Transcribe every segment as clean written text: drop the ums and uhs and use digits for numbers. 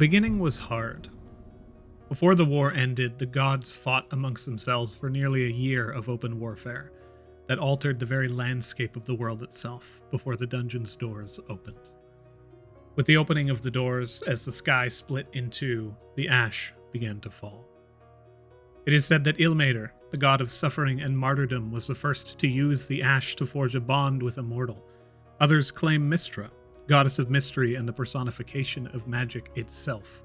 beginning was hard. Before the war ended, the gods fought amongst themselves for nearly a year of open warfare that altered the very landscape of the world itself before the dungeon's doors opened. With the opening of the doors, as the sky split in two, the ash began to fall. It is said that Ilmater, the god of suffering and martyrdom, was the first to use the ash to forge a bond with a mortal. Others claim Mystra, goddess of mystery and the personification of magic itself.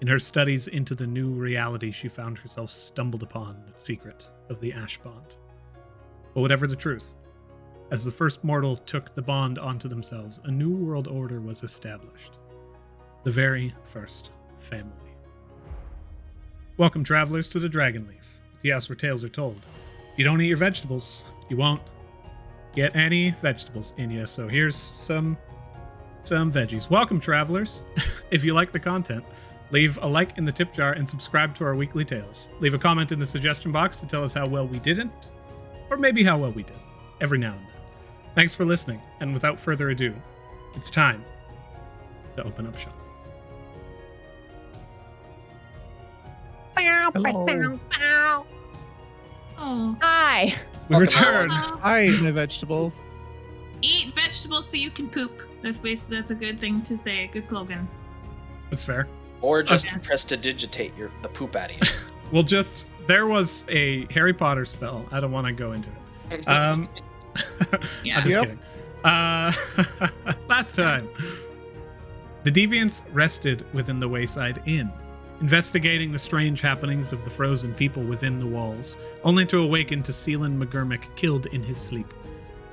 In her studies into the new reality, she found herself stumbled upon the secret of the ash bond. But whatever the truth, as the first mortal took the bond onto themselves, a new world order was established. The very first family. Welcome, travelers, to the Dragonleaf, the house where tales are told. If you don't eat your vegetables, you won't get any vegetables in you. So here's some veggies. Welcome, travelers. If you like the content, leave a like in the tip jar and subscribe to our weekly tales. Leave a comment in the suggestion box to tell us how well we didn't, or maybe how well we did, every now and then. Thanks for listening, and without further ado, it's time to open up shop. Hello. Oh, Hi. We returned. I ate my vegetables. eat vegetables so you can poop. That's a good thing to say. Good slogan. That's fair. Or just Okay. prestidigitate the poop out of you. There was a Harry Potter spell. I don't want to go into it. Yeah. I'm just kidding. Last time, the Deviants rested within the Wayside Inn, investigating the strange happenings of the frozen people within the walls, only to awaken to Seelan McGurmick killed in his sleep.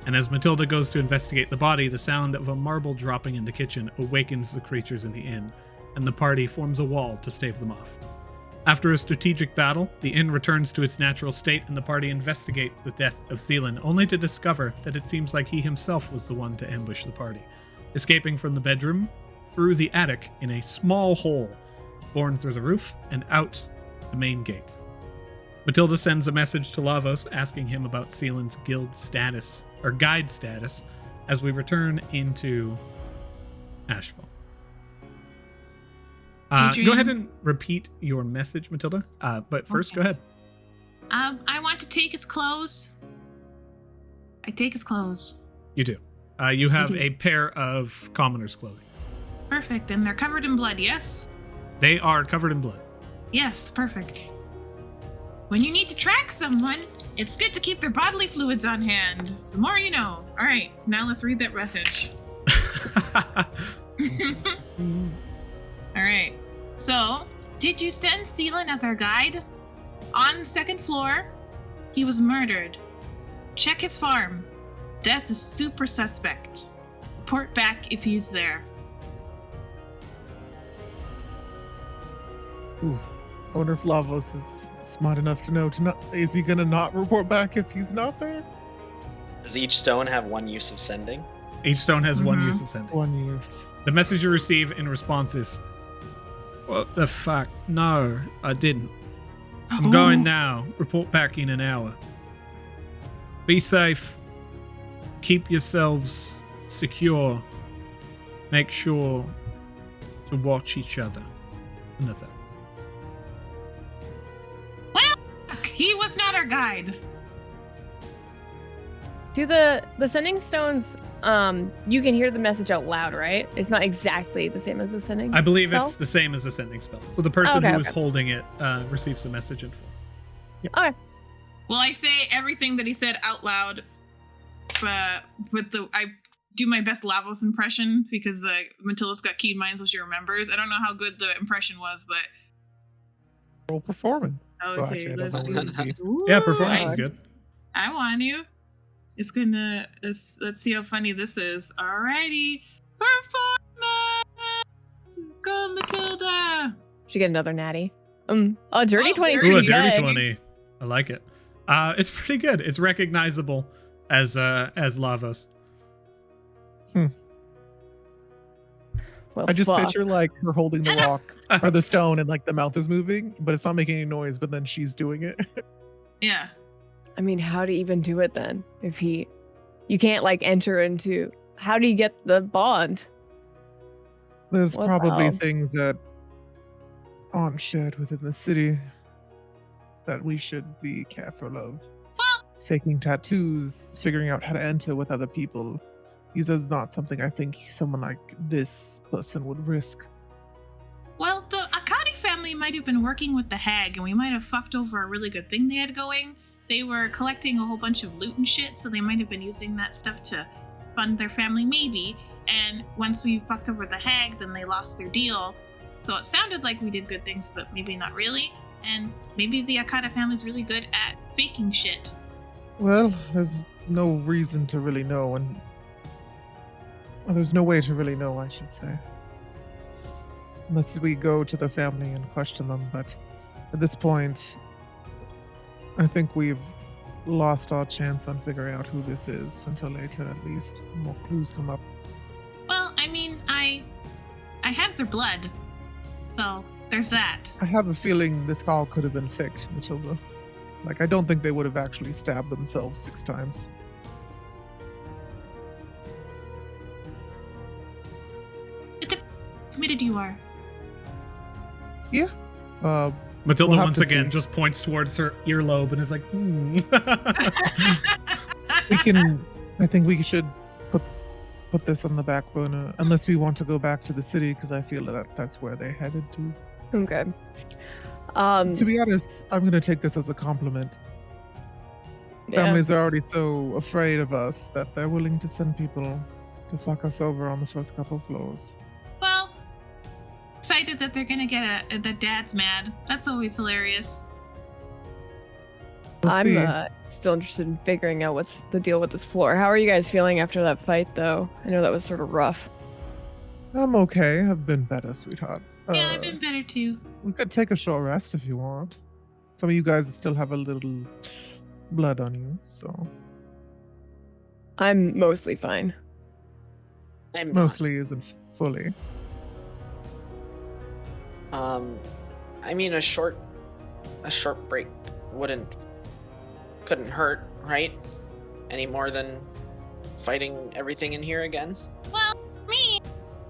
And as Matilda goes to investigate the body, the sound of a marble dropping in the kitchen awakens the creatures in the inn, and the party forms a wall to stave them off. After a strategic battle, the inn returns to its natural state and the party investigate the death of Seelan, only to discover that it seems like he himself was the one to ambush the party, escaping from the bedroom through the attic in a small hole, born through the roof and out the main gate. Matilda sends a message to Lavos asking him about Seelan's guild status, or guide status, as we return into Ashfall. Adrian? Go ahead and repeat your message, Matilda. But first, Okay. go ahead. I want to take his clothes. I take his clothes. You do. You have do. a pair of commoner's clothing. Perfect. And they're covered in blood, yes? They are covered in blood. Yes, perfect. When you need to track someone, it's good to keep their bodily fluids on hand. The more you know. All right, now let's read that message. All right. So, did you send Seelan as our guide? On second floor, he was murdered. Check his farm. Death is super suspect. Report back if he's there. Ooh. I wonder if Lavos is smart enough to know to not. Is he gonna not report back if he's not there? Does each stone have one use of sending? Each stone has one Mhm. use of sending. One use. The message you receive in response is, "What the fuck? No, I didn't. I'm going now. Report back in an hour. Be safe. Keep yourselves secure. Make sure to watch each other." And that's it. Fuck, he was not our guide. Do the sending stones, you can hear the message out loud, right? It's not exactly the same as the sending I believe spell? it's the same as a sending spell. So the person Okay, who is okay. holding it receives the message in full. Okay. Well, I say everything that he said out loud, but I do my best Lavos impression because Matilda's got keen minds, so she remembers. I don't know how good the impression was, but Roll performance. okay, actually, I let's don't know what it would be. Ooh, Yeah, performance I- is good. I want you. It's gonna. Let's see how funny this is. Alrighty, performance. Go, Matilda. Should get another natty. A dirty Oh, 20. dirty Ooh, a Pretty dirty good. 20. I like it. It's pretty good. It's recognizable as Lavos. Well, I just fuck. picture like her holding the rock or the stone and like the mouth is moving, but it's not making any noise, but then she's doing it. Yeah. I mean, how do you even do it then? If you can't like enter into, how do you get the bond? There's What probably the hell? things that aren't shared within the city that we should be careful of. Well, Faking tattoos, figuring out how to enter with other people. These are not something I think someone like this person would risk. well, the Akari family might have been working with the hag, and we might have fucked over a really good thing they had going. They were collecting a whole bunch of loot and shit, so they might have been using that stuff to fund their family, maybe. And once we fucked over the hag, then they lost their deal. So it sounded like we did good things, but maybe not really. And maybe the Akata family's really good at faking shit. Well, there's no reason to really know, and well, there's no way to really know, I should say. Unless we go to the family and question them, but at this point, I think we've lost our chance on figuring out who this is until later, at least. More clues come up. Well, I mean, I have their blood. So there's that. I have a feeling this all could have been faked, Matilda. Like, I don't think they would have actually stabbed themselves 6 times. It's how committed you are. Yeah. Matilda We'll have once to again see. just points towards her earlobe and is like, We can. I think we should put this on the back burner, unless we want to go back to the city, because I feel that that's where they headed to. Okay. To be honest, I'm going to take this as a compliment. Yeah. Families are already so afraid of us that they're willing to send people to fuck us over on the first couple floors. Well, excited that they're gonna get that dad's mad. That's always hilarious. We'll see. I'm still interested in figuring out what's the deal with this floor. How are you guys feeling after that fight, though? I know that was sort of rough. I'm okay. I've been better, sweetheart. Yeah, I've been better too. We could take a short rest if you want. Some of you guys still have a little blood on you, so I'm mostly fine. I'm not. mostly isn't fully. I mean, a short break couldn't hurt, right? Any more than fighting everything in here again? Well, me,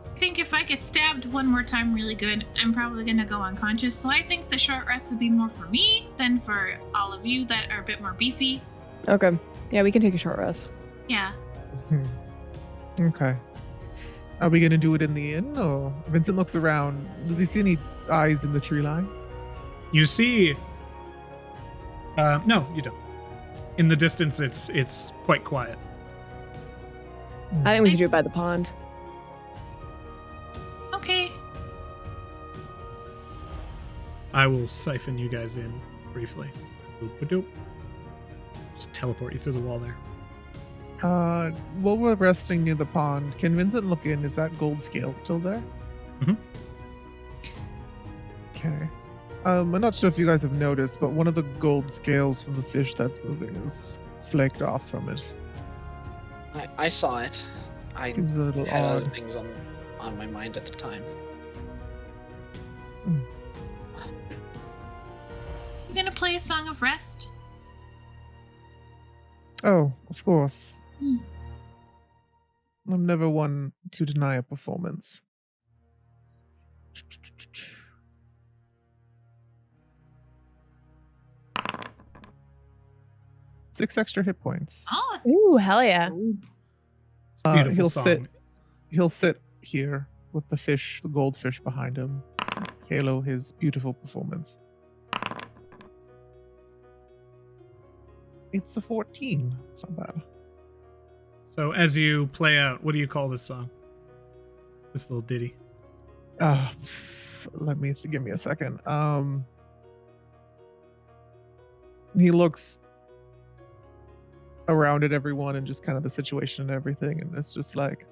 I think if I get stabbed one more time really good, I'm probably gonna go unconscious. So I think the short rest would be more for me than for all of you that are a bit more beefy. Okay. Yeah, we can take a short rest. Yeah. Okay. Are we gonna do it in the inn, or Vincent looks around? Does he see any eyes in the tree line? you see. No, you don't. In the distance, it's quite quiet. I think we should do it by the pond. Okay. I will siphon you guys in briefly. Boop-a-doop. Just teleport you through the wall there. While we're resting near the pond, can Vincent look in? Is that gold scale still there? Mhm. Okay. I'm not sure if you guys have noticed, but one of the gold scales from the fish that's moving is flaked off from it. I saw it. I Seems a little had other odd. things on my mind at the time. You gonna play a song of rest? Oh, of course. Hmm. I'm never one to deny a performance. 6 extra hit points. Oh, Ooh, hell yeah. Beautiful He'll song. sit here with the fish, the goldfish behind him. Halo his beautiful performance. It's a 14. It's not bad. So as you play out, what do you call this song? This little ditty. Give me a second. He looks around at everyone and just kind of the situation and everything, and it's just like,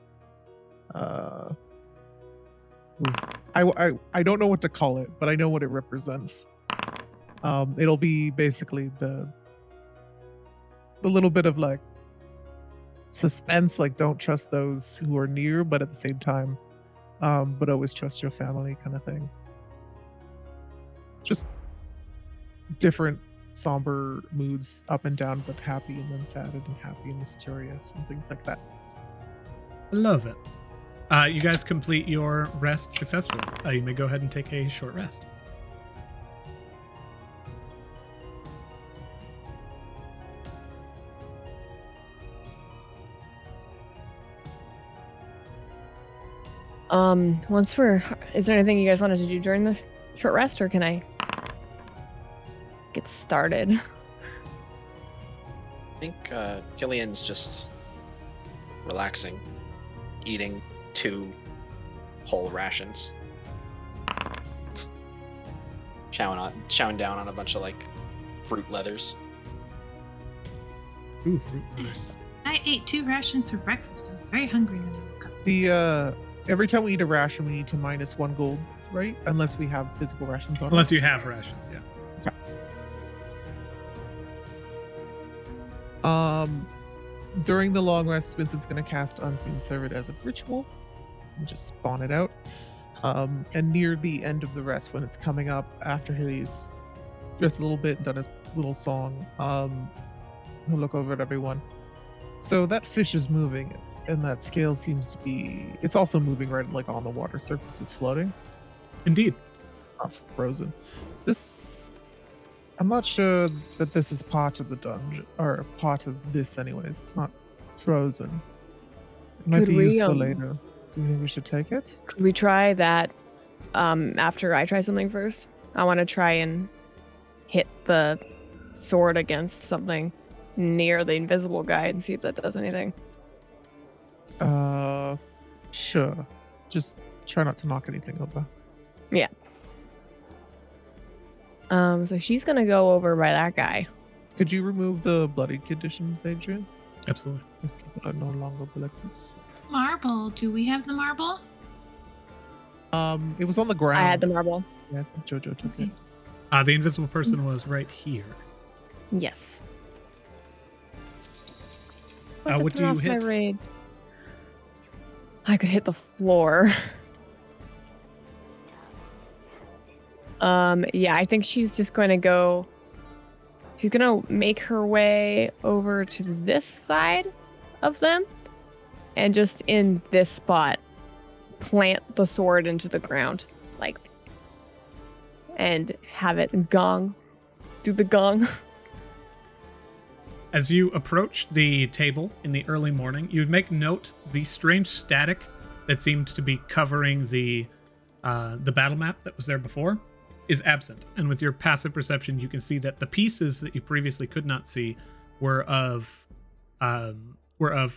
I don't know what to call it, but I know what it represents. It'll be basically the little bit of like suspense, like don't trust those who are near, but at the same time, but always trust your family kind of thing. Just different somber moods up and down, but happy and then sad and happy and mysterious and things like that. I love it. You guys complete your rest successfully. You may go ahead and take a short rest. Is there anything you guys wanted to do during the short rest, or can I get started? I think Killian's just relaxing, eating 2 whole rations. Chowing down on a bunch of like fruit leathers. Ooh, fruit leathers. I ate 2 rations for breakfast. I was very hungry when I woke up. Every time we eat a ration, we need to minus 1 gold, right? Unless we have physical rations on. Unless you have rations, yeah. During the long rest, Vincent's going to cast Unseen Servant as a ritual and just spawn it out. And near the end of the rest, when it's coming up, after he's just a little bit and done his little song, he'll look over at everyone. So that fish is moving, and that scale seems to be... It's also moving right like on the water surface. It's floating. Indeed. Not frozen. I'm not sure that this is part of the dungeon, or part of this anyways. It's not frozen. It might be useful later. Do you think we should take it? Could we try that after I try something first? I want to try and hit the sword against something near the invisible guy and see if that does anything. Sure. Just try not to knock anything over. Yeah. So she's gonna go over by that guy. Could you remove the bloody conditions, Adrian? Absolutely. If people are no longer elected. Marble. Do we have the marble? It was on the ground. I had the marble. Yeah, I think Jojo took Okay. it. The invisible person was right here. Yes. What do you hit? I could hit the floor. Yeah, I think she's just going to go. She's going to make her way over to this side of them, and just in this spot, plant the sword into the ground, like, and have it gong, do the gong. As you approach the table in the early morning, you would make note the strange static that seemed to be covering the battle map that was there before is absent. And with your passive perception, you can see that the pieces that you previously could not see were of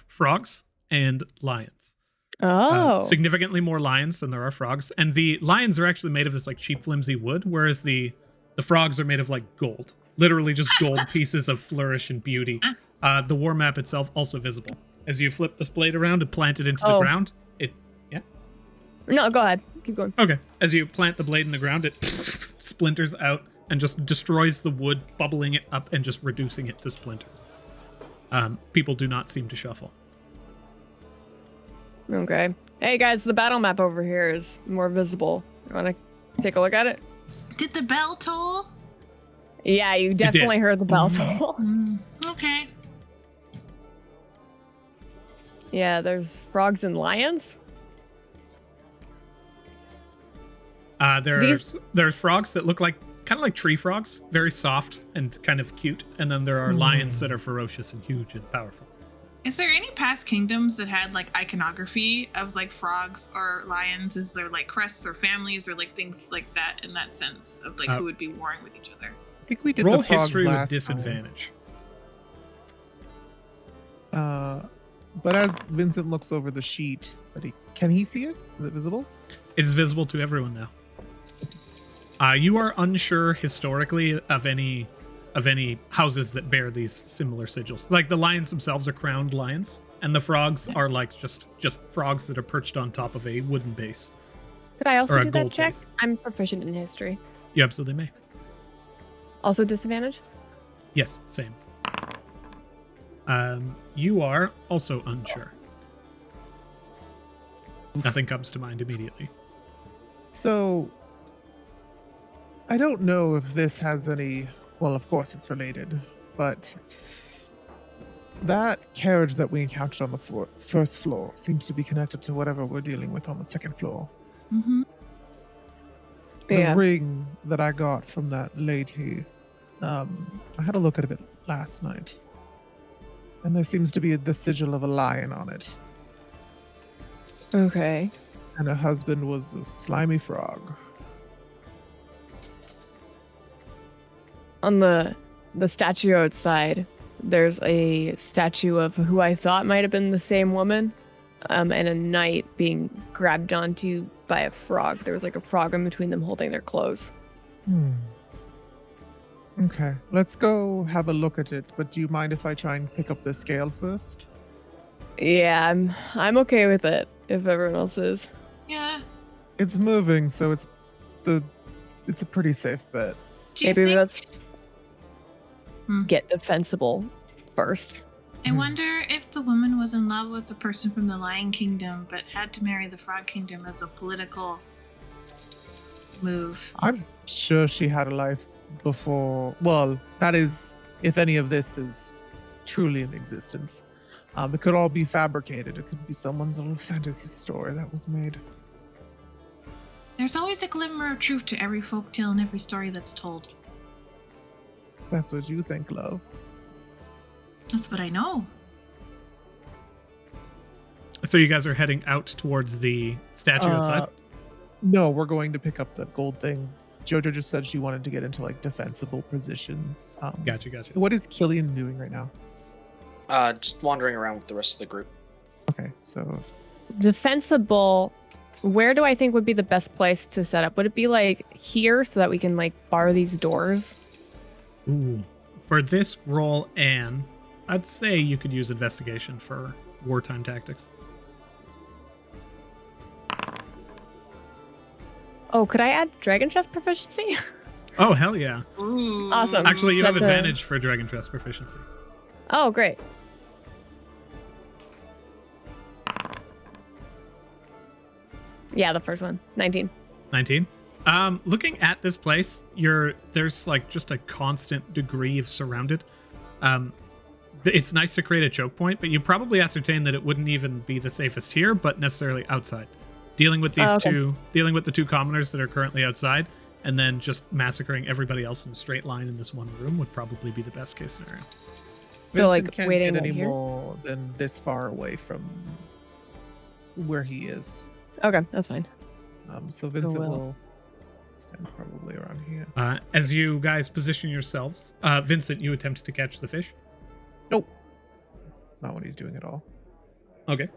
frogs and lions. Oh. Significantly more lions than there are frogs. And the lions are actually made of this like cheap, flimsy wood, whereas the frogs are made of like gold. Literally just gold pieces of flourish and beauty. The war map itself also visible. As you flip this blade around and plant it into the ground, No, go ahead. Keep going. Okay. As you plant the blade in the ground, it splinters out and just destroys the wood, bubbling it up and just reducing it to splinters. People do not seem to shuffle. Okay. Hey guys, the battle map over here is more visible. You want to take a look at it? Did the bell toll? Yeah, you definitely heard the bell toll. Okay. Yeah, there's frogs and lions. There's frogs that look like kind of like tree frogs, very soft and kind of cute, and then there are lions that are ferocious and huge and powerful. Is there any past kingdoms that had like iconography of like frogs or lions? Is there like crests or families or like things like that in that sense of like who would be warring with each other? I think we did Roll the frogs history with last disadvantage. time. But as Vincent looks over the sheet, can he see it? Is it visible? It is visible to everyone now. You are unsure historically of any houses that bear these similar sigils. Like the lions themselves are crowned lions, and the frogs are like just frogs that are perched on top of a wooden base. Could I also Or a do that gold check? base. I'm proficient in history. You absolutely may. Also disadvantage? Yes, same. You are also unsure. Nothing comes to mind immediately. So, I don't know if this has any... Well, of course it's related, but that carriage that we encountered on the first floor seems to be connected to whatever we're dealing with on the second floor. Mm-hmm. The ring that I got from that lady, I had a look at it last night, and there seems to be the sigil of a lion on it. Okay. And her husband was a slimy frog. On the statue outside, there's a statue of who I thought might have been the same woman, and a knight being grabbed onto by a frog. There was like a frog in between them holding their clothes. Okay, let's go have a look at it. But do you mind if I try and pick up the scale first? Yeah, I'm okay with it if everyone else is. Yeah. It's moving, so it's a pretty safe bet. Do you Maybe think? let's get defensible first. I wonder if the woman was in love with the person from the Lion Kingdom, but had to marry the Frog Kingdom as a political move. I'm sure she had a life before. Well, that is, if any of this is truly in existence. It could all be fabricated. It could be someone's little fantasy story that was made. There's always a glimmer of truth to every folktale and every story that's told. That's what you think, love. That's what I know. So you guys are heading out towards the statue outside? No, we're going to pick up the gold thing. Jojo just said she wanted to get into like defensible positions. Gotcha. What is Killian doing right now? Just wandering around with the rest of the group. Okay, so Defensible. Where do I think would be the best place to set up? Would it be like here so that we can like bar these doors? Ooh. For this roll, Anne, I'd say you could use investigation for wartime tactics. Oh, could I add dragon chest proficiency? Oh, hell yeah. Ooh. Awesome. Actually, you have That's advantage for Dragon Trust proficiency. Oh, great. Yeah, the first one. 19. 19. Looking at this place, there's like just a constant degree of surrounded. It's nice to create a choke point, but you probably ascertain that it wouldn't even be the safest here, but necessarily outside. Dealing with these dealing with the two commoners that are currently outside, and then just massacring everybody else in a straight line in this one room would probably be the best case scenario. So, like, Vincent can't waiting get right any here? more than this far away from where he is. Okay, that's fine. So Vincent well. will stand probably around here. As you guys position yourselves, Vincent, you attempt to catch the fish. Nope. Not what he's doing at all. Okay.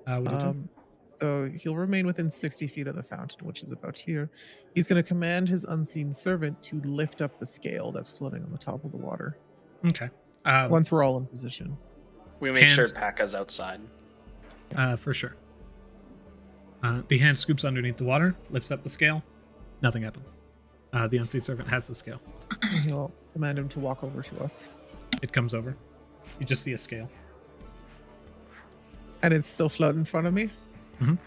What do you do? So he'll remain within 60 feet of the fountain, which is about here. He's going to command his unseen servant to lift up the scale that's floating on the top of the water. Okay. Once we're all in position. We make sure And- Paka's outside. For sure. The hand scoops underneath the water, lifts up the scale. Nothing happens. The unseen servant has the scale. And he'll command him to walk over to us. It comes over. You just see a scale. And it's still floating in front of me? Mhm.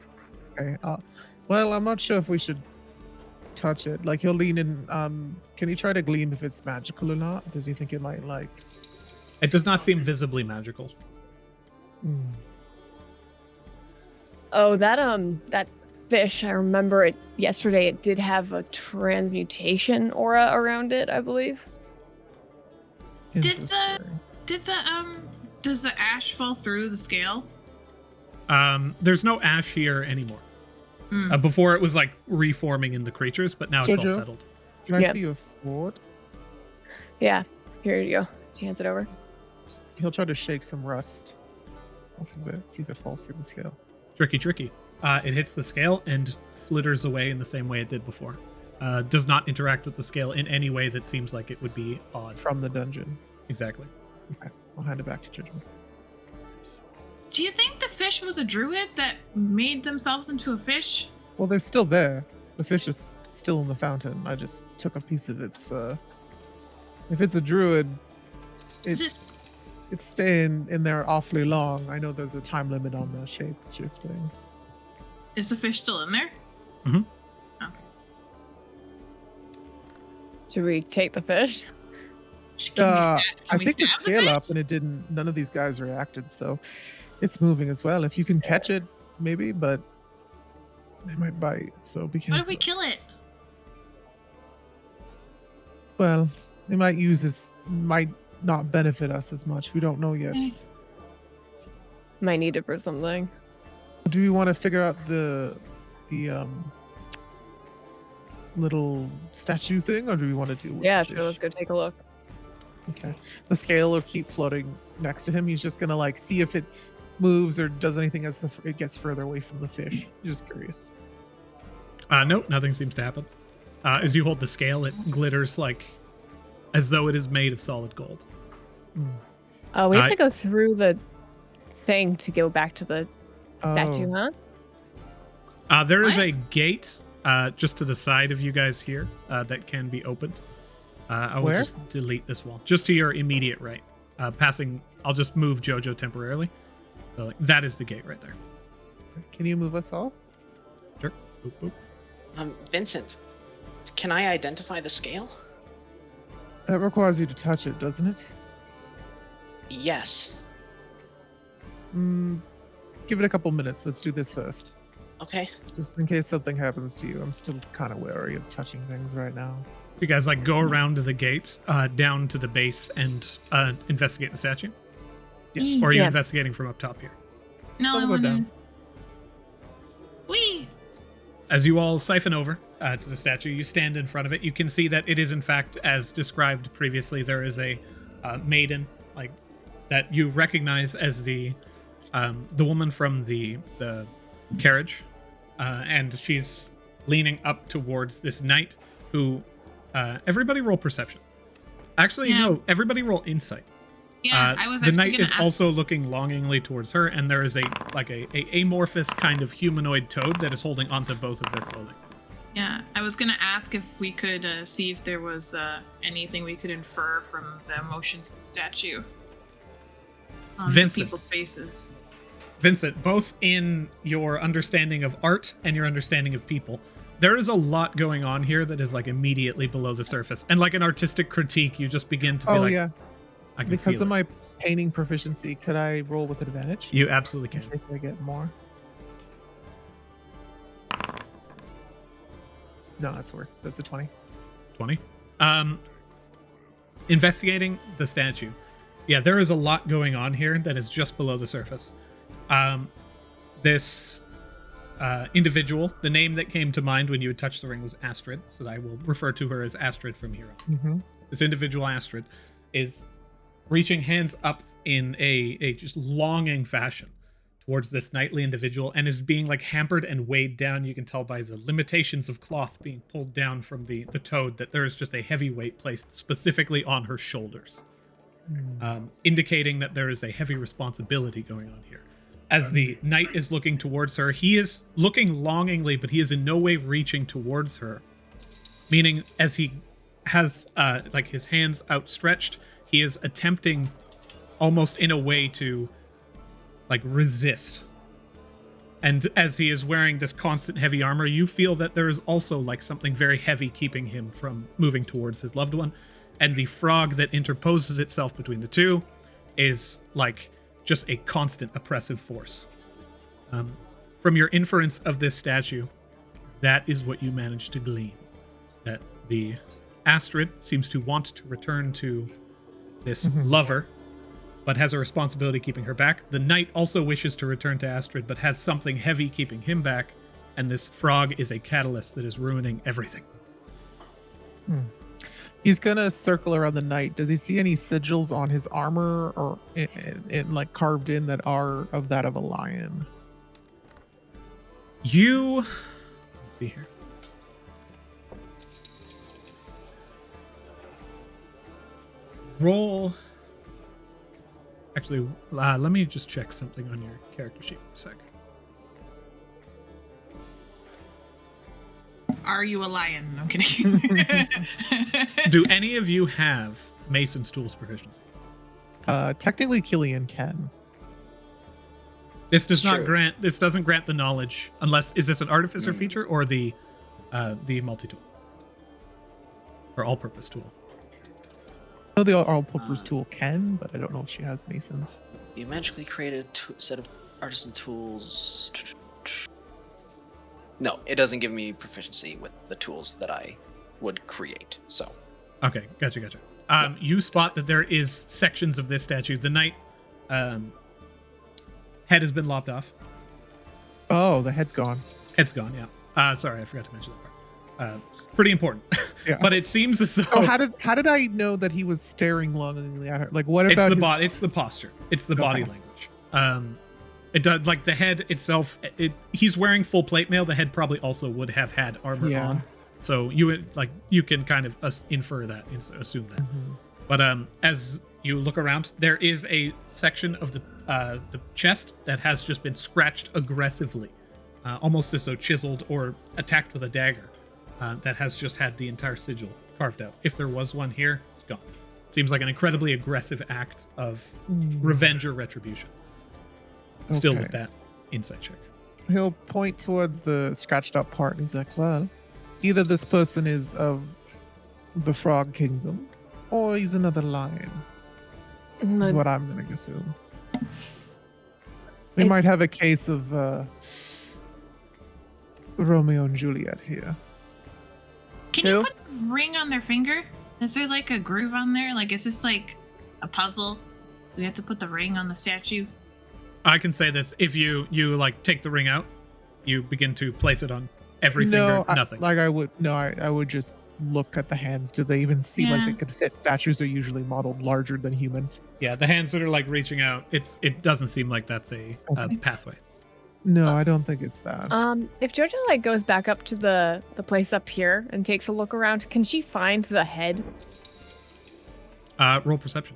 Okay. Well, I'm not sure if we should touch it. Like, he'll lean in. Can he try to gleam if it's magical or not? Does he think it might, like... It does not seem visibly magical. Oh, that fish, I remember it yesterday. It did have a transmutation aura around it, I believe. Did the Interesting. does the ash fall through the scale? There's no ash here anymore. Before it was like reforming in the creatures, but now it's all Jojo? settled. Can I Yep. see your sword? Yeah, here you go. She hands it over. He'll try to shake some rust off of it, see if it falls through the scale. Tricky. It hits the scale and flitters away in the same way it did before. Does not interact with the scale in any way that seems like it would be odd. From the dungeon. Exactly. Okay, I'll hand it back to Jojo. Do you think the fish was a druid that made themselves into a fish? Well, they're still there. The fish is still in the fountain. I just took a piece of its. If it's a druid, it's staying in there awfully long. I know there's a time limit on the shape shifting. Is the fish still in there? Mhm. Okay. Should we take the fish? Can I we think the stab scale fish? up and it didn't. None of these guys reacted, so it's moving as well. If you can catch it, maybe, but they might bite. So be What careful. if we kill it? Well, they might use this. Might not benefit us as much. We don't know yet. Eh. Might need it for something. Do we want to figure out the the little statue thing, or do we want to do? With Yeah, the sure. fish? Let's go take a look. Okay. The scale will keep floating next to him. He's just gonna like see if it moves or does anything as it gets further away from the fish. Just curious. Nope, nothing seems to happen. As you hold the scale, it glitters like as though it is made of solid gold. Oh, we have to go through the thing to go back to the statue, huh? There is What? a gate just to the side of you guys here that can be opened. I will Where? just delete this wall. Just to your immediate right. I'll just move Jojo temporarily. So like, that is the gate right there. Can you move us all? Sure. Boop, boop. Vincent, can I identify the scale? That requires you to touch it, doesn't it? Yes. Give it a couple minutes. Let's do this first. Okay. Just in case something happens to you. I'm still kind of wary of touching things right now. So you guys like go around to the gate, down to the base, and investigate the statue? Yes. Or are you Yeah. investigating from up top here? No, I I'll go want to. down. Wee. As you all siphon over to the statue, you stand in front of it. You can see that it is, in fact, as described previously, there is a maiden like that you recognize as the woman from the carriage, and she's leaning up towards this knight who. Everybody roll perception. Actually, Yeah. no. Everybody roll insight. Yeah, I was the actually knight gonna is ask. also looking longingly towards her, and there is a amorphous kind of humanoid toad that is holding onto both of their clothing. Yeah, I was gonna ask if we could see if there was anything we could infer from the emotions of the statue. On the Vincent. people's faces. Vincent, both in your understanding of art and your understanding of people, there is a lot going on here that is like immediately below the surface. And like an artistic critique, you just begin to be Oh like, yeah. I can Because feel of it. my painting proficiency, could I roll with advantage? You absolutely In can. case I get more. No, that's worse. That's a 20. 20. Investigating the statue. Yeah, there is a lot going on here that is just below the surface. This individual, the name that came to mind when you had touched the ring was Astrid, so I will refer to her as Astrid from here on. Mm-hmm. This individual, Astrid, is reaching hands up in a just longing fashion towards this knightly individual and is being like hampered and weighed down. You can tell by the limitations of cloth being pulled down from the toad that there is just a heavy weight placed specifically on her shoulders, indicating that there is a heavy responsibility going on here. As the knight is looking towards her, he is looking longingly, but he is in no way reaching towards her. Meaning, as he has like his hands outstretched, he is attempting almost in a way to like resist. And as he is wearing this constant heavy armor, you feel that there is also like something very heavy keeping him from moving towards his loved one. And the frog that interposes itself between the two is like just a constant oppressive force. From your inference of this statue, that is what you managed to glean. That the Astrid seems to want to return to this lover, but has a responsibility keeping her back. The knight also wishes to return to Astrid, but has something heavy keeping him back, and this frog is a catalyst that is ruining everything. He's gonna circle around the knight. Does he see any sigils on his armor or in like carved in that are of that of a lion? Let's see here. Roll. Actually, let me just check something on your character sheet for a sec. Are you a lion? I'm kidding. Do any of you have Mason's tools proficiency? Technically, Killian can. This does not True. grant. This doesn't grant the knowledge unless is this an artificer feature or the multi-tool or all-purpose tool? I know the all-purpose tool can, but I don't know if she has Masons. You magically created a set of artisan tools. No, it doesn't give me proficiency with the tools that I would create. So, Okay, gotcha. You spot that there is sections of this statue. The knight head has been lopped off. Oh, the head's gone. Head's gone, yeah. Sorry, I forgot to mention that part. Pretty important. Yeah. But it seems as though So how did I know that he was staring longingly at her? Like, what about it's the posture. It's the body Okay. language. It does, like, the head itself, he's wearing full plate mail. The head probably also would have had armor Yeah. on. So you can kind of infer that, assume that. But as you look around, there is a section of the chest that has just been scratched aggressively, almost as though chiseled or attacked with a dagger. That has just had the entire sigil carved out. If there was one here, it's gone. Seems like an incredibly aggressive act of revenge or retribution. Still Okay. with that insight check. He'll point towards the scratched up part and he's like, well, either this person is of the Frog Kingdom or he's another lion, is what I'm going to assume. We It- might have a case of Romeo and Juliet here. Can you put a ring on their finger? Is there like a groove on there? Like, is this like a puzzle? Do we have to put the ring on the statue? I can say this: if you like take the ring out, you begin to place it on every No, finger. Nothing. I would just look at the hands. Do they even seem like Yeah. they could fit? Statues are usually modeled larger than humans. Yeah, the hands that are like reaching out. It doesn't seem like that's a pathway. No, I don't think it's that. If Jojo like goes back up to the place up here and takes a look around, can she find the head? Roll perception.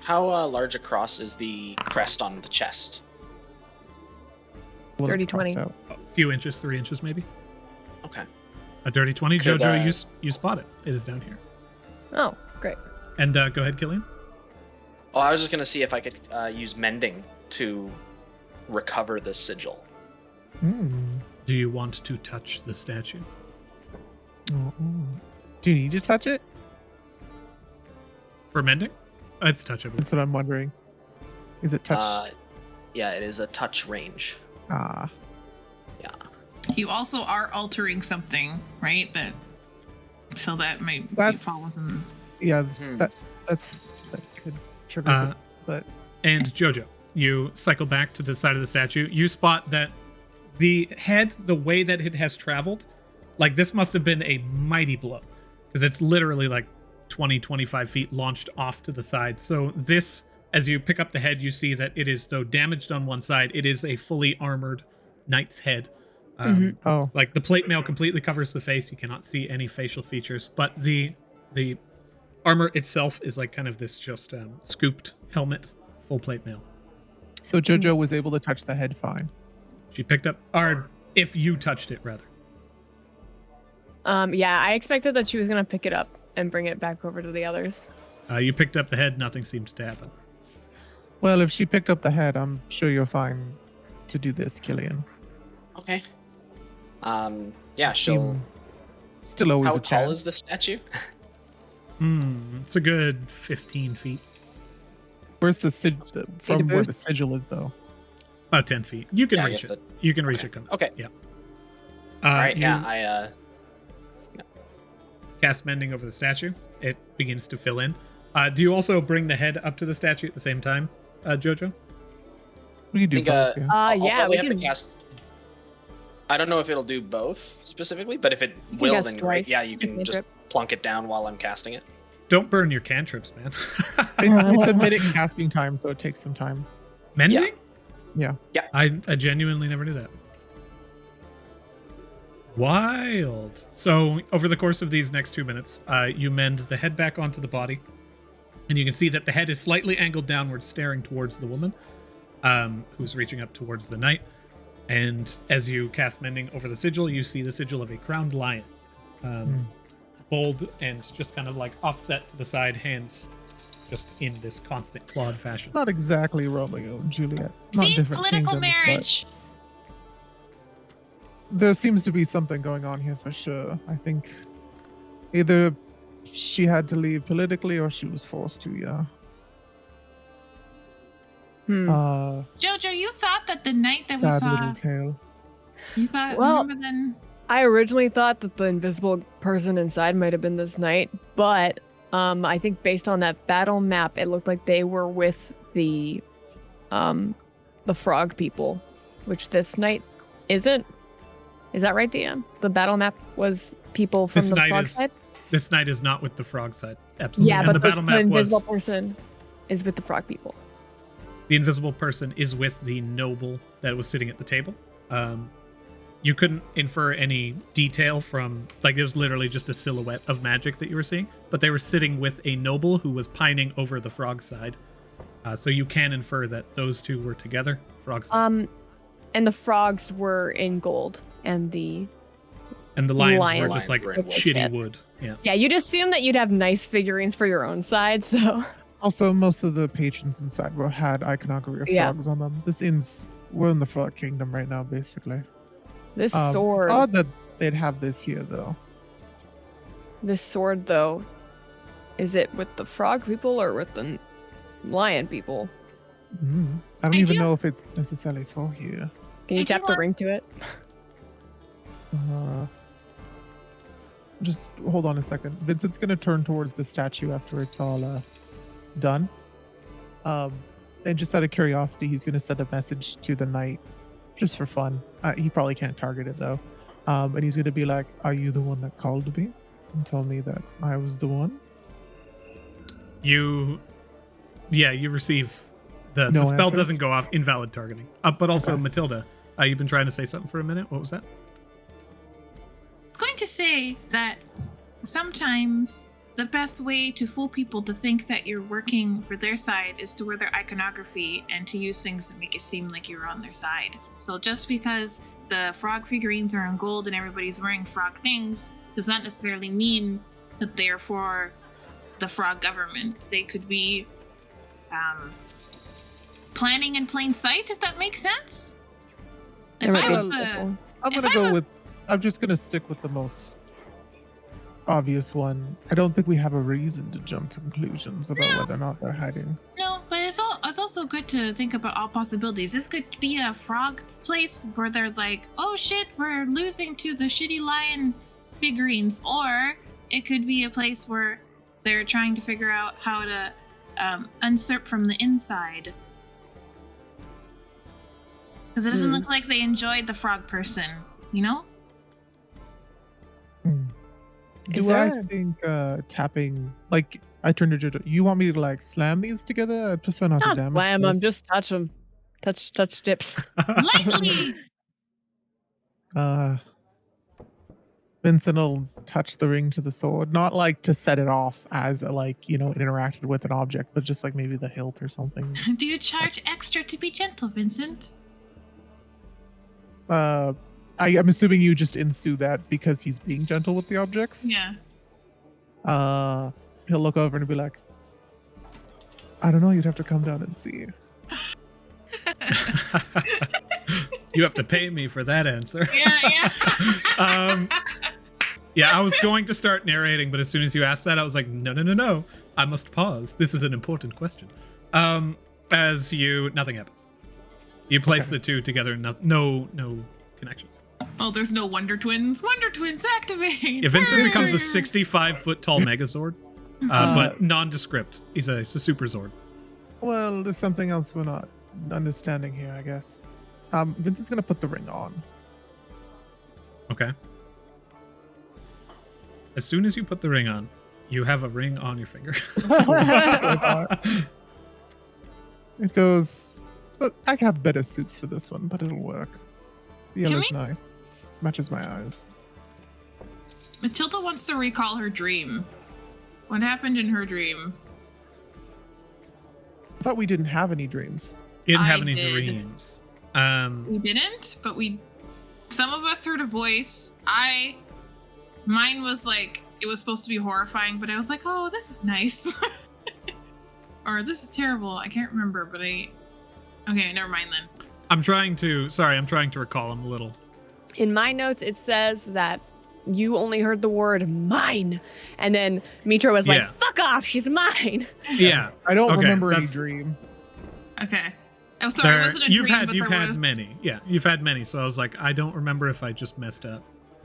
How large across is the crest on the chest? Well, it's 30, 20. crossed out. A few inches, 3 inches maybe. Okay. A dirty 20. Could, Jojo, you spot it. It is down here. Oh, great. And go ahead, Killian. Oh, I was just gonna see if I could use mending to recover the sigil. Do you want to touch the statue? Oh. Do you need to touch it? For mending? It's touchable. That's what I'm wondering. Is it touch? Yeah, it is a touch range. Ah. Yeah. You also are altering something, right? So that might That's- fall within. Yeah, Hmm. that could trigger it. But And Jojo, you cycle back to the side of the statue. You spot that the head, the way that it has traveled, like this must have been a mighty blow, because it's literally like 20, 25 feet launched off to the side. So this, as you pick up the head, you see that it is, though damaged on one side, it is a fully armored knight's head. oh, Like the plate mail completely covers the face. You cannot see any facial features, but the armor itself is like kind of this just scooped helmet, full plate mail. so Jojo was able to touch the head fine. She picked up, or if you touched it, rather. Yeah, I expected that she was gonna pick it up and bring it back over to the others. You picked up the head. Nothing seemed to happen. Well, if she picked up the head, I'm sure you're fine to do this, Killian. Okay. Yeah, she'll. Still always How a tall chance. is the statue? It's a good 15 feet, Where's the from where boost? the sigil is, though? about 10 feet. You can Yeah, I reach guess it. You can reach it. Okay. Yeah. All right. You Yeah, cast mending over the statue. It begins to fill in. Do you also bring the head up to the statue at the same time, Jojo? We can do think, both, yeah. I'll Yeah, probably we have can. to cast. I don't know if it'll do both specifically, but if it can will, cast then twice. great. Yeah, you It's a can just cantrip. plunk it down while I'm casting it. Don't burn your cantrips, man. It's a minute casting time, so it takes some time. Mending? Yeah. Yeah. I genuinely never knew that. Wild. So over the course of these next 2 minutes, you mend the head back onto the body, and you can see that the head is slightly angled downward, staring towards the woman, who's reaching up towards the knight. And as you cast mending over the sigil, you see the sigil of a crowned lion, bold and just kind of like offset to the side, hands just in this constant clawed fashion. It's not exactly Romeo and Juliet. Not See, different political kingdoms, but marriage. there seems to be something going on here for sure. I think either she had to leave politically or she was forced to, yeah. Jojo, you thought that the night that we Sad saw, little tale. you thought, Well- remember then? I originally thought that the invisible person inside might have been this knight, but I think based on that battle map, it looked like they were with the frog people, which this knight Is that right, DM? The battle map was people from the frog side? This night is not with the frog side. Absolutely. Yeah, and but the battle map invisible was person is with the frog people. the invisible person is with the noble that was sitting at the table. You couldn't infer any detail from, like, it was literally just a silhouette of magic that you were seeing, but they were sitting with a noble who was pining over the frog side. So you can infer that those two were together. Frog side. And the frogs were in gold, and the lions were just like were in shitty wood. Yeah. Yeah, you'd assume that you'd have nice figurines for your own side, so. Also, most of the patrons inside had iconography of frogs on them. We're in the Frog Kingdom right now, basically. This sword. Odd that they'd have this here, though. This sword, though, is it with the frog people or with the lion people? I don't even know if it's necessarily for here. Can you tap the ring to it? Just hold on a second. Vincent's gonna turn towards the statue after it's all done. And just out of curiosity, he's gonna send a message to the knight, just for fun. He probably can't target it though. And he's gonna be like, "Are you the one that called me and told me that I was the one?" You receive the spell answer? doesn't go off. Invalid targeting. But also, Okay. Matilda, you've been trying to say something for a minute. What was that? I'm going to say that sometimes the best way to fool people to think that you're working for their side is to wear their iconography and to use things that make it seem like you're on their side. So just because the frog figurines are in gold and everybody's wearing frog things does not necessarily mean that they're for the frog government. They could be planning in plain sight, if that makes sense. I'm just gonna stick with the most obvious one. I don't think we have a reason to jump to conclusions about whether or not they're hiding. No, but it's also good to think about all possibilities. This could be a frog place where they're like, oh shit, we're losing to the shitty lion figurines. Or it could be a place where they're trying to figure out how to usurp from the inside. Because it doesn't look like they enjoyed the frog person, you know? Do I think tapping, like, I turned to Jojo, you want me to, like, slam these together? I prefer not to damage Slam them, this. just touch them. Touch tips. Lightly! Vincent will touch the ring to the sword, not like to set it off as it interacted with an object, but just like maybe the hilt or something. Do you charge extra to be gentle, Vincent? I'm assuming you just ensue that because he's being gentle with the objects. Yeah. He'll look over and be like, I don't know, you'd have to come down and see. You have to pay me for that answer. Yeah. Yeah, I was going to start narrating, but as soon as you asked that, I was like, no. I must pause. This is an important question. Nothing happens. You place the two together, no connection. Oh, there's no Wonder Twins. Wonder Twins activate! Yeah, Vincent becomes a 65-foot tall Megazord, but nondescript. It's a super Zord. Well, there's something else we're not understanding here, I guess. Vincent's gonna put the ring on. Okay. As soon as you put the ring on, you have a ring on your finger. It goes, but I have better suits for this one, but it'll work. The yellow's nice. Matches my eyes. Matilda wants to recall her dream. What happened in her dream? I thought we didn't have any dreams. You didn't have I any did. dreams. We didn't, but some of us heard a voice. Mine was like, it was supposed to be horrifying, but I was like, oh, this is nice. Or this is terrible. I can't remember, but okay, never mind then. I'm trying to recall him a little. In my notes, it says that you only heard the word mine. And then Mitra was like, fuck off, she's mine. Yeah. I don't remember any dream. Okay. I'm sorry, it wasn't a dream, but you've there had was... many. Yeah, you've had many. So I was like, I don't remember if I just messed up.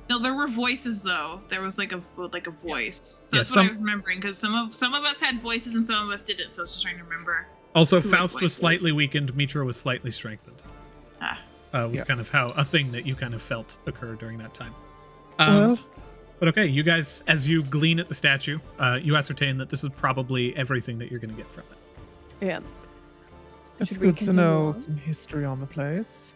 No, there were voices though. There was like a voice. So Yeah, that's what I was remembering, because some of us had voices and some of us didn't. So I was just trying to remember. Also, who Faust the was voice slightly weakened. Mitra was slightly strengthened. was kind of how a thing that you kind of felt occur during that time. Well, But okay, you guys, as you glean at the statue, you ascertain that this is probably everything that you're going to get from it. Yeah. it's should we good to continue know on? some history on the place.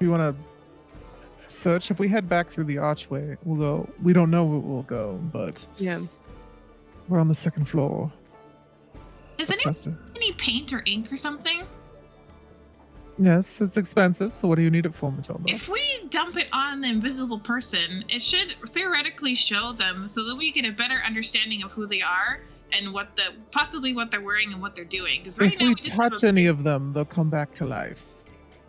We want to search. If we head back through the archway, we'll go. We don't know where we'll go, but Yeah. we're on the second floor. Is any Professor. paint or ink or something? Yes, it's expensive. So what do you need it for, Matilda? If we dump it on the invisible person, it should theoretically show them so that we get a better understanding of who they are and possibly what they're wearing and what they're doing. Because right If now we we just have touch any of them, they'll come back to life.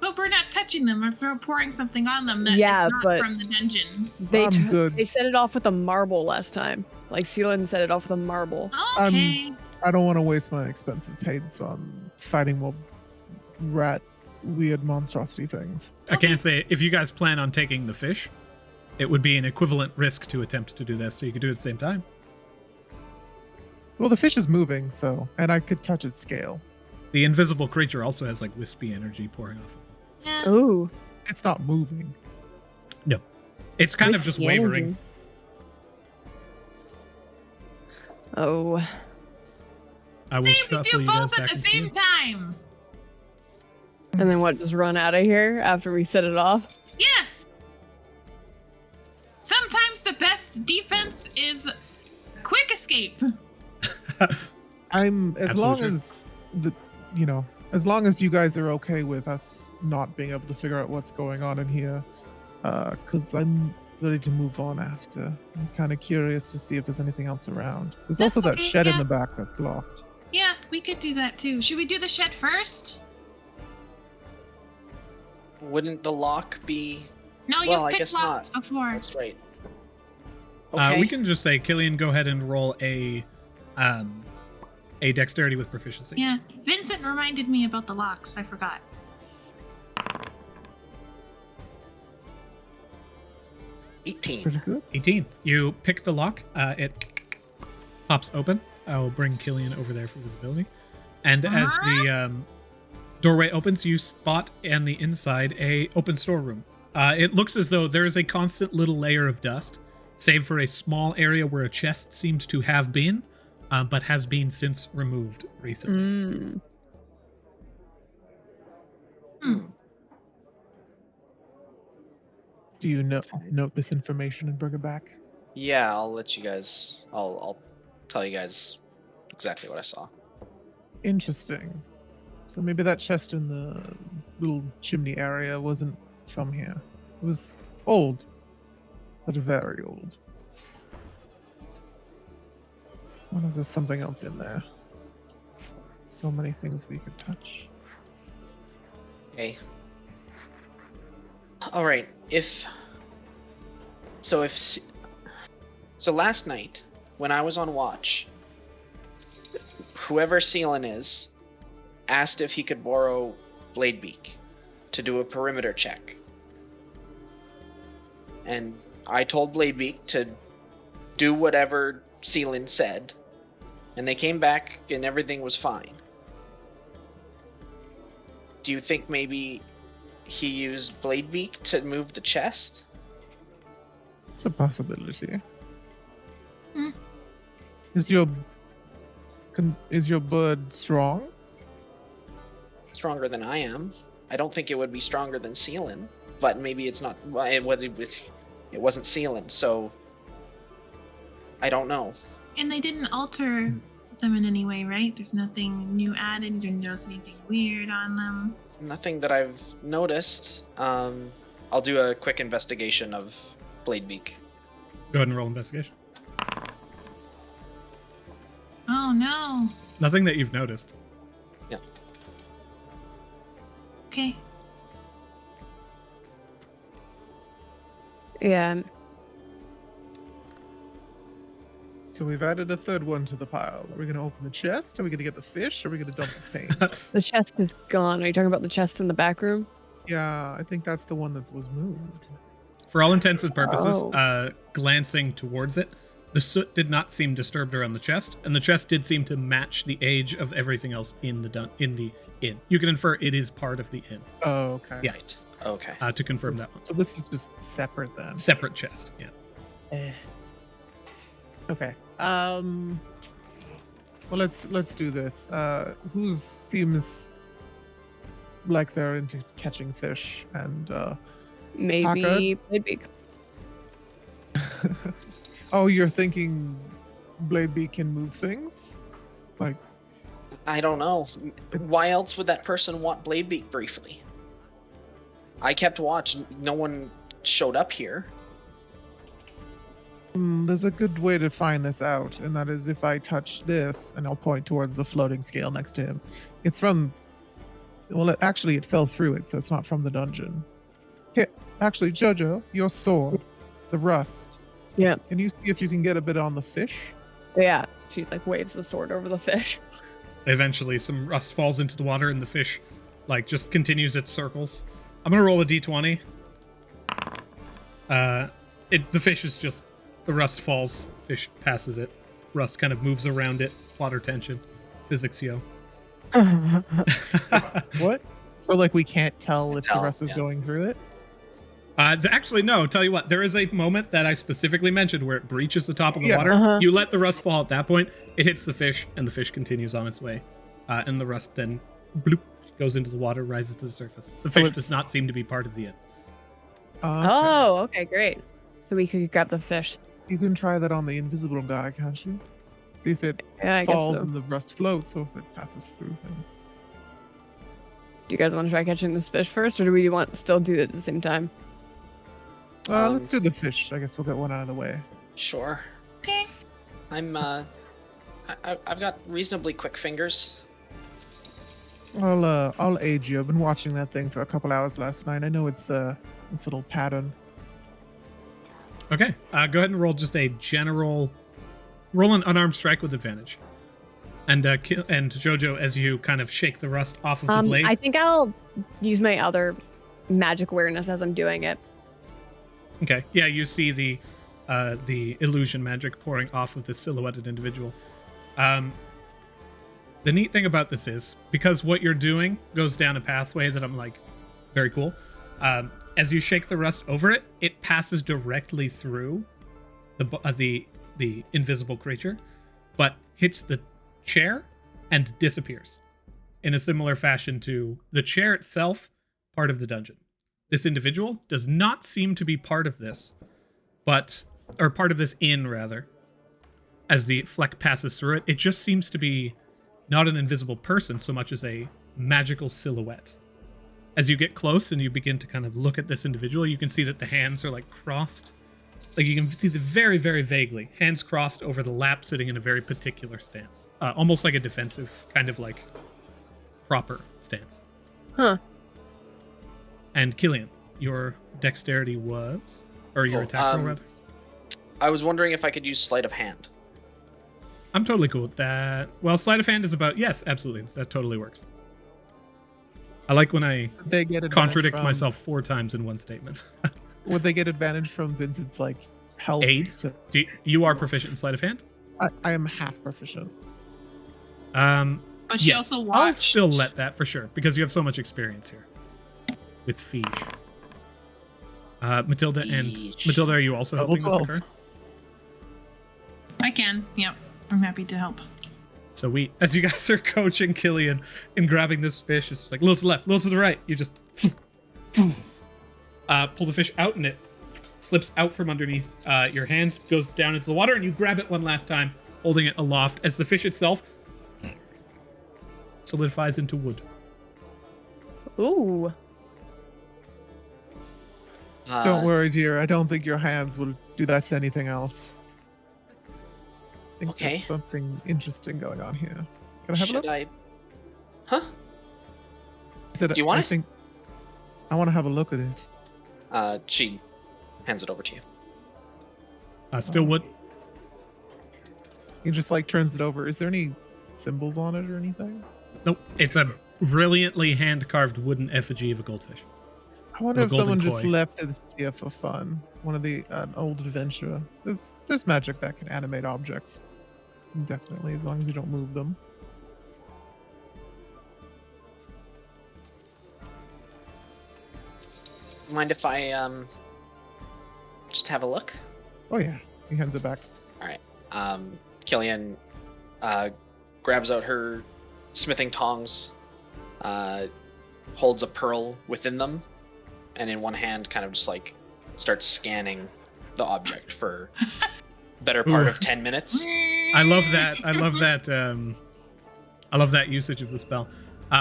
but we're not touching them or pouring something on them that is Yeah, not but- from the dungeon. They I'm good. They set it off with a marble last time. Like Sealand set it off with a marble. Okay. I don't want to waste my expensive paints on fighting more rat weird monstrosity things. I can't say if you guys plan on taking the fish, it would be an equivalent risk to attempt to do this, so you could do it at the same time. Well, the fish is moving, so, and I could touch its scale. The invisible creature also has like wispy energy pouring off of them. Yeah. Ooh. It's not moving. No, it's kind of just Wispy wavering. energy. Oh. I will See, we shuffle do you guys both at back the into same queue. time. And then what, just run out of here after we set it off? Yes. Sometimes the best defense is quick escape. I'm as Absolutely long true. as as long as you guys are okay with us not being able to figure out what's going on in here, because I'm ready to move on after. I'm kind of curious to see if there's anything else around. There's That's also that okay, shed in yeah. the back that's locked. Yeah, we could do that too. Should we do the shed first? Wouldn't the lock be? No, Well, you've I picked guess locks not. before. That's right. Okay. We can just say, Killian, go ahead and roll a dexterity with proficiency. Yeah, Vincent reminded me about the locks. I forgot. It's 18. pretty good. 18. You pick the lock. It pops open. I will bring Killian over there for visibility. And as the doorway opens, you spot on the inside a open storeroom. It looks as though there is a constant little layer of dust, save for a small area where a chest seemed to have been, but has been since removed recently. Mm. Hmm. Do you note this information and bring it back? Yeah, I'll let you guys. I'll tell you guys exactly what I saw. Interesting. So maybe that chest in the little chimney area wasn't from here. It was old, but very old. What if there's something else in there? So many things we could touch. Okay. All right. So last night when I was on watch, whoever Sealan is asked if he could borrow Bladebeak to do a perimeter check. And I told Bladebeak to do whatever Sealan said, and they came back and everything was fine. Do you think maybe he used Bladebeak to move the chest? It's a possibility. Hmm. Is your bird strong? Stronger than I am. I don't think it would be stronger than Sealan, but maybe it's not. Well, it wasn't Sealan, so I don't know. And they didn't alter them in any way, right? There's nothing new added. You didn't notice anything weird on them. Nothing that I've noticed. I'll do a quick investigation of Bladebeak. Go ahead and roll investigation. Oh no. Nothing that you've noticed. Yeah. Okay. Yeah. So we've added a third one to the pile. Are we going to open the chest? Are we going to get the fish? Are we going to dump the paint? The chest is gone. Are you talking about the chest in the back room? Yeah, I think that's the one that was moved. For all intents and purposes, Oh. glancing towards it, The soot did not seem disturbed around the chest, and the chest did seem to match the age of everything else in the inn. You can infer it is part of the inn. Oh, okay. Yeah. Right. Okay. To confirm that one. So this is just separate then. Separate chest, yeah. Okay. Well, let's do this. Who seems like they're into catching fish and Maybe Bladebeak. Oh, you're thinking Bladebeak can move things? Like, I don't know. Why else would that person want Bladebeak briefly? I kept watch. No one showed up here. there's a good way to find this out, and that is if I touch this, and I'll point towards the floating scale next to him. It's from. Well, it fell through it, so it's not from the dungeon. Here, actually, Jojo, your sword, the rust. Yeah. Can you see if you can get a bit on the fish? Yeah. She like waves the sword over the fish. Eventually, some rust falls into the water, and the fish, like, just continues its circles. I'm gonna roll a d20. The fish is just, the rust falls, fish passes it. Rust kind of moves around it. Water tension. Physics, yo. What? So, like, we can't tell if the tell, rust is yeah. going through it? Actually, no. Tell you what, there is a moment that I specifically mentioned where it breaches the top of the Yeah. water. You let the rust fall at that point. It hits the fish, and the fish continues on its way. And the rust then bloop, goes into the water, rises to the surface. The So fish it's- does not seem to be part of the inn. Oh, okay, great. So we could grab the fish. You can try that on the invisible guy, can't you? See if it Yeah, I guess falls so. and the rust floats, or if it passes through him. Do you guys want to try catching this fish first, or do we want to still do it at the same time? Let's do the fish. I guess we'll get one out of the way. Sure. Okay. I've got reasonably quick fingers. I'll aid you. I've been watching that thing for a couple hours last night. I know it's a little pattern. Okay, go ahead and roll just a general... Roll an unarmed strike with advantage. And and Jojo, as you kind of shake the rust off of the blade... I think I'll use my other magic awareness as I'm doing it. Okay, yeah, you see the illusion magic pouring off of the silhouetted individual. The neat thing about this is, because what you're doing goes down a pathway that I'm like, very cool. As you shake the rust over it, it passes directly through the invisible creature, but hits the chair and disappears in a similar fashion to the chair itself, part of the dungeon. This individual does not seem to be part of this, or part of this inn, rather. As the fleck passes through it, it just seems to be not an invisible person so much as a magical silhouette. As you get close and you begin to kind of look at this individual, you can see that the hands are like crossed. Like you can see the very, very vaguely, hands crossed over the lap, sitting in a very particular stance. Almost like a defensive, kind of like proper stance. Huh. And Killian, your dexterity was, or your attack roll rather? I was wondering if I could use sleight of hand. I'm totally cool with that. Well, sleight of hand is about, yes, absolutely. That totally works. I like when I They get advantage contradict from- myself 4 times in one statement. Would they get advantage from Vincent's like help? Aid? You are proficient in sleight of hand? I am half proficient. But she Yes, also I'll watched. still let that for sure, because you have so much experience here with Fiege. Matilda, are you also Double helping this 12. occur? I can. Yep. I'm happy to help. So as you guys are coaching Killian in grabbing this fish, it's just like, little to the left, little to the right. You just pull the fish out, and it slips out from underneath your hands, goes down into the water, and you grab it one last time, holding it aloft as the fish itself solidifies into wood. Ooh. Don't worry, dear. I don't think your hands will do that to anything else. I think Okay. there's something interesting going on here. Can I have a Should look? I? Huh? I said, Do you want I it? think I want to have a look at it. She hands it over to you. Still wood. He just like turns it over. Is there any symbols on it or anything? Nope. It's a brilliantly hand-carved wooden effigy of a goldfish. I wonder A if golden someone just koi. left this here for fun. One of the an old adventurer. There's magic that can animate objects. Definitely, as long as you don't move them. Mind if I just have a look? Oh yeah, he hands it back. All right. Killian grabs out her smithing tongs, holds a pearl within them, and in one hand kind of just like starts scanning the object for better part of 10 minutes. I love that. I love that. I love that usage of the spell.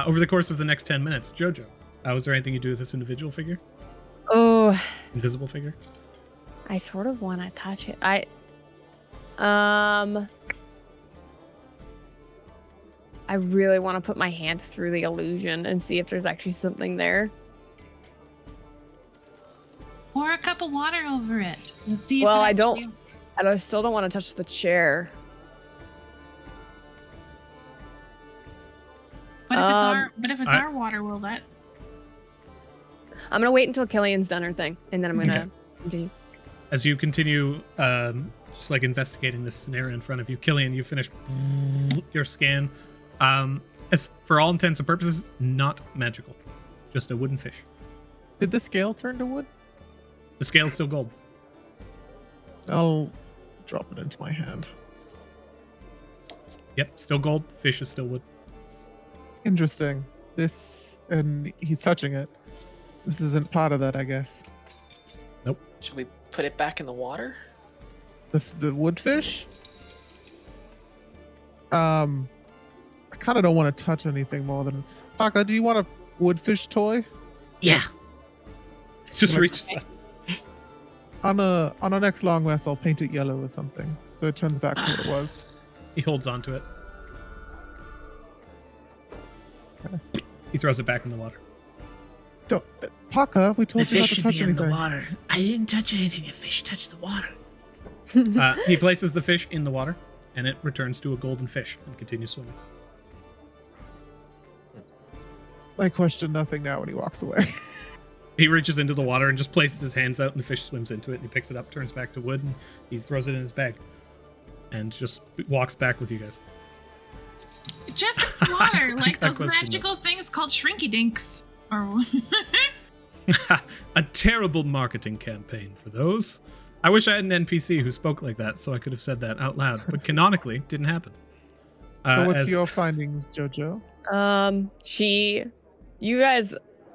Over the course of the next 10 minutes, Jojo, was there anything you do with this individual figure? Oh, Invisible figure? I sort of want to touch it. I really want to put my hand through the illusion and see if there's actually something there. Pour a cup of water over it. Let's see. Well, if it I don't. actually- And I still don't want to touch the chair. But if it's Um, our water, will that? I'm gonna wait until Killian's done her thing, and then I'm gonna Okay. continue. As you continue just like investigating this scenario in front of you, Killian, you finish your scan. As for all intents and purposes, not magical. Just a wooden fish. Did the scale turn to wood? The scale's still gold. I'll drop it into my hand. Yep, still gold. Fish is still wood. Interesting. This, and he's touching it. This isn't part of that, I guess. Should we put it back in the water? The woodfish? I kind of don't want to touch anything more than... Bianca, do you want a woodfish toy? Yeah. It just Like- reaches out. On our next long rest, I'll paint it yellow or something, so it turns back to what it was. He holds on to it. He throws it back in the water. Don't, Bianca, we told The you not fish to should touch be in anything. the water. I didn't touch anything. A fish touched the water. He places the fish in the water, and it returns to a golden fish and continues swimming. I question nothing now when he walks away. He reaches into the water and just places his hands out, and the fish swims into it, and he picks it up, turns back to wood, and he throws it in his bag, and just walks back with you guys. Just water, like I those question magical things called shrinky dinks. Or A terrible marketing campaign for those. I wish I had an NPC who spoke like that, so I could have said that out loud, but canonically, didn't happen. So what's as- your findings, Jojo? You guys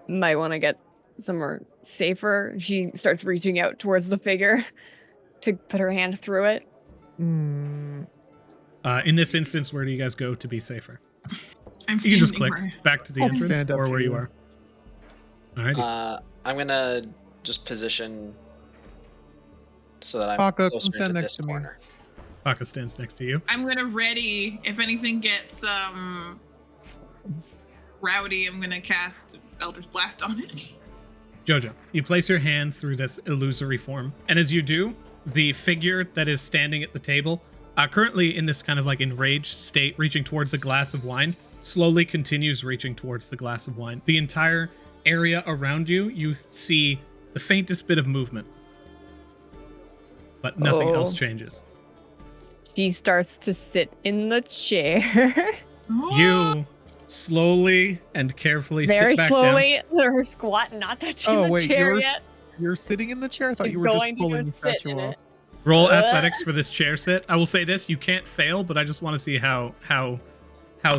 might want to get somewhere safer. She starts reaching out towards the figure to put her hand through it. In this instance, where do you guys go to be safer? I'm You can just standing click where- back to the I'll entrance stand up or where you here. are. Alrighty. I'm gonna just position so that I'm Bianca, closer stand to next this to me. corner. Paka stands next to you. I'm gonna ready if anything gets rowdy. I'm gonna cast Elder's Blast on it. Jojo, you place your hand through this illusory form, and as you do, the figure that is standing at the table, currently in this kind of like enraged state, reaching towards a glass of wine, slowly continues reaching towards the glass of wine. The entire area around you, you see the faintest bit of movement, but nothing else changes. She starts to sit in the chair. You slowly and carefully Very sit back slowly. Her squat, not touching Oh the wait, chair you're yet. you're sitting in the chair? I thought She's you were just going to go pulling the sit statue in off. it. Roll athletics for this chair sit. I will say this: you can't fail, but I just want to see how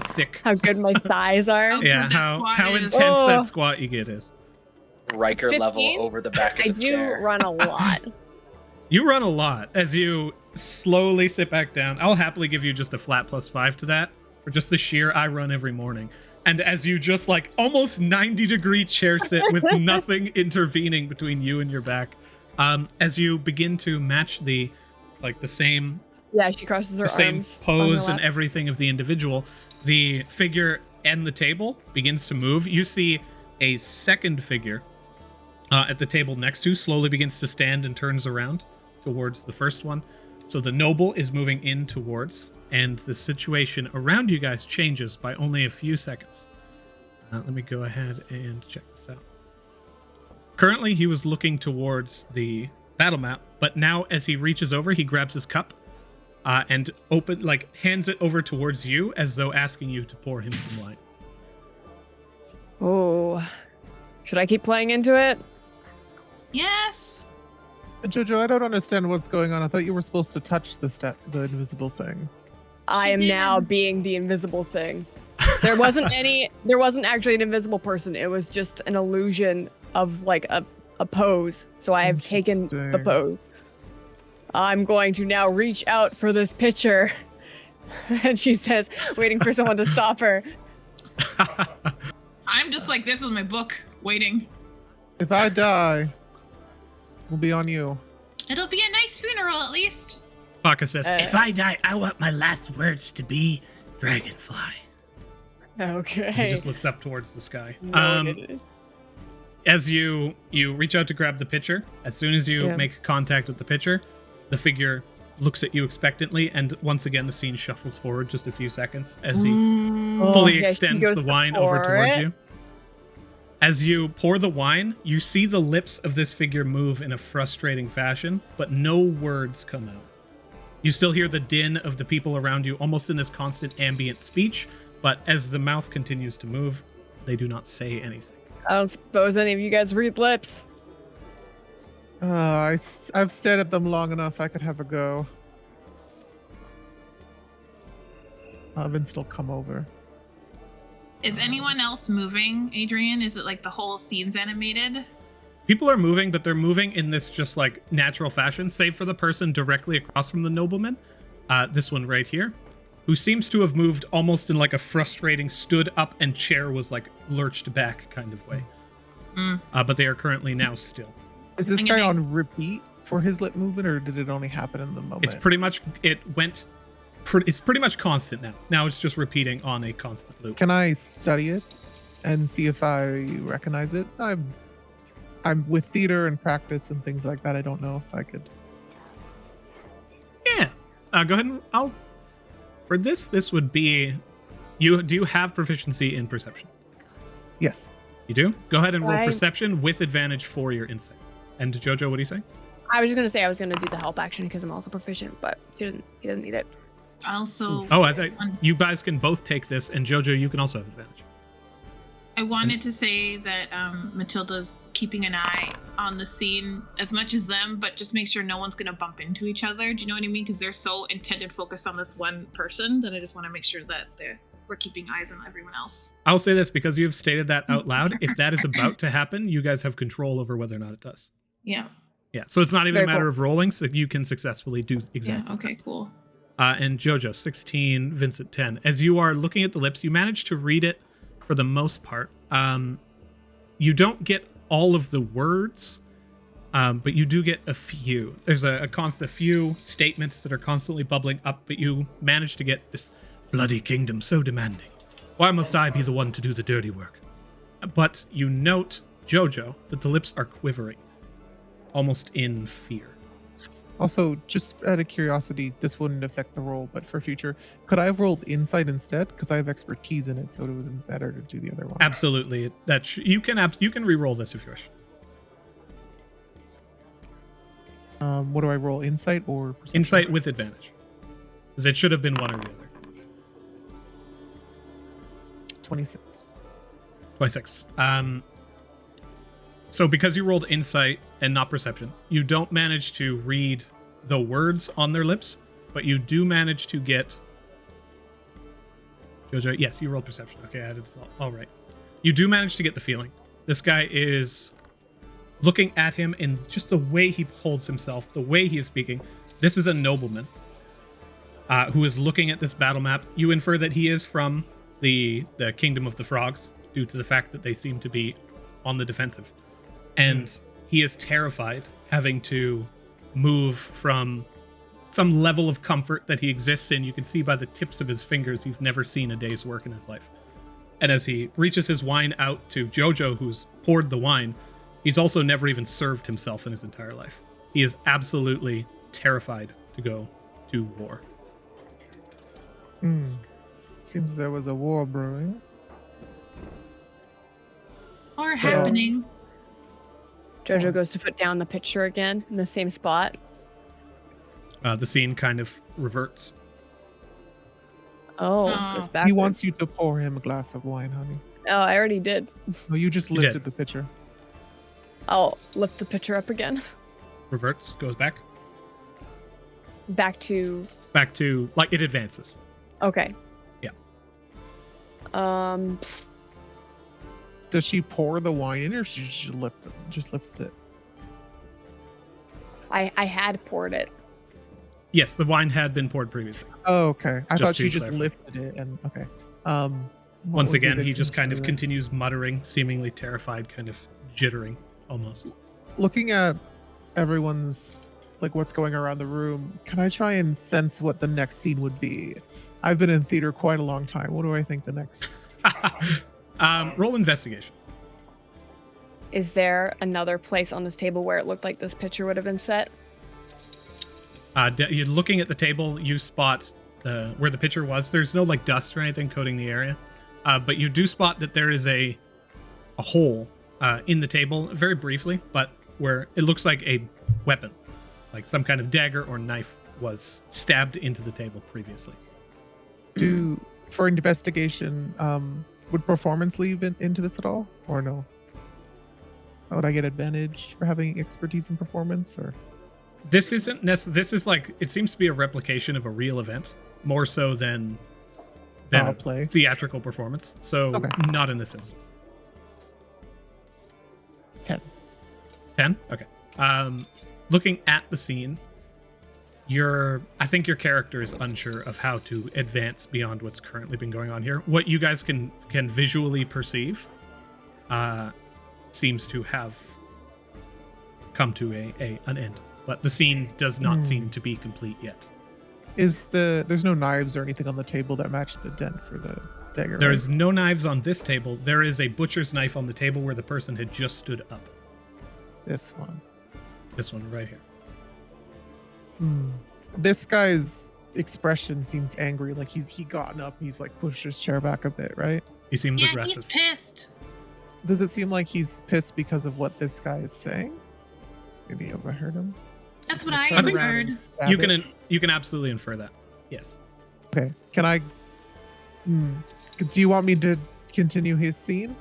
thick, How good my thighs are. yeah, That how squat is- intense Oh. that squat you get is. Riker level 15? over the back of I the do chair. run a lot. You run a lot as you slowly sit back down. I'll happily give you just a flat +5 to that for just the sheer I run every morning. And as you just like almost 90-degree chair sit with nothing intervening between you and your back, as you begin to match the same Yeah, she crosses her the same arms. pose on and her lap. everything of the individual, the figure and the table begins to move. You see a second figure at the table next to slowly begins to stand and turns around towards the first one. So the noble is moving in towards, and the situation around you guys changes by only a few seconds. Let me go ahead and check this out. Currently, he was looking towards the battle map, but now as he reaches over, he grabs his cup and hands it over towards you as though asking you to pour him some wine. Oh, should I keep playing into it? Yes. Jojo, I don't understand what's going on. I thought you were supposed to touch the invisible thing. I am now being the invisible thing. There wasn't actually an invisible person. It was just an illusion of like a pose. So I have taken the pose. I'm going to now reach out for this pitcher. And she says, waiting for someone to stop her. I'm just like this with my book, waiting. If I die, it'll be on you. It'll be a nice funeral, at least. Baka says, If I die, I want my last words to be dragonfly. Okay. he just looks up towards the sky. Noted. As you reach out to grab the pitcher, as soon as you make contact with the pitcher, the figure looks at you expectantly, and once again the scene shuffles forward just a few seconds as he fully extends the wine over towards you. As you pour the wine, you see the lips of this figure move in a frustrating fashion, but no words come out. You still hear the din of the people around you, almost in this constant ambient speech, but as the mouth continues to move, they do not say anything. I don't suppose any of you guys read lips. I've stared at them long enough. I could have a go. Vince will come over. Is anyone else moving, Adrian? Is it like the whole scene's animated? People are moving, but they're moving in this just like natural fashion, save for the person directly across from the nobleman, this one right here, who seems to have moved almost in like a frustrating stood up and chair was like lurched back kind of way. But they are currently now still. Is this guy on repeat for his lip movement, or did it only happen in the moment? It's pretty much, it's pretty much constant now. Now it's just repeating on a constant loop. Can I study it and see if I recognize it? I'm with theater and practice and things like that. I don't know if I could. Yeah. Go ahead and for this would be, do you have proficiency in perception? Yes. You do? Go ahead and roll perception with advantage for your insight. And Jojo, what do you say? I was just gonna say I was gonna do the help action because I'm also proficient, but he doesn't need it. Also, I thought you guys can both take this, and Jojo, you can also have advantage. I wanted to say that Matilda's keeping an eye on the scene as much as them, but just make sure no one's gonna bump into each other. Do you know what I mean? Because they're so intended focused on this one person that I just want to make sure that we're keeping eyes on everyone else. I'll say this because you've stated that out loud. If that is about to happen, you guys have control over whether or not it does. Yeah. Yeah. So it's not even Very a matter cool. of rolling, so you can successfully do exactly. Yeah. Okay. Cool. And Jojo, 16, Vincent, 10. As you are looking at the lips, you manage to read it for the most part. You don't get all of the words, but you do get a few. There's a constant few statements that are constantly bubbling up, but you manage to get this bloody kingdom so demanding. Why must I be the one to do the dirty work? But you note, Jojo, that the lips are quivering, almost in fear. Also, just out of curiosity, this wouldn't affect the roll, but for future, could I have rolled insight instead? Because I have expertise in it, so it would have been better to do the other one. Absolutely. You can re-roll this if you wish. What do I roll? Insight or perception? Insight with advantage. Because it should have been one or the other. 26. 26. So because you rolled insight and not perception, you don't manage to read the words on their lips, but you do manage to get... Jojo, yes, you rolled perception. Okay, I did this all right. You do manage to get the feeling. This guy is looking at him in just the way he holds himself, the way he is speaking. This is a nobleman who is looking at this battle map. You infer that he is from the Kingdom of the Frogs due to the fact that they seem to be on the defensive. And he is terrified having to move from some level of comfort that he exists in. You can see by the tips of his fingers he's never seen a day's work in his life. And as he reaches his wine out to Jojo, who's poured the wine, he's also never even served himself in his entire life. He is absolutely terrified to go to war. Seems there was a war brewing. Or happening. Jojo goes to put down the pitcher again in the same spot. The scene kind of reverts. Oh, Oh. goes backwards. He wants you to pour him a glass of wine, honey. Oh, I already did. No, you just You lifted did. the pitcher. I'll lift the pitcher up again. Reverts, goes back. Back to. Back to, like, it advances. Okay. Yeah. Does she pour the wine in, or she just lifts it? I had poured it. Yes, the wine had been poured previously. Oh, okay. I Just thought she to just clarify. lifted it, and okay. What Once would be again, the he just kind of consider- continues muttering, seemingly terrified, kind of jittering almost. Looking at everyone's, like, what's going around the room, can I try and sense what the next scene would be? I've been in theater quite a long time. What do I think the next? Roll investigation. Is there another place on this table where it looked like this pitcher would have been set? You're looking at the table, you spot where the pitcher was. There's no like dust or anything coating the area, but you do spot that there is a hole in the table, very briefly, but where it looks like a weapon, like some kind of dagger or knife was stabbed into the table previously. For investigation, would performance leave into this at all, or no? Would I get advantage for having expertise in performance, or? This isn't this is like, it seems to be a replication of a real event, more so than a play. theatrical performance. So Okay. not in this instance. 10. 10? Okay. Looking at the scene, I think your character is unsure of how to advance beyond what's currently been going on here. What you guys can visually perceive seems to have come to an end. But the scene does not seem to be complete yet. There's no knives or anything on the table that match the dent for the dagger? There right? is no knives on this table. There is a butcher's knife on the table where the person had just stood up. This one. This one right here. This guy's expression seems angry, like he gotten up, he's like pushed his chair back a bit, right? He seems Yeah, aggressive. he's pissed. Does it seem like he's pissed because of what this guy is saying? Maybe I overheard him. That's what Turn I I think- around heard. and stab You it. can absolutely infer that. Yes. Okay. Can I? Do you want me to continue his scene?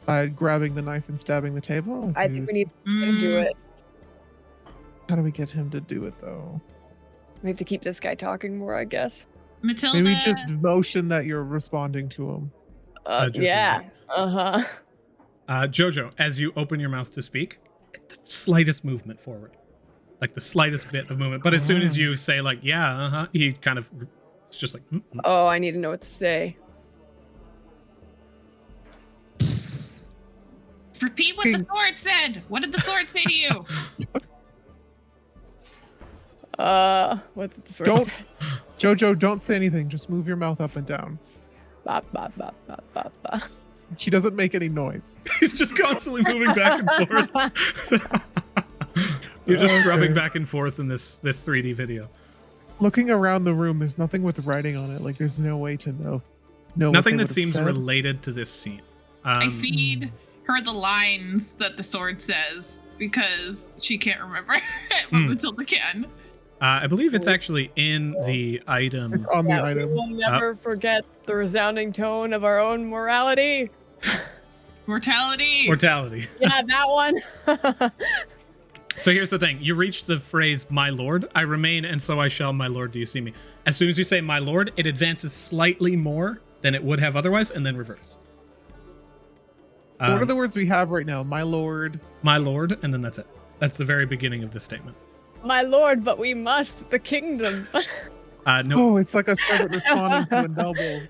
By grabbing the knife and stabbing the table? I think we need to do it. How do we get him to do it though? We have to keep this guy talking more, I guess. Matilda. Maybe just motion that you're responding to him. Jojo. Yeah. Uh-huh. Jojo, as you open your mouth to speak, the slightest movement forward, like the slightest bit of movement. But as soon as you say like, yeah, he kind of, it's just like, Oh, I need to know what to say. Repeat what the sword said. What did the sword say to you? What's the sword Don't, say? Jojo, don't say anything. Just move your mouth up and down. Ba, ba, ba, ba, ba, ba. She doesn't make any noise. he's just constantly moving back and forth. You're just scrubbing back and forth in this 3D video. Looking around the room, there's nothing with writing on it. Like there's no way to know. No, Nothing that seems related to this scene. I feed her the lines that the sword says because she can't remember it, but Matilda can. I believe it's actually in the item. It's on the Yeah, we item. will never forget the resounding tone of our own morality. Mortality. Mortality. Yeah, that one. So here's the thing. You reach the phrase, my lord, I remain and so I shall, my lord, do you see me? As soon as you say my lord, it advances slightly more than it would have otherwise and then reverts. What are the words we have right now? My lord. My lord, and then that's it. That's the very beginning of the statement. My lord, but we must, the kingdom. No, Oh, it's like a servant responding to a noble.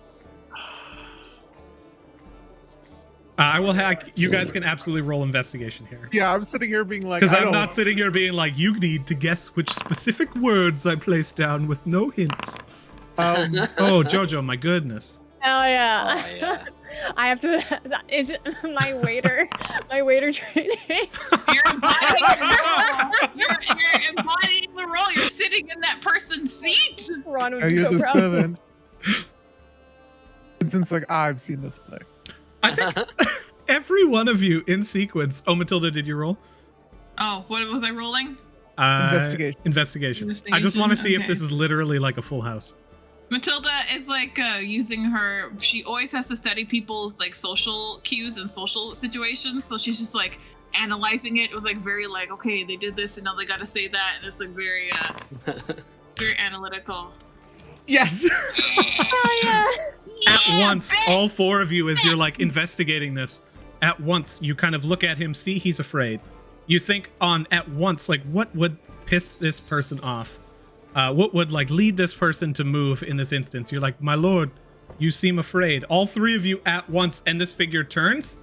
I will hack. You guys can absolutely roll investigation here. Yeah, I'm sitting here being like, Because I I'm don't- not sitting here being like, you need to guess which specific words I placed down with no hints. Oh, Jojo, my goodness. Hell yeah. Oh, yeah. I have to. Is it my waiter? My waiter training. You're embodying you're embodying the role. You're sitting in that person's seat. Ron would Are be you so the proud. servant? And since like I've seen this play. I think every one of you in sequence. Oh, Matilda, did you roll? Oh, what was I rolling? Investigation. I just want to see if this is literally like a full house. Matilda is like using her. She always has to study people's like social cues and social situations. So she's just like analyzing it with like very like, okay, they did this and now they got to say that. And it's like very, very analytical. Yes. Oh yeah. At once, all four of you, as you're like investigating this, at once you kind of look at him, see he's afraid. You think on at once, like, what would piss this person off? What would like lead this person to move in this instance? You're like, my lord, you seem afraid. All three of you at once, and this figure turns,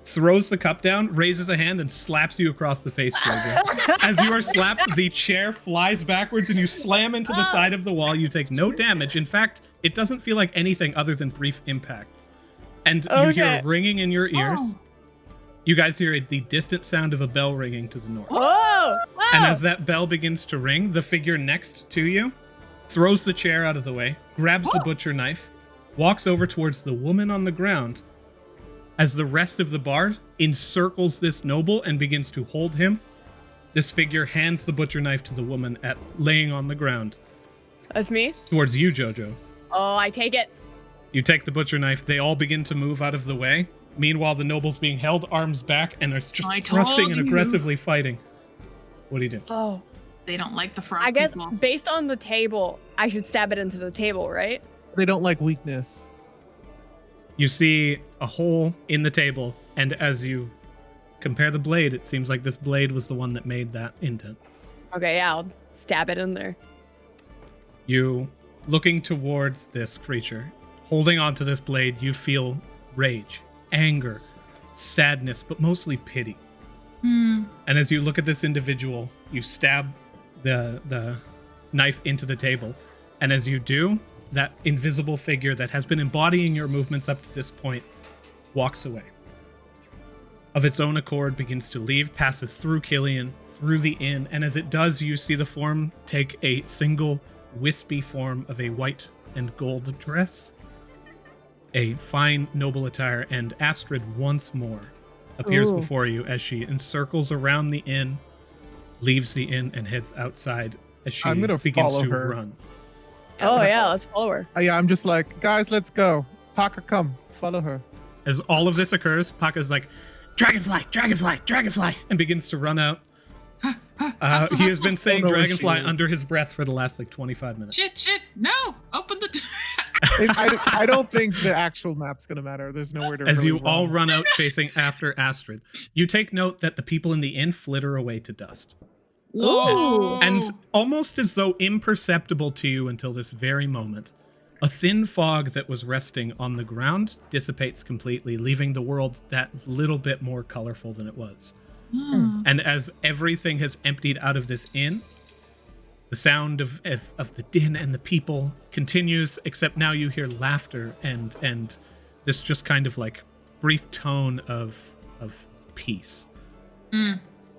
throws the cup down, raises a hand, and slaps you across the face, Jojo. As you are slapped, the chair flies backwards and you slam into the side of the wall. You take no damage. In fact, it doesn't feel like anything other than brief impacts. And you hear ringing in your ears. Oh. You guys hear the distant sound of a bell ringing to the north. Whoa! Wow. And as that bell begins to ring, the figure next to you throws the chair out of the way, grabs the butcher knife, walks over towards the woman on the ground, as the rest of the bar encircles this noble and begins to hold him. This figure hands the butcher knife to the woman laying on the ground. That's me? Towards you, Jojo. Oh, I take it. You take the butcher knife. They all begin to move out of the way. Meanwhile, the noble's being held arms back and are just thrusting and aggressively fighting. What do you do? Oh. They don't like the frog I guess people. based on the table, I should stab it into the table, right? They don't like weakness. You see a hole in the table, and as you compare the blade, it seems like this blade was the one that made that indent. Okay, yeah, I'll stab it in there. You, looking towards this creature, holding onto this blade, you feel rage, anger, sadness, but mostly pity. And as you look at this individual, you stab the knife into the table. And as you do, that invisible figure that has been embodying your movements up to this point walks away. Of its own accord, begins to leave, passes through Killian, through the inn, and as it does, you see the form take a single wispy form of a white and gold dress. A fine, noble attire, and Astrid once more appears before you as she encircles around the inn, leaves the inn, and heads outside as she begins to run. Oh yeah, let's follow her. Yeah, I'm just like, guys, let's go. Paka, come, follow her. As all of this occurs, Paka's like, dragonfly, dragonfly, dragonfly, and begins to run out. He has been saying dragonfly under his breath for the last like 25 minutes. Shit, no, open the door. I don't think the actual map's gonna matter. There's nowhere to. As really you run. all run out chasing after Astrid, you take note that the people in the inn flitter away to dust. Whoa. And almost as though imperceptible to you until this very moment, a thin fog that was resting on the ground dissipates completely, leaving the world that little bit more colorful than it was. And as everything has emptied out of this inn, the sound of the din and the people continues, except now you hear laughter and this just kind of like brief tone of peace.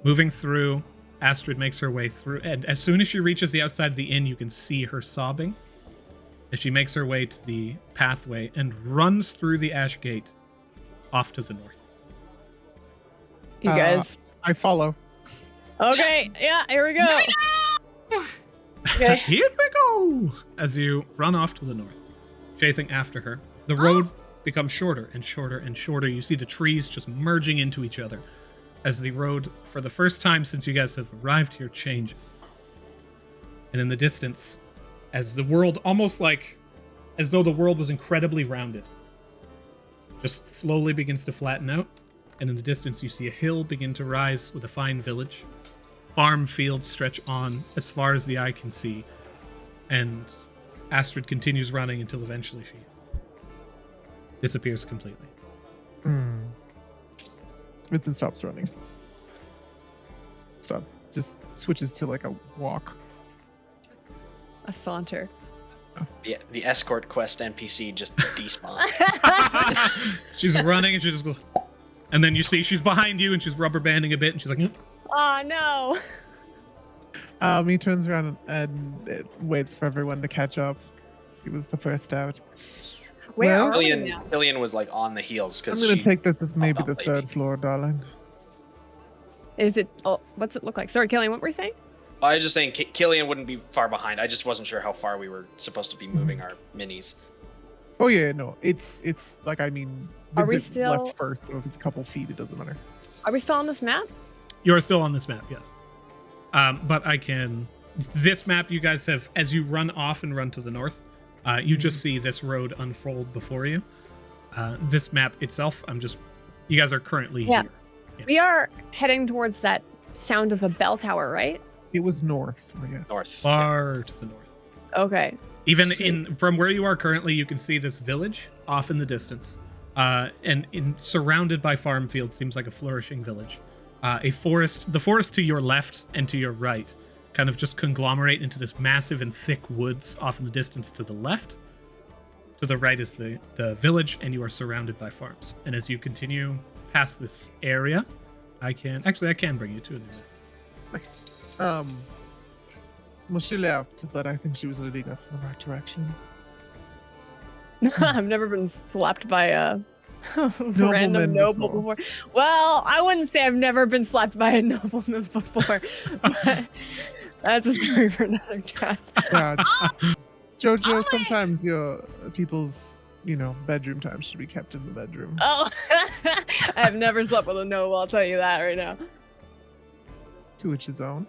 Moving through, Astrid makes her way through, and as soon as she reaches the outside of the inn, you can see her sobbing as she makes her way to the pathway and runs through the ash gate off to the north. You guys. I follow. Okay, yeah, here we go. Okay. Here we go! As you run off to the north, chasing after her, the road becomes shorter and shorter and shorter. You see the trees just merging into each other as the road, for the first time since you guys have arrived here, changes. And in the distance, as the world, almost like as though the world was incredibly rounded, just slowly begins to flatten out. And in the distance, you see a hill begin to rise with a fine village. Farm fields stretch on as far as the eye can see. And Astrid continues running until eventually she disappears completely. Vincent stops running. Just switches to like a walk. A saunter. The escort quest NPC just despawned. She's running and she just goes... And then you see she's behind you and she's rubber banding a bit and she's like... Oh, no. He turns around and waits for everyone to catch up. He was the first out. Where Well- are we Killian, now? Killian was like on the heels I'm because gonna take this as maybe up the lady. third floor, darling. Is it? Oh, what's it look like? Sorry, Kelly, what were you saying? I was just saying Killian wouldn't be far behind. I just wasn't sure how far we were supposed to be moving our minis. Oh yeah, no, it's like I mean, Are we Vincent still- left first? So if it's a couple feet, it doesn't matter. Are we still on this map? You are still on this map, yes. But I can. This map, you guys have, as you run off and run to the north, you just see this road unfold before you. This map itself, you guys are currently Yeah. here. We are heading towards that sound of a bell tower, right? It was north, so yes. North. Far to the north. Okay. Even from where you are currently, you can see this village off in the distance, and surrounded by farm fields. Seems like a flourishing village. A forest. The forest to your left and to your right, kind of just conglomerate into this massive and thick woods off in the distance to the left. To the right is the village, and you are surrounded by farms. And as you continue past this area, I can bring you to it. Nice. Well, she left, but I think she was leading us in the right direction. I've never been slapped by a random Nobleman noble before. before. Well, I wouldn't say I've never been slapped by a nobleman before, but that's a story for another time. Yeah, Jojo, Oh, sometimes your people's, bedroom time should be kept in the bedroom. Oh, I've never slept with a noble. I'll tell you that right now. To each his own.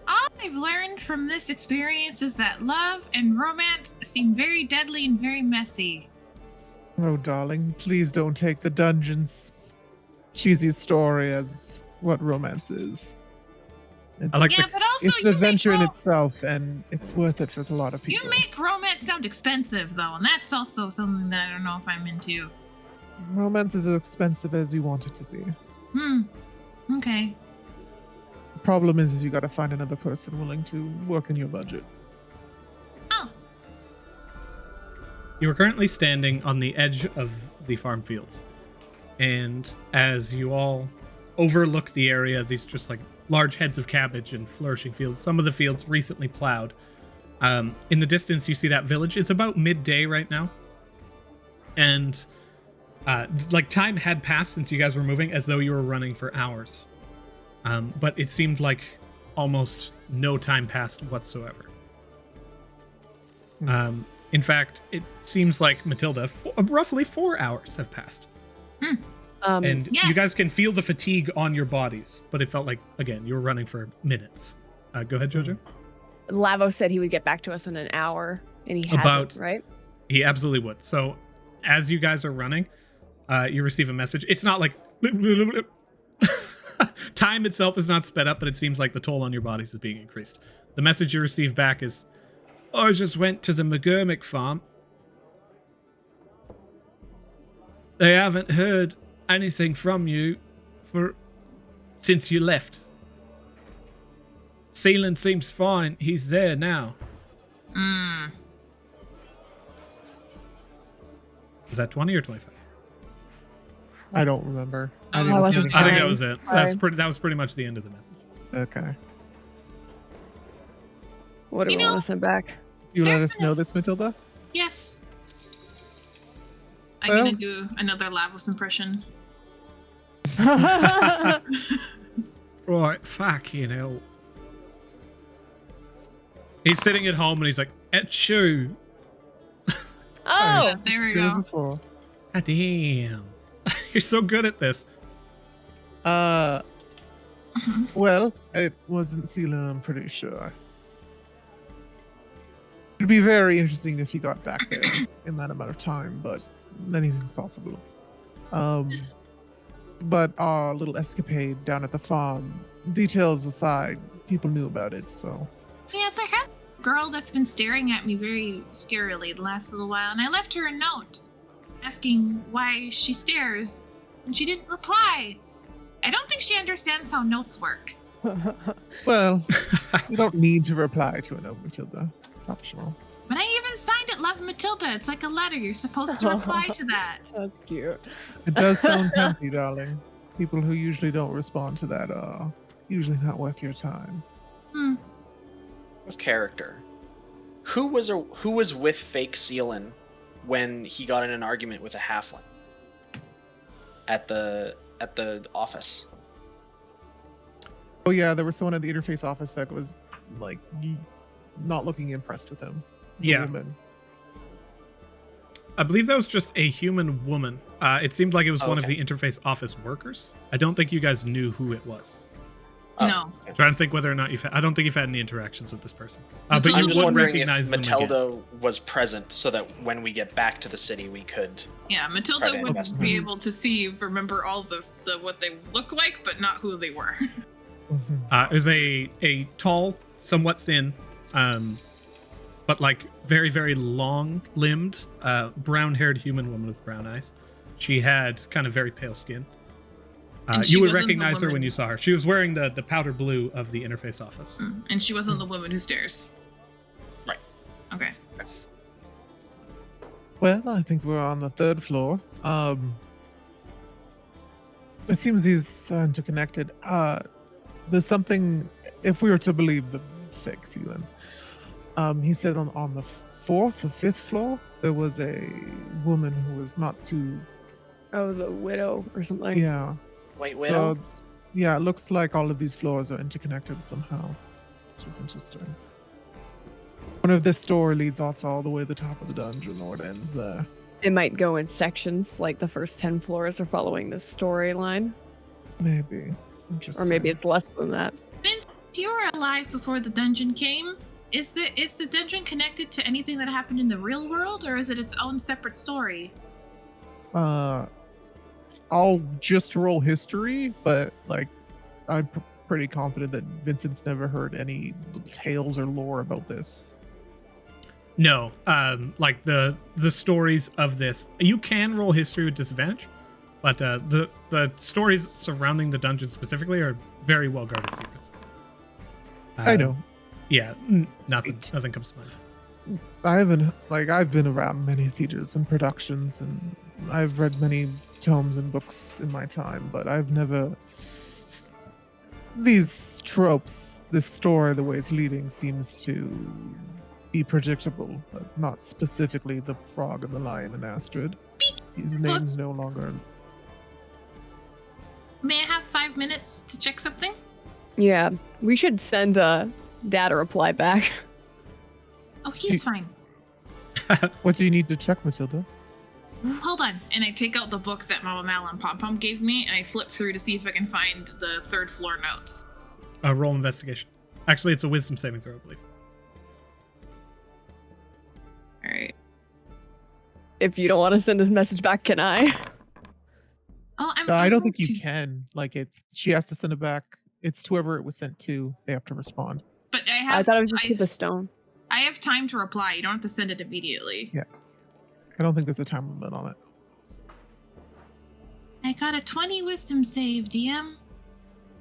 All I've learned from this experience is that love and romance seem very deadly and very messy. Oh, darling, please don't take the dungeon's cheesy story as what romance is. It's, I like Yeah, the- but also it's an you adventure in make itself, and it's worth it for a lot of people. you make romance sound expensive though, and that's also something that I don't know if I'm into. Romance is as expensive as you want it to be. Okay. The problem is you got to find another person willing to work in your budget. Oh, You are currently standing on the edge of the farm fields. And as you all overlook the area, these just like large heads of cabbage and flourishing fields, some of the fields recently plowed. In the distance, you see that village. It's about midday right now. And time had passed since you guys were moving, as though you were running for hours. But it seemed like almost no time passed whatsoever. In fact, it seems like Matilda, roughly 4 hours have passed. And Yes. you guys can feel the fatigue on your bodies, but it felt like, again, you were running for minutes. Go ahead, Jojo. Lavo said he would get back to us in an hour, and he hasn't, About- right? He absolutely would. So, as you guys are running, you receive a message. It's not like time itself is not sped up, but it seems like the toll on your bodies is being increased. The message you receive back is, "I just went to the McGurmick farm. They haven't heard anything from you since you left. Sealand seems fine. He's there now." Was that 20 or 25? I don't remember. I didn't wasn't think I think Fine. that was it. That was pretty much the end of the message. Okay. What do You we want know- to send back? You let There's us been a- know this, Matilda? yes. I'm Well- gonna do another Lavos impression. Right, fucking hell. He's sitting at home and he's like, "Achoo. Oh, There we Good as go. before. Ah, damn. You're so good at this." Well, it wasn't Sealand, I'm pretty sure. It'd be very interesting if he got back there in that amount of time, but anything's possible. But our little escapade down at the farm, details aside, people knew about it, so Yeah, there has a girl that's been staring at me very scarily the last little while, and I left her a note asking why she stares, and she didn't reply. I don't think she understands how notes work. well, you don't need to reply to a note, Matilda. It's optional. But I even signed it Love Matilda. It's like a letter. You're supposed to reply to that. that's cute. It does sound tempting, darling. People who usually don't respond to that are usually not worth your time. Of character. Who was with fake Sealan when he got in an argument with a halfling at the office. Oh yeah, there was someone at the interface office that was like not looking impressed with him. It was a Yeah. woman. I believe that was just a human woman. It seemed like it was one of Okay. the interface office workers. I don't think you guys knew who it was. Oh, No. okay. Trying to think whether or not I don't think you've had any interactions with this person. But I'm you I'm just would wondering if recognize them again. Matilda was present so that when we get back to the city, we could. Yeah, Matilda Try to would investigate. be able to remember all the what they look like, but not who they were. Mhm. It was a tall, somewhat thin, but like very, very long-limbed, brown-haired human woman with brown eyes. She had kind of very pale skin. And she You would wasn't the recognize her when woman- you saw her. She was wearing the powder blue of the interface office. And she wasn't the woman who stares. Right. Okay. Well, I think we're on the 3rd floor. It seems these are interconnected. There's something, if we were to believe the fake Sealand, he said on the 4th or 5th floor, there was a woman who was not too, Oh, the widow or something. yeah. White Widow. So, yeah, it looks like all of these floors are interconnected somehow, which is interesting. One of this store leads us all the way to the top of the dungeon, or it ends there. It might go in sections, like the first 10 floors are following this storyline. Maybe. Interesting. Or maybe it's less than that. Vince, you were alive before the dungeon came. Is the dungeon connected to anything that happened in the real world, or is it its own separate story? I'll just roll history, but like I'm pretty confident that Vincent's never heard any tales or lore about this. No, like the stories of this, you can roll history with disadvantage, but the stories surrounding the dungeon specifically are very well guarded secrets. I know. Yeah, nothing comes to mind. I've been around many theaters and productions, and I've read many tomes and books in my time, but I've never. These tropes, this story, the way it's leading, seems to be predictable, but not specifically the frog and the lion and Astrid. His name's no longer. May I have 5 minutes to check something? Yeah, we should send Dad a reply back. Oh, he's fine. What do you need to check, Matilda? Hold on. And I take out the book that Mama Mal and Pom Pom gave me, and I flip through to see if I can find the 3rd floor notes. Roll investigation. Actually, it's a wisdom saving throw, I believe. All right. If you don't want to send a message back, can I? Oh, I don't going think you to- can. She has to send it back. It's to whoever it was sent to. They have to respond. But I have. I thought it was just with the stone. I have time to reply. You don't have to send it immediately. Yeah. I don't think there's a time limit on it. I got a 20 wisdom save, DM.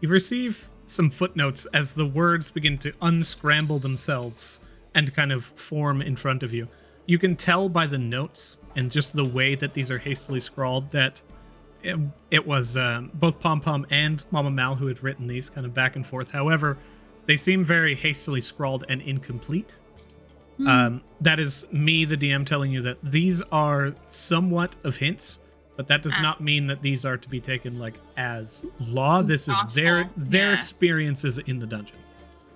You receive some footnotes as the words begin to unscramble themselves and kind of form in front of you. You can tell by the notes and just the way that these are hastily scrawled that it was both Pom Pom and Mama Mal who had written these kind of back and forth. However, they seem very hastily scrawled and incomplete. That is me, the DM, telling you that these are somewhat of hints, but that does not mean that these are to be taken like as law. This is their Gospel, experiences in the dungeon.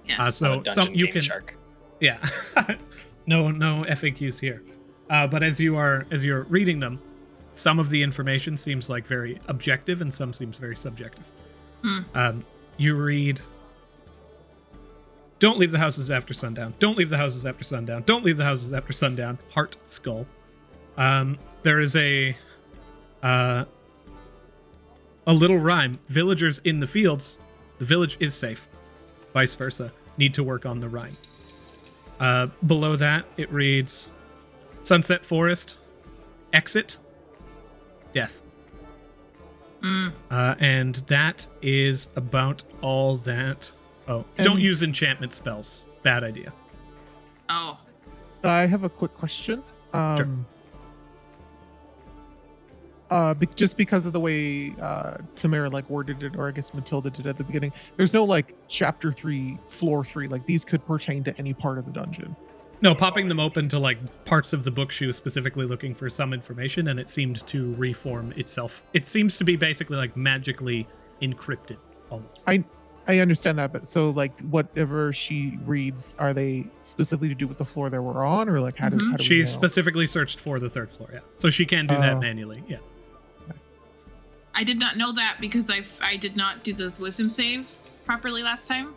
Yes. So Dungeon some you Game can Shark. yeah, no FAQs here. But as you're reading them, some of the information seems like very objective and some seems very subjective. You read, don't leave the houses after sundown. Don't leave the houses after sundown. Don't leave the houses after sundown. Heart skull. There is a little rhyme. Villagers in the fields. The village is safe. Vice versa. Need to work on the rhyme. Below that, it reads, Sunset Forest. Exit. Death. And that is about all that. Oh, don't use enchantment spells. Bad idea. Oh. I have a quick question. Just because of the way Tamara worded it, or I guess Matilda did at the beginning, there's no chapter 3, floor 3. These could pertain to any part of the dungeon. No, popping them open to like parts of the book, she was specifically looking for some information, and it seemed to reform itself. It seems to be basically like magically encrypted, almost. I understand that, but so like whatever she reads, are they specifically to do with the floor that we're on, or like how do we She know? specifically searched for the third floor, yeah. So she can do that manually, yeah. I did not know that because I did not do this wisdom save properly last time.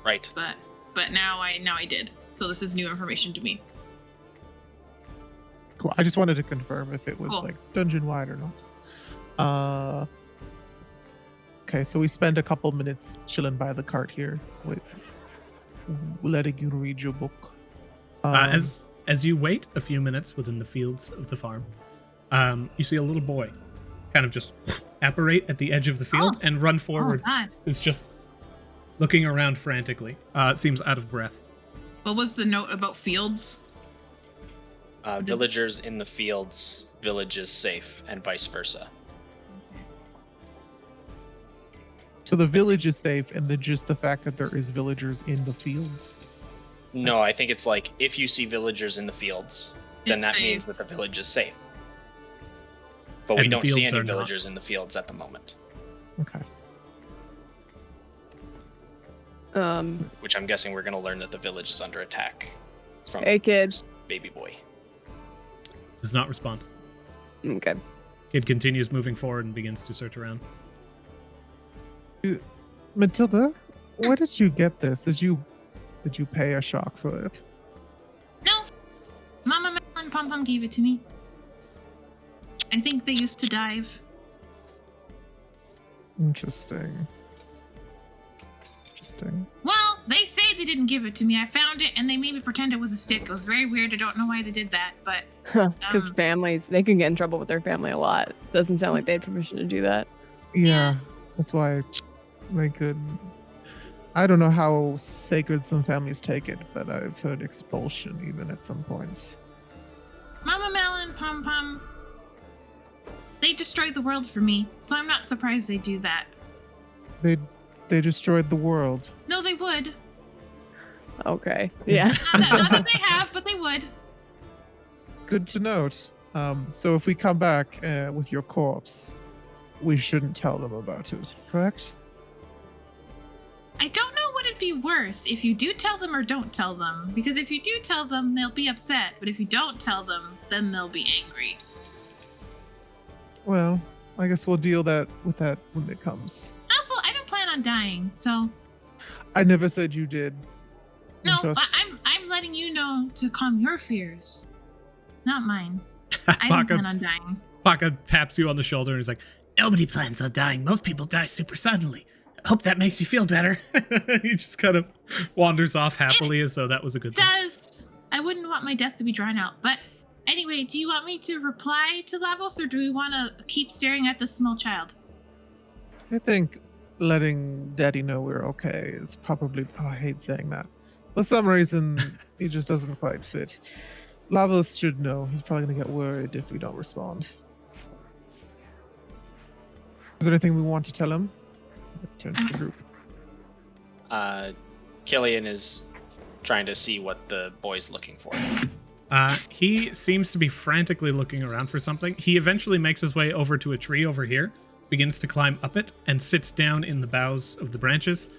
Right. But now I did. So this is new information to me. Cool. I just wanted to confirm if it was Cool. like dungeon wide or not. Okay, so we spend a couple minutes chilling by the cart here, with letting you read your book. As you wait a few minutes within the fields of the farm, you see a little boy kind of just apparate at the edge of the field and run forward. Oh, God. Is just looking around frantically. It seems out of breath. What was the note about fields? Villagers in the fields, village is safe, and vice versa. So the village is safe, and then just the fact that there is villagers in the fields. No, I think it's like if you see villagers in the fields, then It's that safe. means that the village is safe. But we And the don't see fields any are not. villagers in the fields at the moment, Okay. which I'm guessing we're going to learn that the village is under attack from Hey, kid. this baby boy. Does not respond. Okay. Kid continues moving forward and begins to search around. Matilda, where did you get this? Did you pay a shock for it? No. Mama Mel and Pom Pom gave it to me. I think they used to dive. Interesting. Well, they say they didn't give it to me. I found it and they made me pretend it was a stick. It was very weird. I don't know why they did that, but Because families, they can get in trouble with their family a lot. Doesn't sound like they had permission to do that. Yeah, that's why they could. I don't know how sacred some families take it, but I've heard expulsion even at some points. Mama Mel and Pom Pom, they destroyed the world for me, so I'm not surprised they do that. They destroyed the world. No, they would. Okay. Yeah. Not that they have, but they would. Good to note. So if we come back with your corpse, we shouldn't tell them about it, correct? I don't know what it'd be worse if you do tell them or don't tell them. Because if you do tell them, they'll be upset. But if you don't tell them, then they'll be angry. Well, I guess we'll deal with that when it comes. Also, I don't plan on dying, so I never said you did. no. Just- I'm letting you know to calm your fears, not mine. I don't plan on dying. Paka taps you on the shoulder and is like, Nobody plans on dying. Most people die super suddenly. Hope that makes you feel better. he just kind of wanders off happily as though that was a good thing. I wouldn't want my death to be drawn out. But anyway, do you want me to reply to Lavos, or do we want to keep staring at this small child? I think letting Daddy know we're okay is probably. Oh, I hate saying that. For some reason, it just doesn't quite fit. Lavos should know. He's probably gonna get worried if we don't respond. Is there anything we want to tell him? Turn to the group. Killian is trying to see what the boy's looking for. He seems to be frantically looking around for something. He eventually makes his way over to a tree over here, begins to climb up it, and sits down in the boughs of the branches,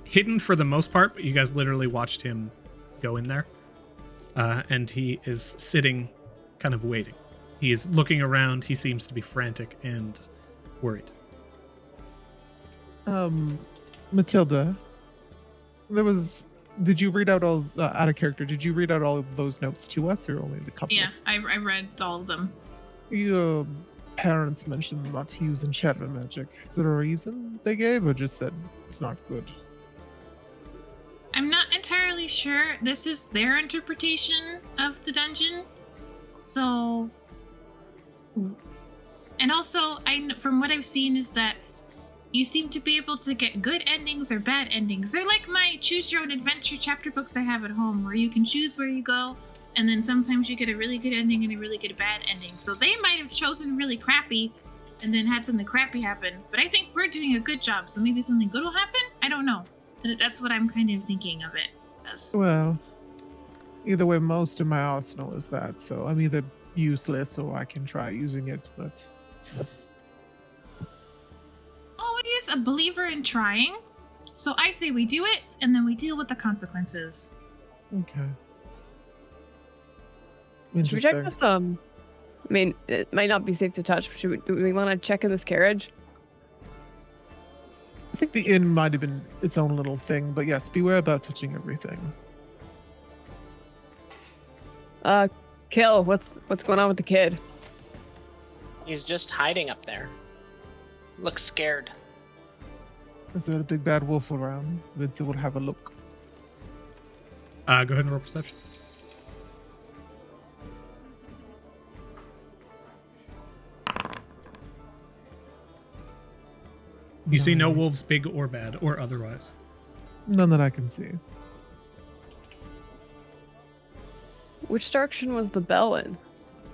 hidden for the most part, but you guys literally watched him go in there. And he is sitting, kind of waiting. He is looking around. He seems to be frantic and worried. Matilda, did you read out all, out of character, did you read out all of those notes to us, or only the couple? Yeah, I read all of them. Your parents mentioned not to use enchantment magic. Is there a reason they gave, or just said it's not good? I'm not entirely sure. This is their interpretation of the dungeon. So, and also, from what I've seen is that you seem to be able to get good endings or bad endings. They're like my choose your own adventure chapter books I have at home, where you can choose where you go, and then sometimes you get a really good ending and a really good bad ending. So they might have chosen really crappy and then had something crappy happen. But I think we're doing a good job, so maybe something good will happen? I don't know. That's what I'm kind of thinking of it as. Well, Either way, most of my arsenal is that, so I'm either useless or I can try using it, but... Always a believer in trying. So I say we do it, and then we deal with the consequences. Okay. Should we check Interesting. this? I mean, it might not be safe to touch. Do we want to check in this carriage? I think the inn might have been its own little thing, but yes, beware about touching everything. Kill. What's going on with the kid? He's just hiding up there. Looks scared. Is there a big bad wolf around? Vincent will have a look. Go ahead and roll perception. You see no wolves, big or bad, or otherwise. None that I can see. Which direction was the bell in?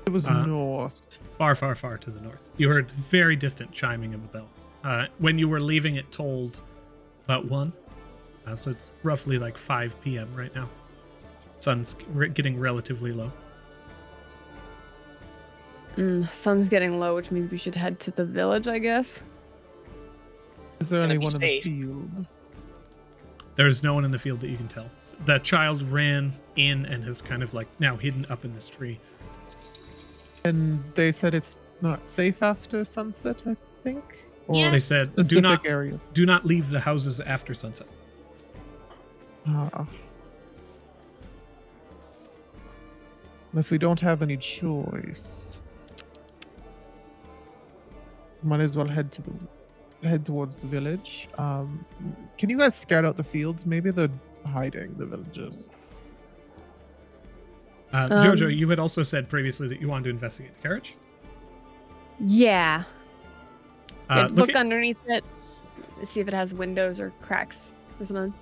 It was north. Far, far, far to the north. You heard very distant chiming of a bell. When you were leaving, it tolled about 1. So it's roughly like 5 p.m. right now. Sun's getting relatively low. Sun's getting low, which means we should head to the village, I guess. Is there Gonna be anyone in the safe. field? There's no one in the field that you can tell. The child ran in and has kind of like now hidden up in this tree. And they said it's not safe after sunset, I think? Or Yes. They said, specific area. do not leave the houses after sunset. Ah. If we don't have any choice, might as well head towards the village. Can you guys scout out the fields? Maybe they're hiding, the villagers. Jojo, you had also said previously that you wanted to investigate the carriage. Yeah. Look at- underneath it. See if it has windows or cracks or something.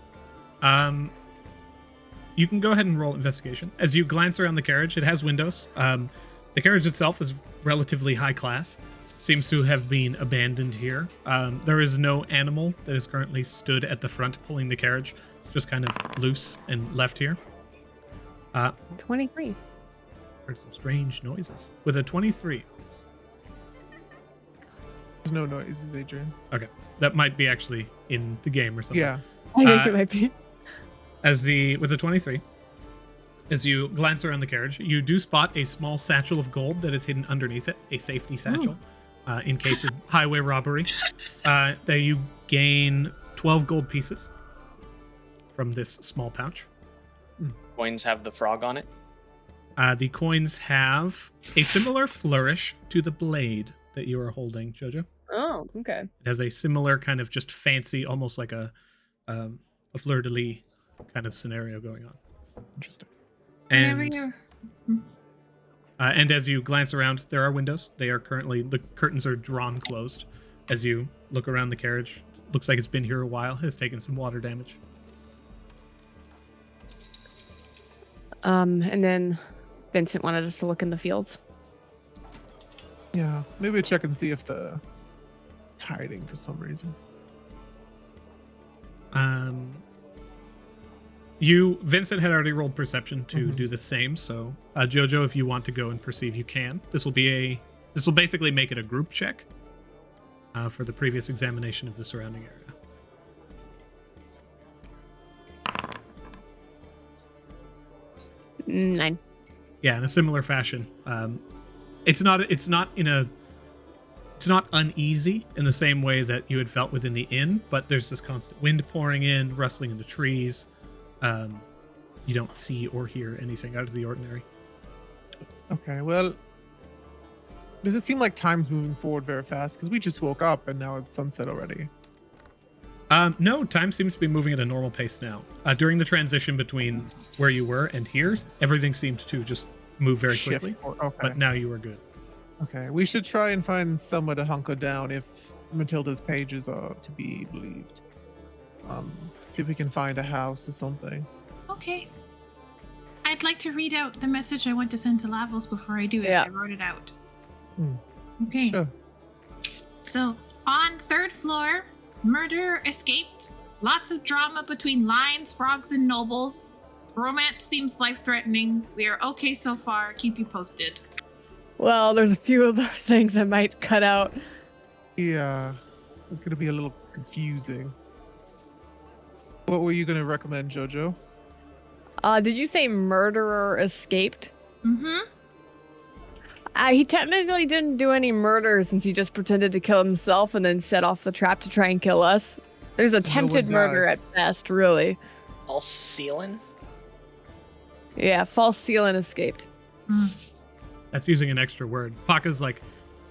You can go ahead and roll investigation. As you glance around the carriage, it has windows. The carriage itself is relatively high class. Seems to have been abandoned here. There is no animal that is currently stood at the front pulling the carriage. It's just kind of loose and left here. 23. Heard some strange noises. With a 23. There's no noises, Adrian. Okay. That might be actually in the game or something. Yeah. I think it might be. With a 23, as you glance around the carriage, you do spot a small satchel of gold that is hidden underneath it, a safety satchel, in case of highway robbery. That you gain 12 gold pieces from this small pouch. Coins have the frog on it. The coins have a similar flourish to the blade that you are holding, Jojo. Oh, okay. It has a similar kind of just fancy, almost like a fleur-de-lis kind of scenario going on. Interesting. Whenever And you're... and as you glance around, there are windows. They are currently, the curtains are drawn closed. As you look around the carriage, looks like it's been here a while. Has taken some water damage. And then Vincent wanted us to look in the fields. Yeah. Maybe we check and see if the hiding for some reason. Vincent had already rolled perception to do the same. So, Jojo, if you want to go and perceive, you can. This will basically make it a group check for the previous examination of the surrounding area. Nine. Yeah, in a similar fashion. It's not uneasy in the same way that you had felt within the inn, but there's this constant wind pouring in, rustling in the trees. You don't see or hear anything out of the ordinary. Okay, well, does it seem like time's moving forward very fast? Because we just woke up and now it's sunset already. No, time seems to be moving at a normal pace now. During the transition between where you were and here, everything seemed to just move very Shift quickly. Okay. But now you are good. Okay, we should try and find somewhere to hunker down if Matilda's pages are to be believed. See if we can find a house or something. Okay. I'd like to read out the message I want to send to Lavos before I do it. Yeah. I wrote it out. Hmm. Okay. Sure. So, on 3rd floor, murder escaped. Lots of drama between lions, frogs, and nobles. Romance seems life-threatening. We are okay so far. Keep you posted. Well, there's a few of those things I might cut out. Yeah, it's gonna be a little confusing. What were you gonna recommend, Jojo? Did you say murderer escaped? Mm-hmm. He technically didn't do any murder since he just pretended to kill himself and then set off the trap to try and kill us. There's attempted one murder died. at best, really. False ceiling? Yeah, false sealant escaped. That's using an extra word. Paka's like,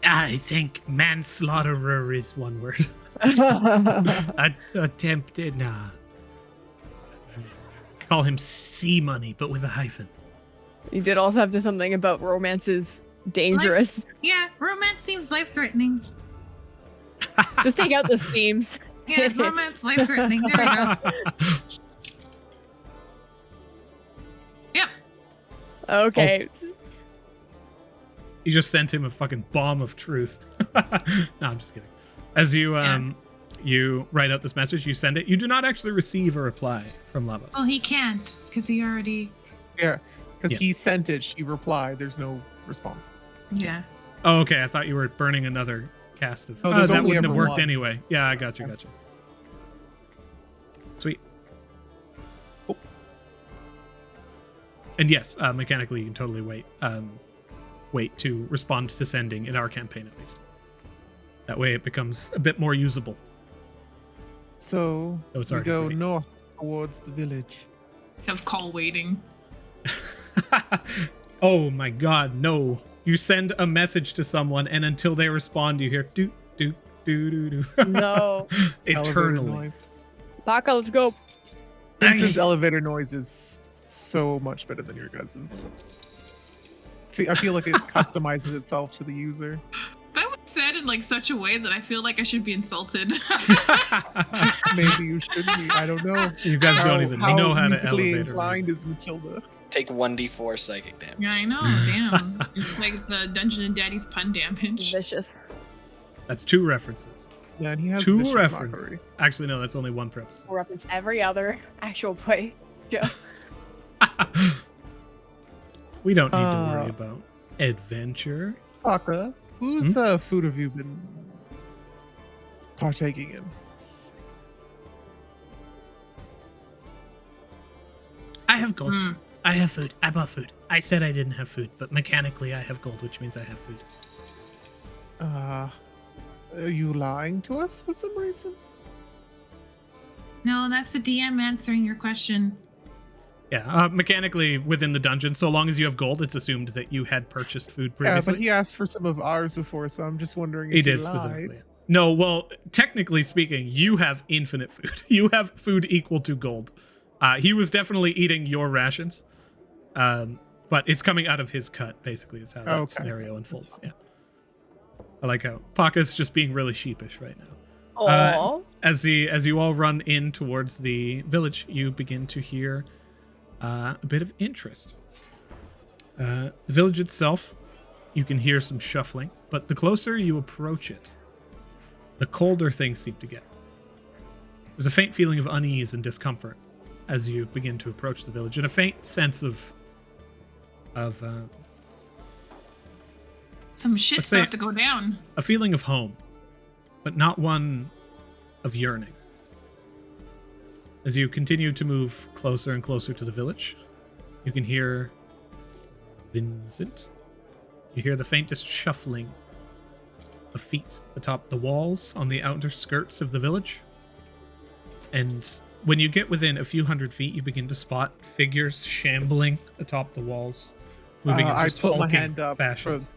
I think manslaughterer is one word. Attempted, nah. Call him C Money, but with a hyphen. You did also have to something about romance is dangerous. Yeah, romance seems life-threatening. Just take out the themes. Yeah, romance life-threatening. There we go. Yep. Okay. you just sent him a fucking bomb of truth. No, I'm just kidding. As you write out this message, you send it. You do not actually receive a reply from Lavos. Well, he can't, because he already... Yeah, because Yeah. he sent it, she replied. There's no response. Yeah. Oh, okay. I thought you were burning another cast of. Oh, there's that only wouldn't have ever worked one. anyway. Yeah, I got you. Sweet. Oh. And yes, mechanically, you can totally wait to respond to sending in our campaign at least. That way, it becomes a bit more usable. So Oh, it's we already go ready. north towards the village. Have call waiting. Oh my god, no. You send a message to someone, and until they respond, you hear doo doo doo doo doo. No. Elevator Eternally. noise. Baka, let's go. Vincent's elevator noise is so much better than your guys's. I feel like it customizes itself to the user. That was said in like such a way that I feel like I should be insulted. Maybe you should be. I don't know. You guys don't even know how to musically elevator. inclined is Matilda. Take 1d4 psychic damage. Yeah, I know. Damn. It's like the Dungeon and Daddy's pun damage. Vicious. That's 2 references. Yeah, and he has 2 vicious references. mockery. Actually, no, that's only 1 per episode. We'll reference every other actual play show. We don't need to worry about adventure. Baka, whose food have you been partaking in? I have gold. Hmm. I have food. I bought food. I said I didn't have food, but mechanically I have gold, which means I have food. Are you lying to us for some reason? No, that's the DM answering your question. Yeah, mechanically within the dungeon, so long as you have gold, it's assumed that you had purchased food previously. Yeah, but he asked for some of ours before, so I'm just wondering if He did lied. specifically. No, well, technically speaking, you have infinite food. You have food equal to gold. He was definitely eating your rations, but it's coming out of his cut, basically, is how that Okay. scenario unfolds. Yeah. I like how Paka's just being really sheepish right now. Aww. As you all run in towards the village, you begin to hear a bit of interest. The village itself, you can hear some shuffling, but the closer you approach it, the colder things seem to get. There's a faint feeling of unease and discomfort as you begin to approach the village, and a faint sense of Some shit's Let's say- about to go down. a feeling of home, but not one of yearning. As you continue to move closer and closer to the village, you can hear Vincent. You hear the faintest shuffling of feet atop the walls on the outer skirts of the village. And when you get within a few hundred feet, you begin to spot figures shambling atop the walls, moving in I just put my hulking hand up fashions.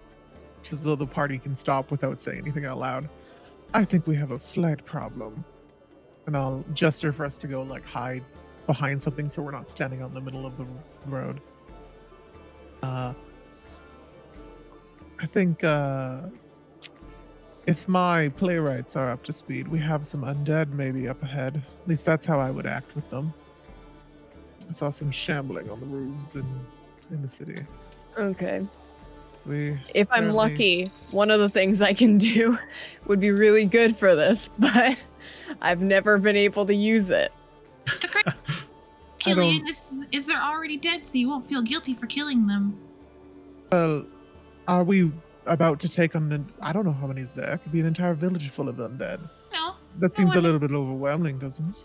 so the party can stop without saying anything out loud. I think we have a slight problem. And I'll gesture for us to go like hide behind something so we're not standing out in the middle of the road. I think if my playwrights are up to speed, we have some undead maybe up ahead. At least that's how I would act with them. I saw some shambling on the roofs in the city. Okay. We If I'm apparently- lucky, one of the things I can do would be really good for this, but I've never been able to use it. Killian is they're already dead, so you won't feel guilty for killing them. Well, are we about to take on I don't know how many is there. It could be an entire village full of undead. No. That seems a little bit overwhelming, doesn't it?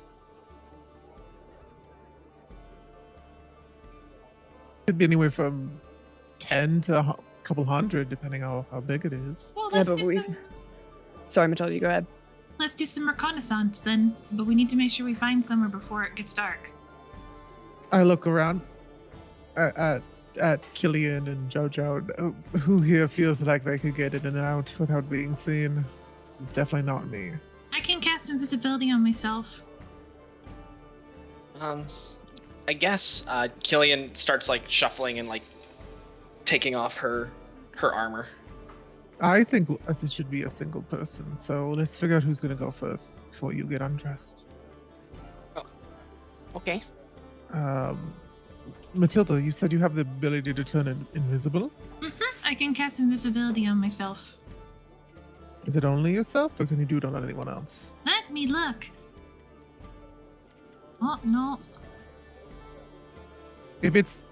Could be anywhere from 10 to a couple hundred, depending on how big it is. Well, Yeah, let's but do some. Sorry, Matilda, you go ahead. Let's do some reconnaissance then, but we need to make sure we find somewhere before it gets dark. I look around at Killian and Jojo. Who here feels like they could get in and out without being seen? It's definitely not me. I can cast invisibility on myself. I guess Killian starts like shuffling and like taking off her armor. I think it should be a single person, so let's figure out who's gonna go first before you get undressed. Oh, okay. Matilda, you said you have the ability to turn invisible. I can cast invisibility on myself. Is it only yourself, or can you do it on anyone else? Let me look. Oh, no. If it's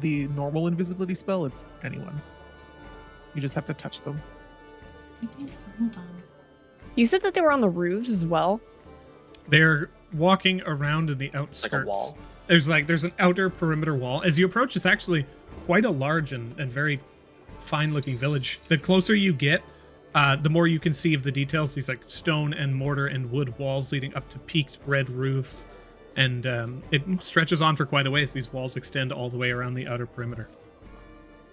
the normal invisibility spell, it's anyone. You just have to touch them. Hold on. You said that they were on the roofs as well. They're walking around in the outskirts. Like a wall. There's an outer perimeter wall. As you approach, it's actually quite a large and very fine-looking village. The closer you get, the more you can see of the details. These like stone and mortar and wood walls leading up to peaked red roofs, and it stretches on for quite a ways. These walls extend all the way around the outer perimeter.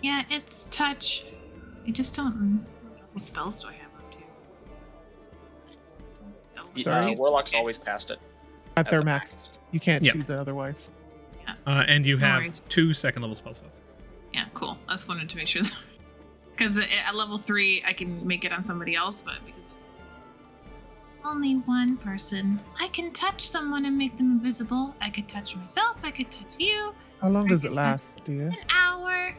Yeah, it's touch. I just don't. What spells do I have up to? Sorry? Warlocks always cast it. At their the max. You can't Yep. choose it otherwise. And you No have worries. 2 second-level spell slots. Yeah, cool. I just wanted to make sure. Because at level 3, I can make it on somebody else, but because it's only one person, I can touch someone and make them invisible. I could touch myself. I could touch you. How long I does it can last, dear? An hour.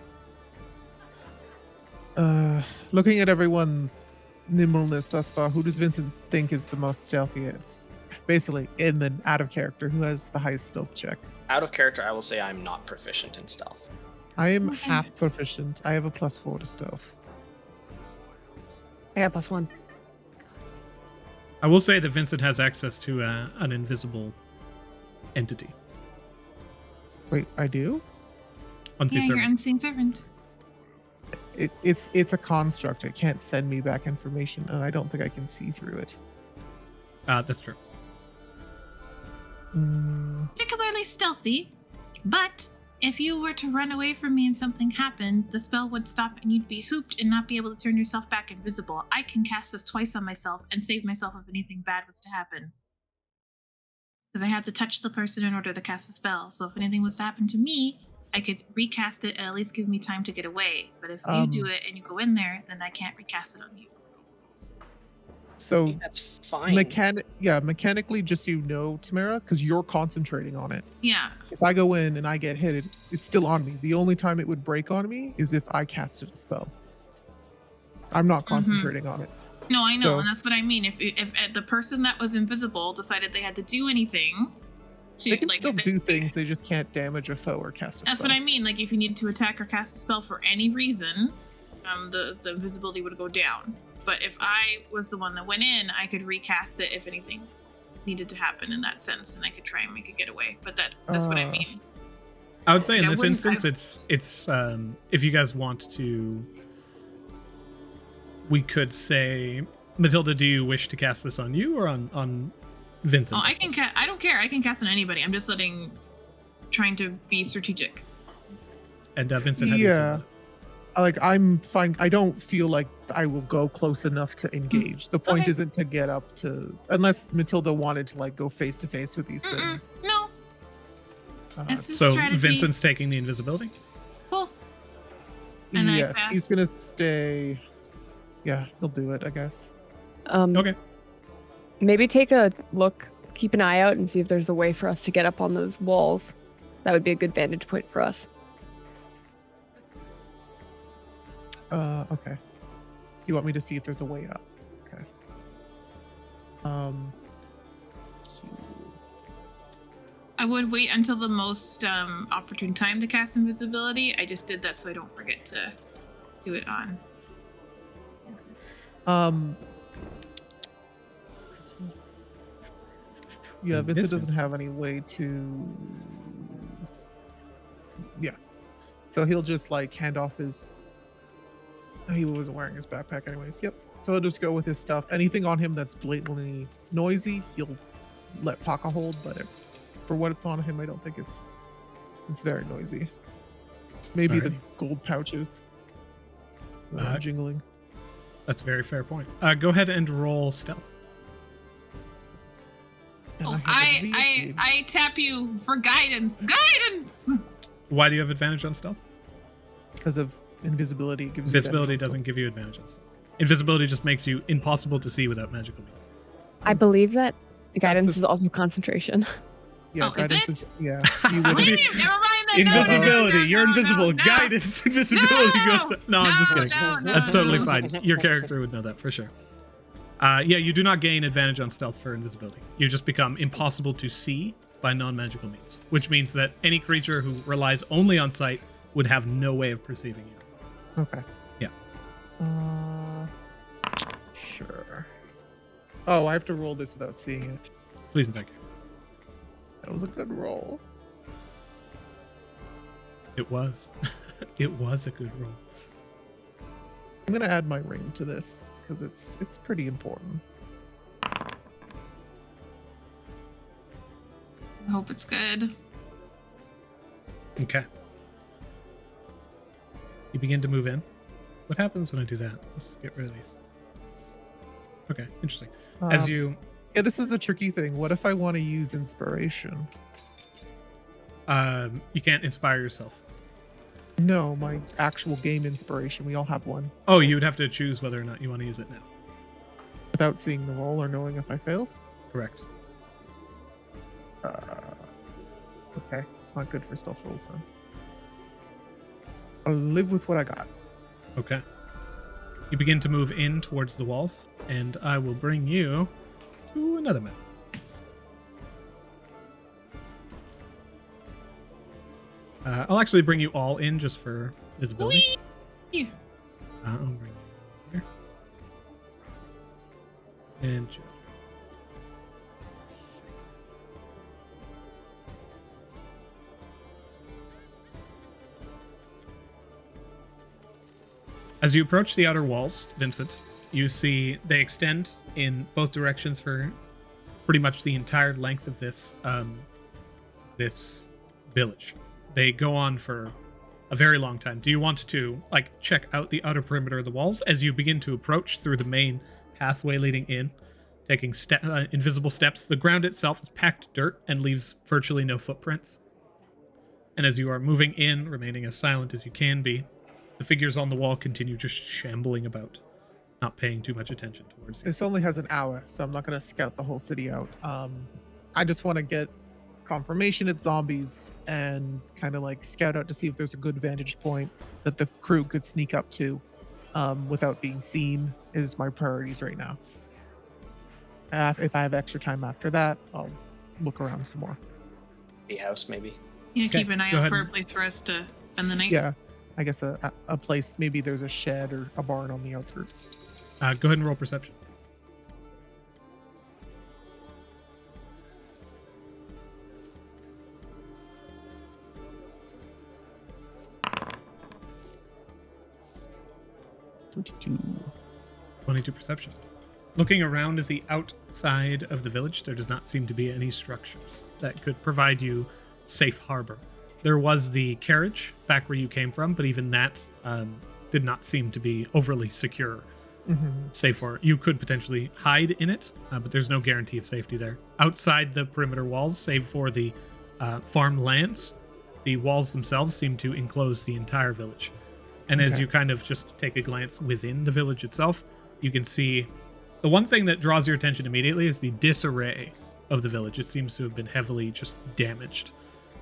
Looking at everyone's nimbleness thus far, who does Vincent think is the most stealthy? It's basically in and out of character. Who has the highest stealth check? Out of character, I will say I'm not proficient in stealth. I am Okay. half proficient. I have a +4 to stealth. I got +1. I will say that Vincent has access to an invisible entity. Wait, I do? Unseen Yeah, you're servant. unseen servant. It's a construct. It can't send me back information, and I don't think I can see through it. That's true. Particularly stealthy, but if you were to run away from me and something happened, the spell would stop and you'd be hooped and not be able to turn yourself back invisible. I can cast this twice on myself and save myself if anything bad was to happen. Because I had to touch the person in order to cast the spell. So if anything was to happen to me, I could recast it and at least give me time to get away. But if you do it and you go in there, then I can't recast it on you. So That's fine. mechanically, just so you know, Tamara, because you're concentrating on it. Yeah. If I go in and I get hit, it's still on me. The only time it would break on me is if I casted a spell. I'm not concentrating on it. No, I know, So- and that's what I mean. If the person that was invisible decided they had to do anything, to They can like still do things. They just can't damage a foe or cast a That's spell. what I mean. Like if you needed to attack or cast a spell for any reason, the invisibility would go down. But if I was the one that went in, I could recast it if anything needed to happen in that sense, and I could try and make a getaway. But that's what I mean. I would say in Yeah, this wouldn't instance, it's if you guys want to, we could say, Matilda, do you wish to cast this on you or on Vincent? Oh, I can. I don't care. I can cast on anybody. I'm just trying to be strategic. And Vincent, how do you feel Yeah. about it? Like, I'm fine. I don't feel like I will go close enough to engage. The point Okay. isn't to get up to, unless Matilda wanted to like go face to face with these things. No, Uh, that's just So strategy. Vincent's taking the invisibility. Cool. And I yes, he's pass. gonna stay. Yeah, he'll do it, I guess. Okay. Maybe take a look, keep an eye out, and see if there's a way for us to get up on those walls. That would be a good vantage point for us. Okay. So you want me to see if there's a way up? Okay. Q. I would wait until the most opportune time to cast invisibility. I just did that so I don't forget to do it on. Yeah, In Vincent this doesn't have instance. any way to. Yeah, so he'll just like hand off his. He wasn't wearing his backpack anyways. Yep. So he'll just go with his stuff. Anything on him that's blatantly noisy, he'll let Paka hold. But for what it's on him, I don't think it's very noisy. Maybe the Alrighty. gold pouches jingling. That's a very fair point. Go ahead and roll stealth. And Oh, have I advantage. tap you for guidance. Guidance. Why do you have advantage on stealth? Because of invisibility. It gives you Invisibility advantage on doesn't give you advantage on stealth. Invisibility just makes you impossible to see without magical means. I believe that guidance the- is also concentration. stuff. Yeah, Oh, is guidance it? yeah. You would, Wait, never mind that. No, Invisibility, no, you're no, invisible. no. Guidance, invisibility No! goes. No, I'm just No, kidding. no, That's no, totally no. fine. Your character would know that for sure. Yeah, you do not gain advantage on stealth for invisibility. You just become impossible to see by non-magical means, which means that any creature who relies only on sight would have no way of perceiving you. Okay. Yeah. Sure. Oh, I have to roll this without seeing it. Please and thank you. That was a good roll. It was. It was a good roll. I'm gonna add my ring to this because it's pretty important. I hope it's good. Okay. You begin to move in. What happens when I do that? Let's get rid of these. Okay, interesting. As Um, you Yeah, this is the tricky thing. What if I want to use inspiration? you can't inspire yourself. No, my actual game inspiration. We all have one. Oh, you would have to choose whether or not you want to use it now. Without seeing the roll or knowing if I failed? Correct. Okay, it's not good for stealth rolls then. I'll live with what I got. Okay. You begin to move in towards the walls, and I will bring you to another map. I'll actually bring you all in just for visibility. Whee! I'll bring you here. And Joe. As you approach the outer walls, Vincent, you see they extend in both directions for pretty much the entire length of this this village. They go on for a very long time. Do you want to check out the outer perimeter of the walls as you begin to approach through the main pathway leading in, taking invisible steps? The ground itself is packed dirt and leaves virtually no footprints. And as you are moving in, remaining as silent as you can be, the figures on the wall continue just shambling about, not paying too much attention towards you. This only has an hour, so I'm not going to scout the whole city out. I just want to get confirmation it's zombies and kind of scout out to see if there's a good vantage point that the crew could sneak up to without being seen is my priorities right now. If I have extra time after that, I'll look around some more. The house, maybe. Yeah, Okay, keep an eye go out ahead for a and- place for us to spend the night. Yeah, I guess a place, maybe there's a shed or a barn on the outskirts. Go ahead and roll perception. .22. 22 perception. Looking around the outside of the village, there does not seem to be any structures that could provide you safe harbor. There was the carriage back where you came from, but even that did not seem to be overly secure. Safe for you could potentially hide in it, but there's no guarantee of safety there. Outside the perimeter walls, save for the farmlands, the walls themselves seem to enclose the entire village. And as Okay. you kind of just take a glance within the village itself, you can see the one thing that draws your attention immediately is the disarray of the village. It seems to have been heavily just damaged.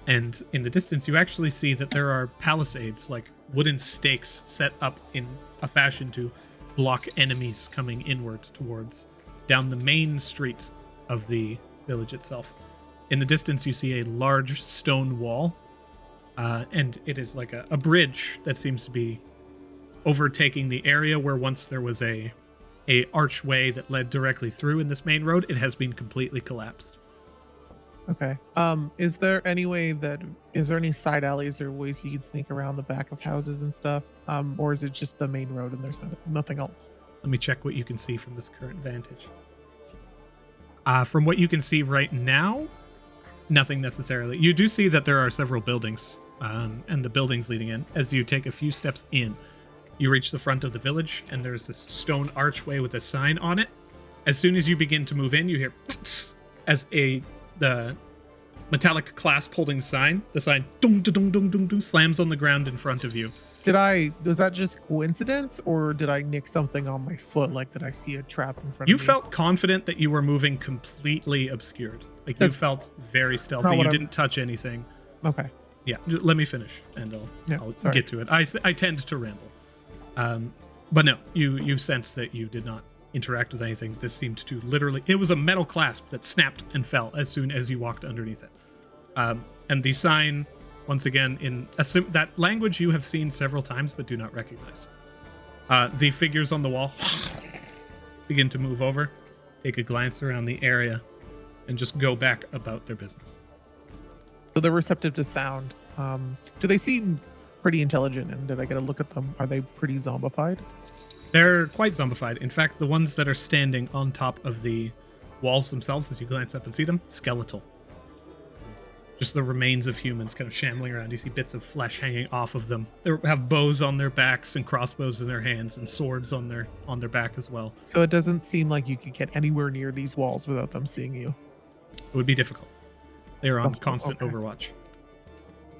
And in the distance, you actually see that there are palisades, like wooden stakes set up in a fashion to block enemies coming inward towards down the main street of the village itself. In the distance, you see a large stone wall, and it is like a bridge that seems to be overtaking the area where once there was a archway that led directly through in this main road. It has been completely collapsed. Okay. Is there any side alleys or ways you can sneak around the back of houses and stuff? Or is it just the main road and there's nothing else? Let me check what you can see from this current vantage. From what you can see right now, nothing necessarily. You do see that there are several buildings, and the buildings leading in. As you take a few steps in, you reach the front of the village, and there's this stone archway with a sign on it. As soon as you begin to move in, you hear as the metallic clasp holding sign, the sign dung, dung, dung, dung, dung, slams on the ground in front of you. Was that just coincidence, or did I nick something on my foot? Like, did I see a trap in front of me? You felt confident that you were moving completely obscured. Like, you felt very stealthy. You didn't touch anything. Okay. Yeah, let me finish, and I'll get to it. I tend to ramble. But no, you sense that you did not interact with anything. This seemed to literally... It was a metal clasp that snapped and fell as soon as you walked underneath it. And the sign... Once again, in that language you have seen several times but do not recognize. The figures on the wall begin to move over, take a glance around the area, and just go back about their business. So they're receptive to sound. Do they seem pretty intelligent? And did I get a look at them? Are they pretty zombified? They're quite zombified. In fact, the ones that are standing on top of the walls themselves, as you glance up and see them, skeletal. Just the remains of humans kind of shambling around. You see bits of flesh hanging off of them. They have bows on their backs and crossbows in their hands and swords on their back as well. So it doesn't seem like you could get anywhere near these walls without them seeing you. It would be difficult. They are on constant overwatch.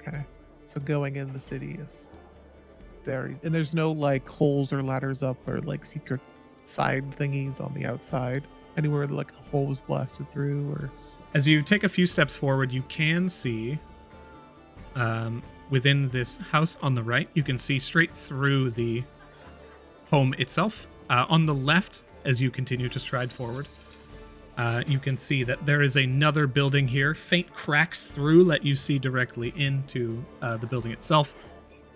Okay. So going in the city is very... And there's no like holes or ladders up or like secret side thingies on the outside. Anywhere like a hole was blasted through or... As you take a few steps forward, you can see within this house on the right, you can see straight through the home itself. On the left, as you continue to stride forward, you can see that there is another building here. Faint cracks through let you see directly into the building itself.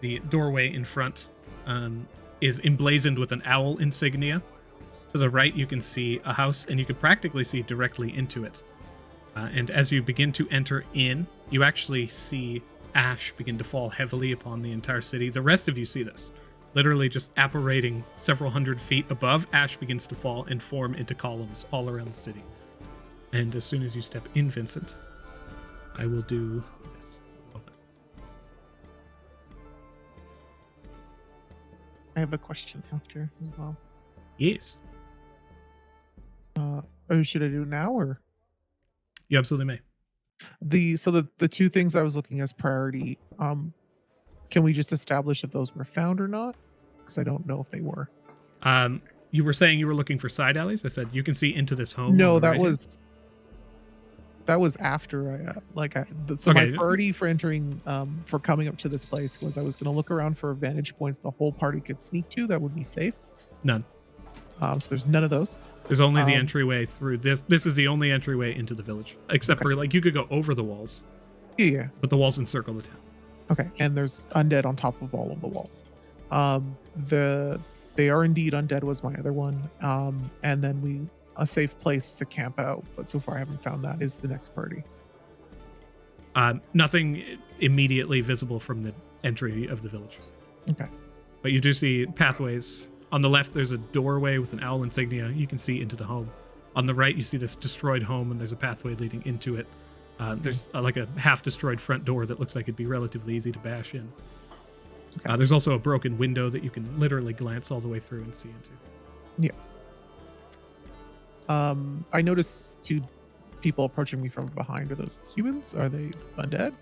The doorway in front is emblazoned with an owl insignia. To the right, you can see a house, and you can practically see directly into it. And as you begin to enter in, you actually see ash begin to fall heavily upon the entire city. The rest of you see this. Literally just apparating several hundred feet above, ash begins to fall and form into columns all around the city. And as soon as you step in, Vincent, I will do this. I have a question after as well. Yes. Should I do it now or? You absolutely may. The two things I was looking as priority, can we just establish if those were found or not? Because I don't know if they were. You were saying you were looking for side alleys? I said you can see into this home. No, that was after my priority for entering, for coming up to this place was I was going to look around for vantage points the whole party could sneak to that would be safe. None. So there's none of those. There's only the entryway through this. This is the only entryway into the village, except for like you could go over the walls. Yeah. But the walls encircle the town. Okay, and there's undead on top of all of the walls. They are indeed undead was my other one. And then a safe place to camp out, but so far I haven't found that is the next party. Nothing immediately visible from the entry of the village. Okay. But you do see pathways. On the left, there's a doorway with an owl insignia. You can see into the home. On the right, you see this destroyed home, and there's a pathway leading into it. There's like a half-destroyed front door that looks like it'd be relatively easy to bash in. Okay. There's also a broken window that you can literally glance all the way through and see into. Yeah. I noticed two people approaching me from behind. Are those humans? Are they undead?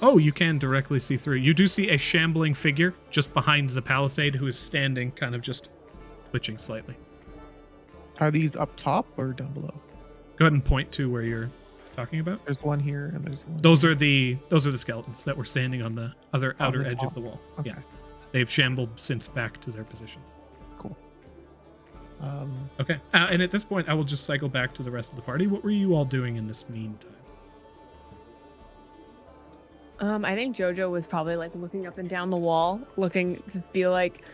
You can directly see through. You do see a shambling figure just behind the palisade who is standing, kind of just twitching slightly. Are these up top or down below? Go ahead and point to where you're talking about. There's one here and there's one. Those are the skeletons that were standing on the other outer edge of the wall. Okay. Yeah, they've shambled since back to their positions. Cool. Okay. And at this point, I will just cycle back to the rest of the party. What were you all doing in this meantime? I think Jojo was probably like looking up and down the wall, looking to be like,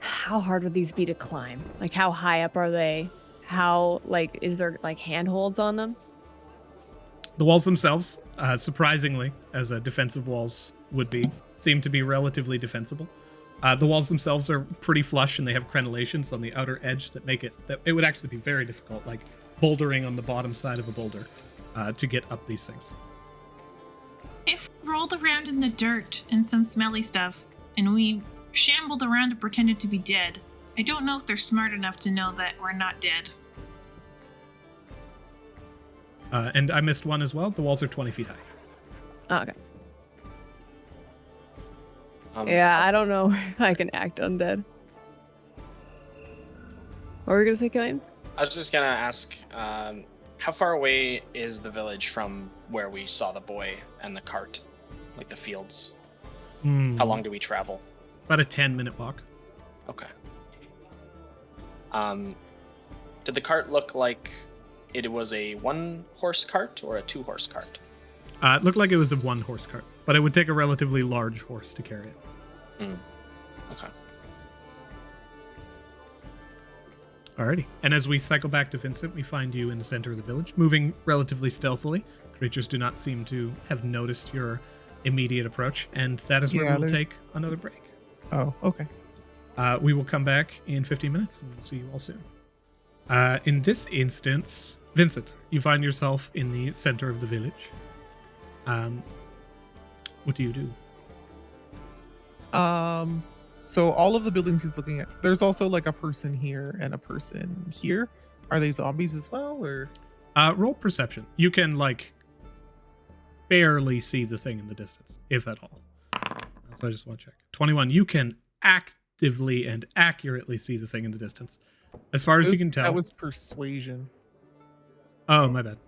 how hard would these be to climb? Like, how high up are they? How, like, is there like handholds on them? The walls themselves, surprisingly, as defensive walls would be, seem to be relatively defensible. The walls themselves are pretty flush, and they have crenellations on the outer edge that make it that it would actually be very difficult, like bouldering on the bottom side of a boulder, to get up these things. If we rolled around in the dirt and some smelly stuff, and we shambled around and pretended to be dead, I don't know if they're smart enough to know that we're not dead. And I missed one as well. The walls are 20 feet high. Oh, okay. Yeah, I don't know if I can act undead. What were you gonna say, Killian? I was just gonna ask, how far away is the village from where we saw the boy and the cart, like the fields? How long do we travel? About a 10-minute walk. Okay. Did the cart look like it was a 1-horse cart or a 2-horse cart? It looked like it was a 1-horse cart, but it would take a relatively large horse to carry it. Okay. Alrighty. And as we cycle back to Vincent, we find you in the center of the village, moving relatively stealthily. Creatures do not seem to have noticed your immediate approach, and that is where we will take another break. Oh, okay. We will come back in 15 minutes, and we'll see you all soon. In this instance, Vincent, you find yourself in the center of the village. What do you do? So all of the buildings he's looking at, there's also like a person here and a person here. Are they zombies as well, or? Roll perception. You can like barely see the thing in the distance, if at all. So I just want to check. 21. You can actively and accurately see the thing in the distance, as far as you can tell. That was persuasion. Oh, my bad.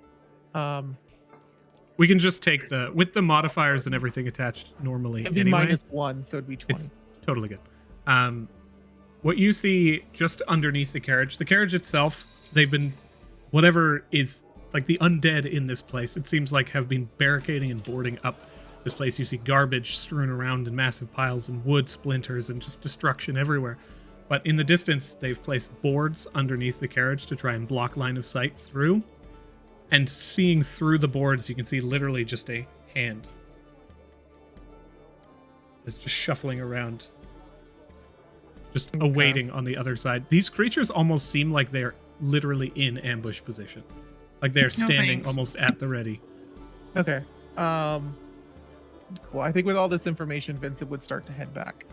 We can just take with the modifiers and everything attached normally. It'd be anyway. -1, so it'd be 20. It's totally good. What you see just underneath the carriage itself, they've been, whatever is like the undead in this place, it seems like have been barricading and boarding up this place. You see garbage strewn around in massive piles and wood splinters and just destruction everywhere. But in the distance, they've placed boards underneath the carriage to try and block line of sight through. And seeing through the boards, you can see literally just a hand. It's just shuffling around. Just awaiting on the other side. These creatures almost seem like they're literally in ambush position. Like they're standing almost at the ready. Okay. Cool. I think with all this information, Vincent would start to head back.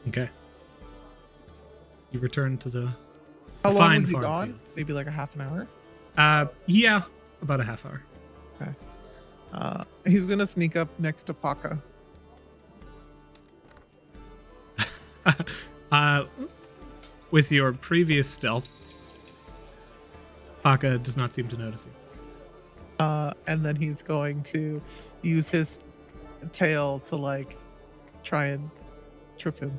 Okay. You return to the How long fine was he farm gone? fields. Maybe like a half an hour? Yeah, about a half hour. Okay. He's gonna sneak up next to Paka. With your previous stealth, Paka does not seem to notice you. And then he's going to use his tail to like try and trip him.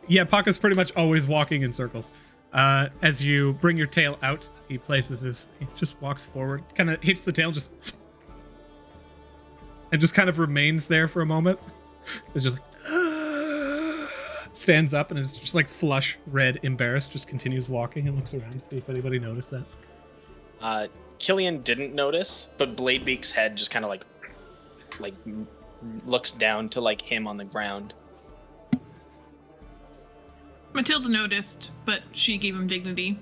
Yeah, Paka's pretty much always walking in circles. As you bring your tail out, he just walks forward, kind of hits the tail, and just kind of remains there for a moment. It's just like, stands up and is just like flush red, embarrassed, just continues walking and looks around to see if anybody noticed that. Killian didn't notice, but Bladebeak's head just kind of like looks down to like him on the ground. Matilda noticed, but she gave him dignity.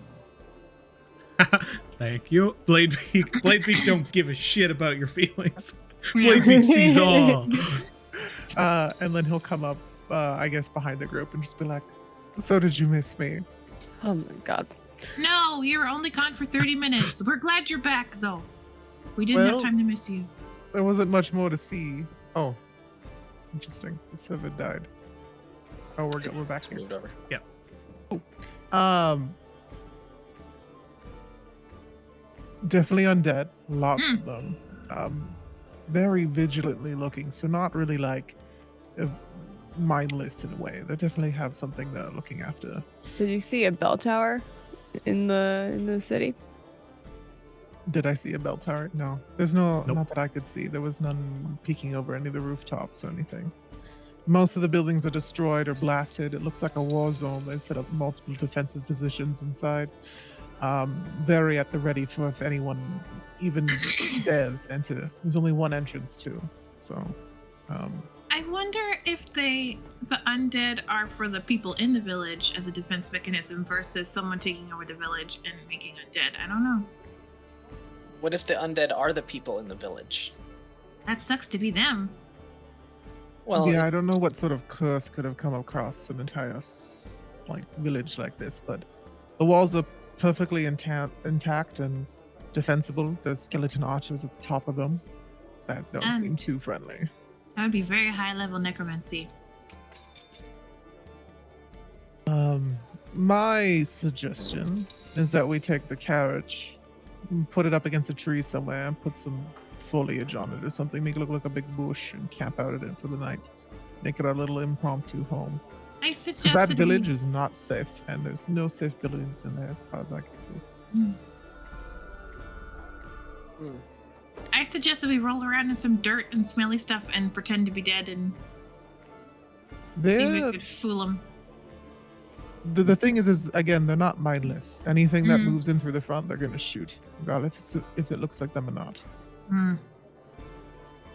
Thank you. Bladebeak don't give a shit about your feelings. Bladebeak sees all. And then he'll come up, I guess, behind the group and just be like, "So did you miss me?" Oh my god. No, you were only gone for 30 minutes. We're glad you're back, though. We didn't have time to miss you. There wasn't much more to see. Oh, interesting. The 7 died. Oh, we're back here. Moved over. Yeah. Definitely undead. Lots of them. Very vigilantly looking. So not really like mindless in a way. They definitely have something they're looking after. Did you see a bell tower in the city? Did I see a bell tower? No. There's no, Nope. not that I could see. There was none peeking over any of the rooftops or anything. Most of the buildings are destroyed or blasted. It looks like a war zone. They set up multiple defensive positions inside. Very at the ready for if anyone even dares enter. There's only one entrance too. So, I wonder if the undead are for the people in the village as a defense mechanism versus someone taking over the village and making undead. I don't know. What if the undead are the people in the village? That sucks to be them. Well, yeah, I don't know what sort of curse could have come across an entire village like this, but the walls are perfectly intact and defensible. There's skeleton archers at the top of them that don't seem too friendly. That would be very high level necromancy. My suggestion is that we take the carriage, put it up against a tree somewhere, and put some foliage on it or something, make it look like a big bush, and camp out at it for the night. Make it our little impromptu home. I 'Cause suggested that village is not safe, and there's no safe buildings in there as far as I can see. I suggested we roll around in some dirt and smelly stuff and pretend to be dead and see if we They're, could fool them. the thing is again, they're not mindless. Anything that moves in through the front, they're gonna shoot, regardless if it looks like them or not.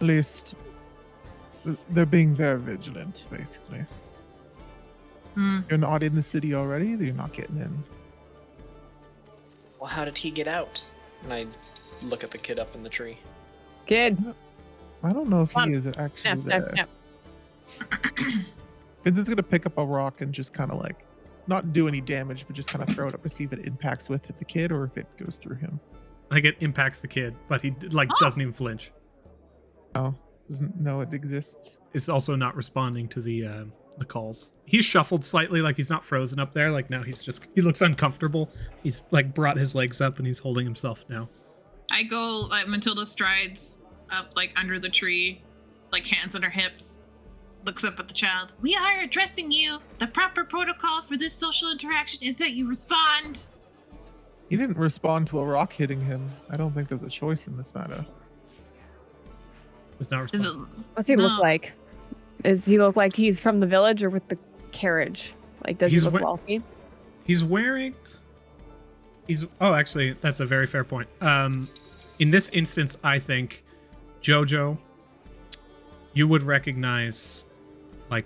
At least they're being very vigilant, basically. You're not in the city already, you're not getting in. well, how did he get out? And I look at the kid up in the tree. Kid. I don't know if Come he on. is actually Snap, there. snap, snap. Vincent's gonna pick up a rock and just kind of like, not do any damage, but just kind of throw it up to see if it impacts with the kid or if it goes through him. Like it impacts the kid, but he doesn't even flinch. Oh, doesn't know it exists. Is also not responding to the calls. He's shuffled slightly, like he's not frozen up there. Like now he looks uncomfortable. He's like brought his legs up and he's holding himself now. I go, Matilda strides up, like, under the tree, like, hands on her hips, looks up at the child. We are addressing you. The proper protocol for this social interaction is that you respond. He didn't respond to a rock hitting him. I don't think there's a choice in this matter. He's not Does it, responding. What's he look No. like? Does he look like he's from the village or with the carriage? Like, does He's he look we- wealthy? Actually, that's a very fair point. In this instance, I think Jojo, you would recognize I'm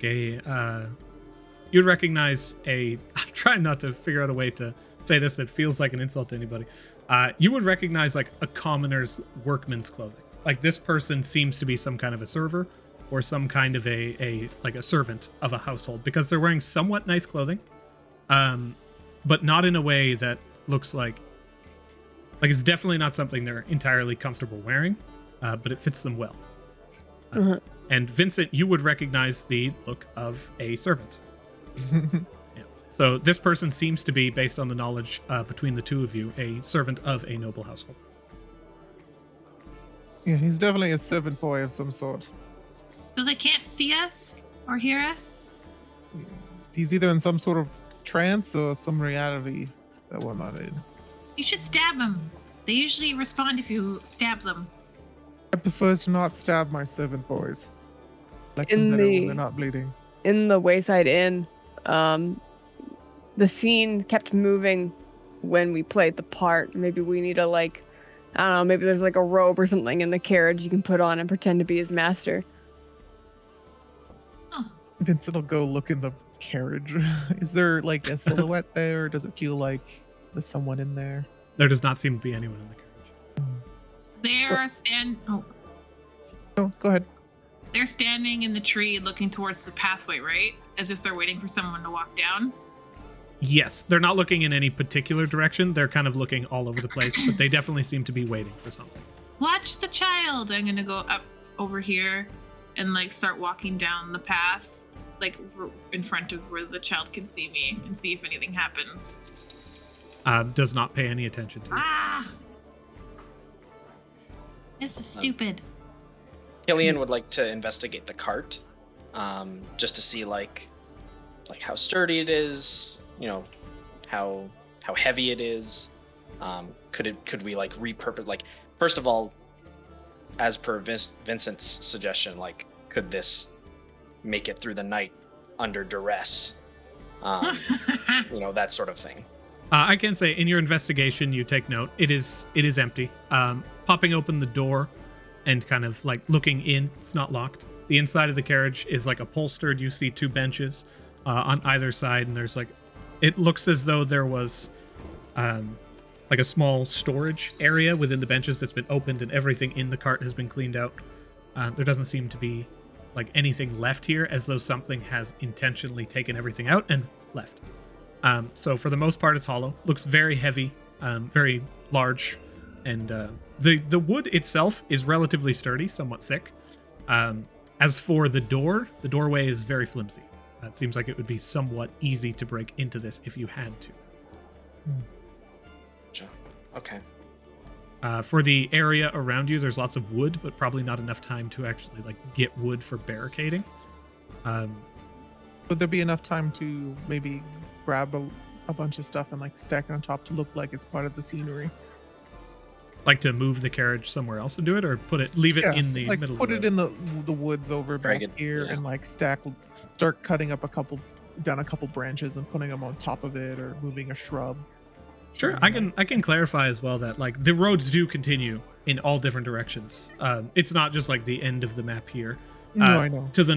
trying not to figure out a way to say this that feels like an insult to anybody. You would recognize like a commoner's workman's clothing. Like this person seems to be some kind of a server or some kind of a servant of a household because they're wearing somewhat nice clothing, but not in a way that looks like it's definitely not something they're entirely comfortable wearing, but it fits them well. And Vincent, you would recognize the look of a servant. Yeah. So this person seems to be, based on the knowledge between the two of you, a servant of a noble household. Yeah, he's definitely a servant boy of some sort. so they can't see us or hear us? He's either in some sort of trance or some reality that we're not in. You should stab them. They usually respond if you stab them. I prefer to not stab my servant boys. Let In them better when the- they're not bleeding. In the Wayside Inn, the scene kept moving when we played the part. Maybe we need to I don't know, maybe there's like a robe or something in the carriage you can put on and pretend to be his master. Vincent will go look in the carriage. Is there like a silhouette there? Or does it feel like there's someone in there? There does not seem to be anyone in the carriage. No, go ahead. They're standing in the tree looking towards the pathway, right? As if they're waiting for someone to walk down. Yes, they're not looking in any particular direction. They're kind of looking all over the place, but they definitely seem to be waiting for something. Watch the child. I'm gonna go up over here and start walking down the path, in front of where the child can see me and see if anything happens. Does not pay any attention to you. Ah! This is stupid. Killian would like to investigate the cart just to see like how sturdy it is, you know, how heavy it is. Could we like repurpose, like, first of all, as per Vincent's suggestion, like, could this make it through the night under duress? You know, that sort of thing. I can say in your investigation, you take note. It is empty. Popping open the door and kind of like looking in, it's not locked. The inside of the carriage is like upholstered. You see 2 benches on either side, and there's like, it looks as though there was like a small storage area within the benches that's been opened, and everything in the cart has been cleaned out. There doesn't seem to be like anything left here, as though something has intentionally taken everything out and left. So for the most part, it's hollow. Looks very heavy, very large, and the wood itself is relatively sturdy, somewhat thick. As for the doorway is very flimsy. It seems like it would be somewhat easy to break into this if you had to. Okay. For the area around you, there's lots of wood, but probably not enough time to actually like get wood for barricading. Would there be enough time to maybe grab a bunch of stuff and like stack it on top to look like it's part of the scenery? Like to move the carriage somewhere else and do it, or leave it in the like middle put of it the road? in the woods over back Drag it, here, yeah. and like start cutting up a couple branches and putting them on top of it, or moving a shrub. Sure, I can clarify as well that like the roads do continue in all different directions. It's not just like the end of the map here. No, I know. To the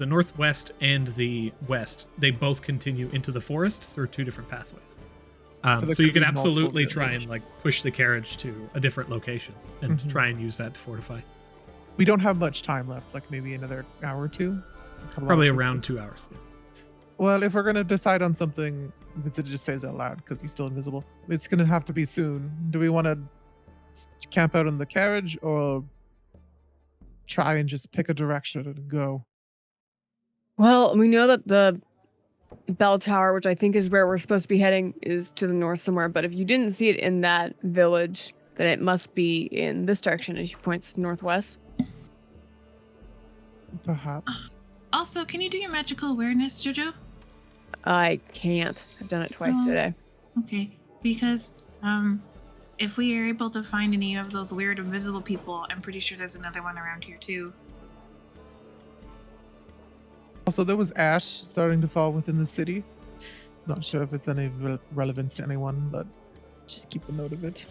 northwest and the west, they both continue into the forest through 2 different pathways. there So you could could be absolutely multiple try and like push the carriage to a different location and Mhm. try and use that to fortify. We don't have much time left, like maybe another hour or 2. Probably around 2 hours. Yeah. Well, if we're gonna decide on something, Vincent just says out loud because he's still invisible. It's gonna have to be soon. Do we want to camp out in the carriage, or try and just pick a direction and go? Well, we know that the bell tower, which I think is where we're supposed to be heading, is to the north somewhere. But if you didn't see it in that village, then it must be in this direction as you point northwest. Perhaps. Also, can you do your magical awareness, Jojo? I can't. I've done it twice Oh. today. Okay, because if we are able to find any of those weird invisible people, I'm pretty sure there's another one around here too. Also, there was ash starting to fall within the city. Not sure if it's any relevance to anyone, but just keep a note of it.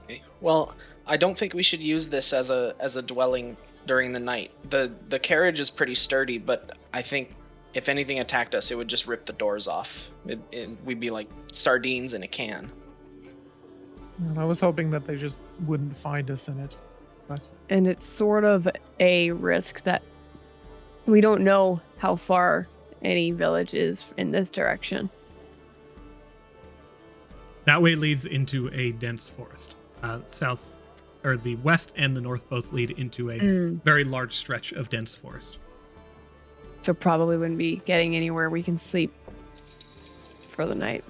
Okay. Well, I don't think we should use this as a dwelling during the night. The carriage is pretty sturdy, but I think if anything attacked us, it would just rip the doors off. We'd be like sardines in a can. And I was hoping that they just wouldn't find us in it. But And it's sort of a risk that we don't know how far any village is in this direction. That way leads into a dense forest. South, or the west and the north both lead into a very large stretch of dense forest. So probably wouldn't be getting anywhere we can sleep for the night.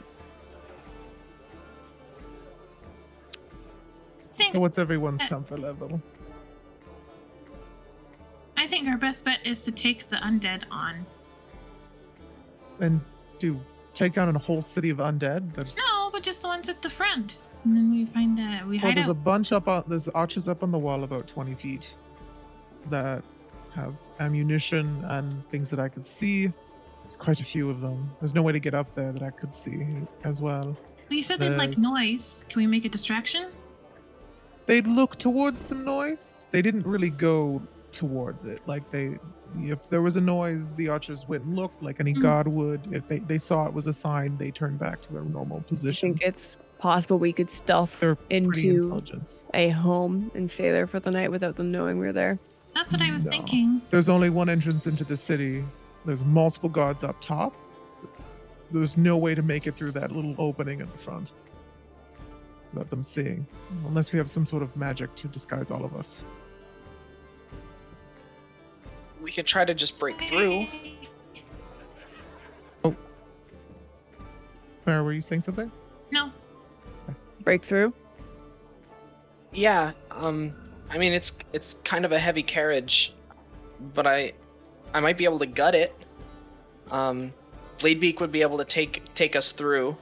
so what's everyone's comfort level? I think our best bet is to take the undead on. And take down a whole city of undead? No, but just the ones at the front. And then we find that we hide There's a out. bunch there's archers up on the wall about 20 feet that have ammunition and things that I could see. There's quite a few of them. There's no way to get up there that I could see as well. But you said they'd like there's- noise. Can we make a distraction? They'd look towards some noise. They didn't really go towards it. Like if there was a noise, the archers went and looked like any guard would. If they saw it was a sign, they turned back to their normal I position. think it's possible we could stealth They're pretty into intelligent. a home and stay there for the night without them knowing we're there. That's what I was No. thinking. There's only one entrance into the city. There's multiple guards up top. There's no way to make it through that little opening at the front without them seeing, unless we have some sort of magic to disguise all of us. We could try to just break through. Mara, were you saying something? No. Breakthrough? Yeah. I mean, it's kind of a heavy carriage. but I might be able to gut it. Bladebeak would be able to take us through.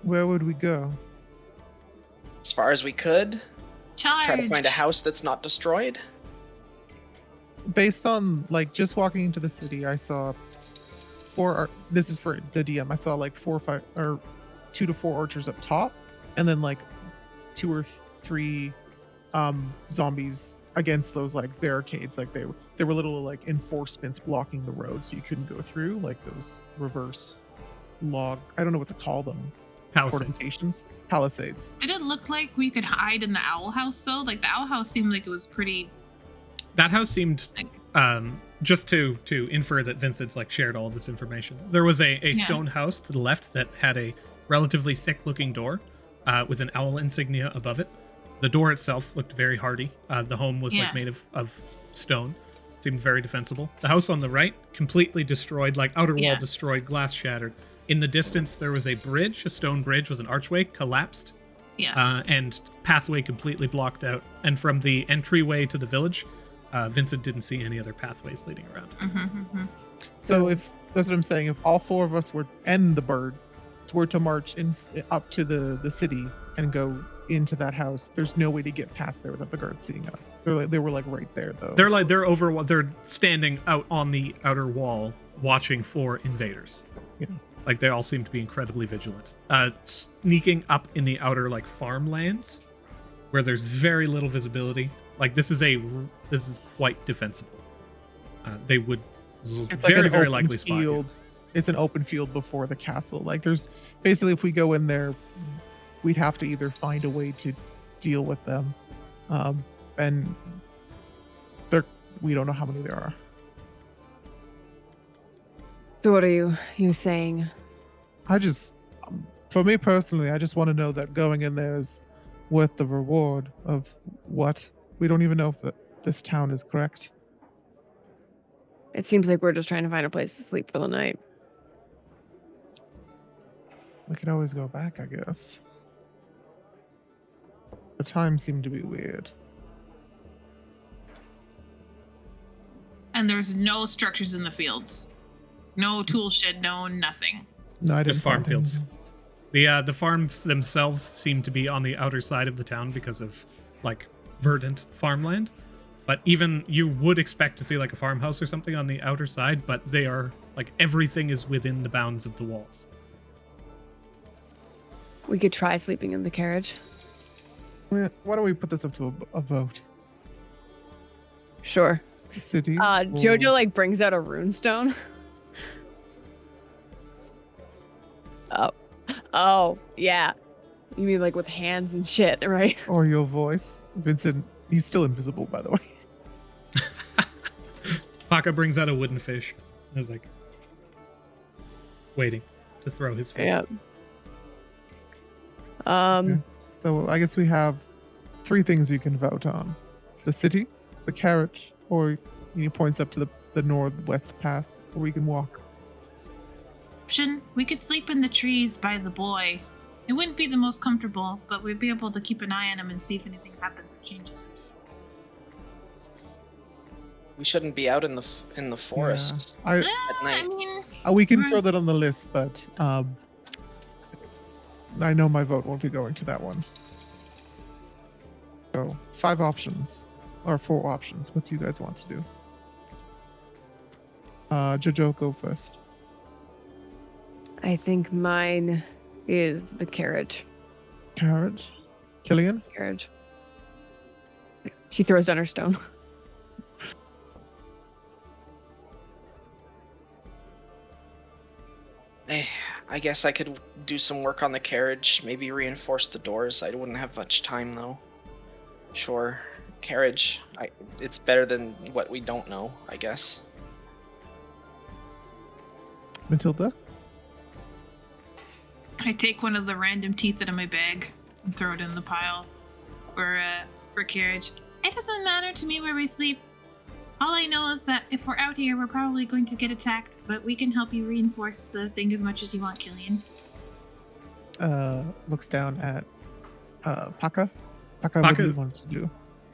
Where would we go? As far as we could. Charge. Try to find a house that's not destroyed. Based on like just walking into the city, I saw this is for the DM. I saw like 4 or 5 or 2 to 4 archers up top, and then like 2 or 3 zombies against those like barricades. Like they were little like enforcements blocking the road so you couldn't go through, like those reverse log, I don't know what to call them. Palisades. Palisades. Did it look like we could hide in the owl house though? Like the owl house seemed like it was pretty. That house seemed, just to infer that Vincent's like shared all of this information. There was a stone house to the left that had a relatively thick-looking door with an owl insignia above it. The door itself looked very hardy. The home was like made of stone. Seemed very defensible. The house on the right, completely destroyed, like outer wall destroyed, glass shattered. In the distance, there was a bridge, a stone bridge with an archway, collapsed. Yes. And pathway completely blocked out. And from the entryway to the village, Vincent didn't see any other pathways leading around. So if that's what I'm saying, if all 4 of us were and the bird were to march up to the city and go into that house, there's no way to get past there without the guards seeing us. They were like right there though. They're standing out on the outer wall watching for invaders. Yeah. Like they all seem to be incredibly vigilant. Sneaking up in the outer like farmlands where there's very little visibility. Like this is quite defensible. They would It's very, like an very open likely spot you. field. It's an open field before the castle. Like there's basically, if we go in there, we'd have to either find a way to deal with them, and we don't know how many there are. So what are you saying? I just, for me personally, I just want to know that going in there is worth the reward of what? We don't even know if this town is correct. It seems like we're just trying to find a place to sleep for the night. We could always go back, I guess. The time seemed to be weird. And there's no structures in the fields. No tool shed, no nothing. No, I didn't. Just farm find fields. any. The farms themselves seem to be on the outer side of the town because of like verdant farmland. But even you would expect to see like a farmhouse or something on the outer side, but they are like everything is within the bounds of the walls. We could try sleeping in the carriage. Why don't we put this up to a vote? Sure. The city. Jojo like brings out a runestone. Oh, yeah. You mean like with hands and shit, right? Or your voice. Vincent, he's still invisible, by the way. Paka brings out a wooden fish. I was like, waiting to throw his fish. Yeah. Okay. So I guess we have 3 things you can vote on: the city, the carriage, or he points up to the northwest path where we can walk. Option, we could sleep in the trees by the boy. It wouldn't be the most comfortable, but we'd be able to keep an eye on him and see if anything happens or changes. We shouldn't be out in the forest Yeah. at night. I mean, We can throw that on the list, but I know my vote won't be going to that one. So 5 options, or 4 options. What do you guys want to do? Jojo, go first. I think mine is the carriage. Carriage. Killian? Carriage. She throws down her stone. I guess I could do some work on the carriage, maybe reinforce the doors. I wouldn't have much time though. Sure, carriage. It's better than what we don't know, I guess. Matilda? I take one of the random teeth out of my bag and throw it in the pile for carriage. It doesn't matter to me where we sleep. All I know is that if we're out here, we're probably going to get attacked, but we can help you reinforce the thing as much as you want, Killian. Looks down at Paka. Paka, what do you want to do?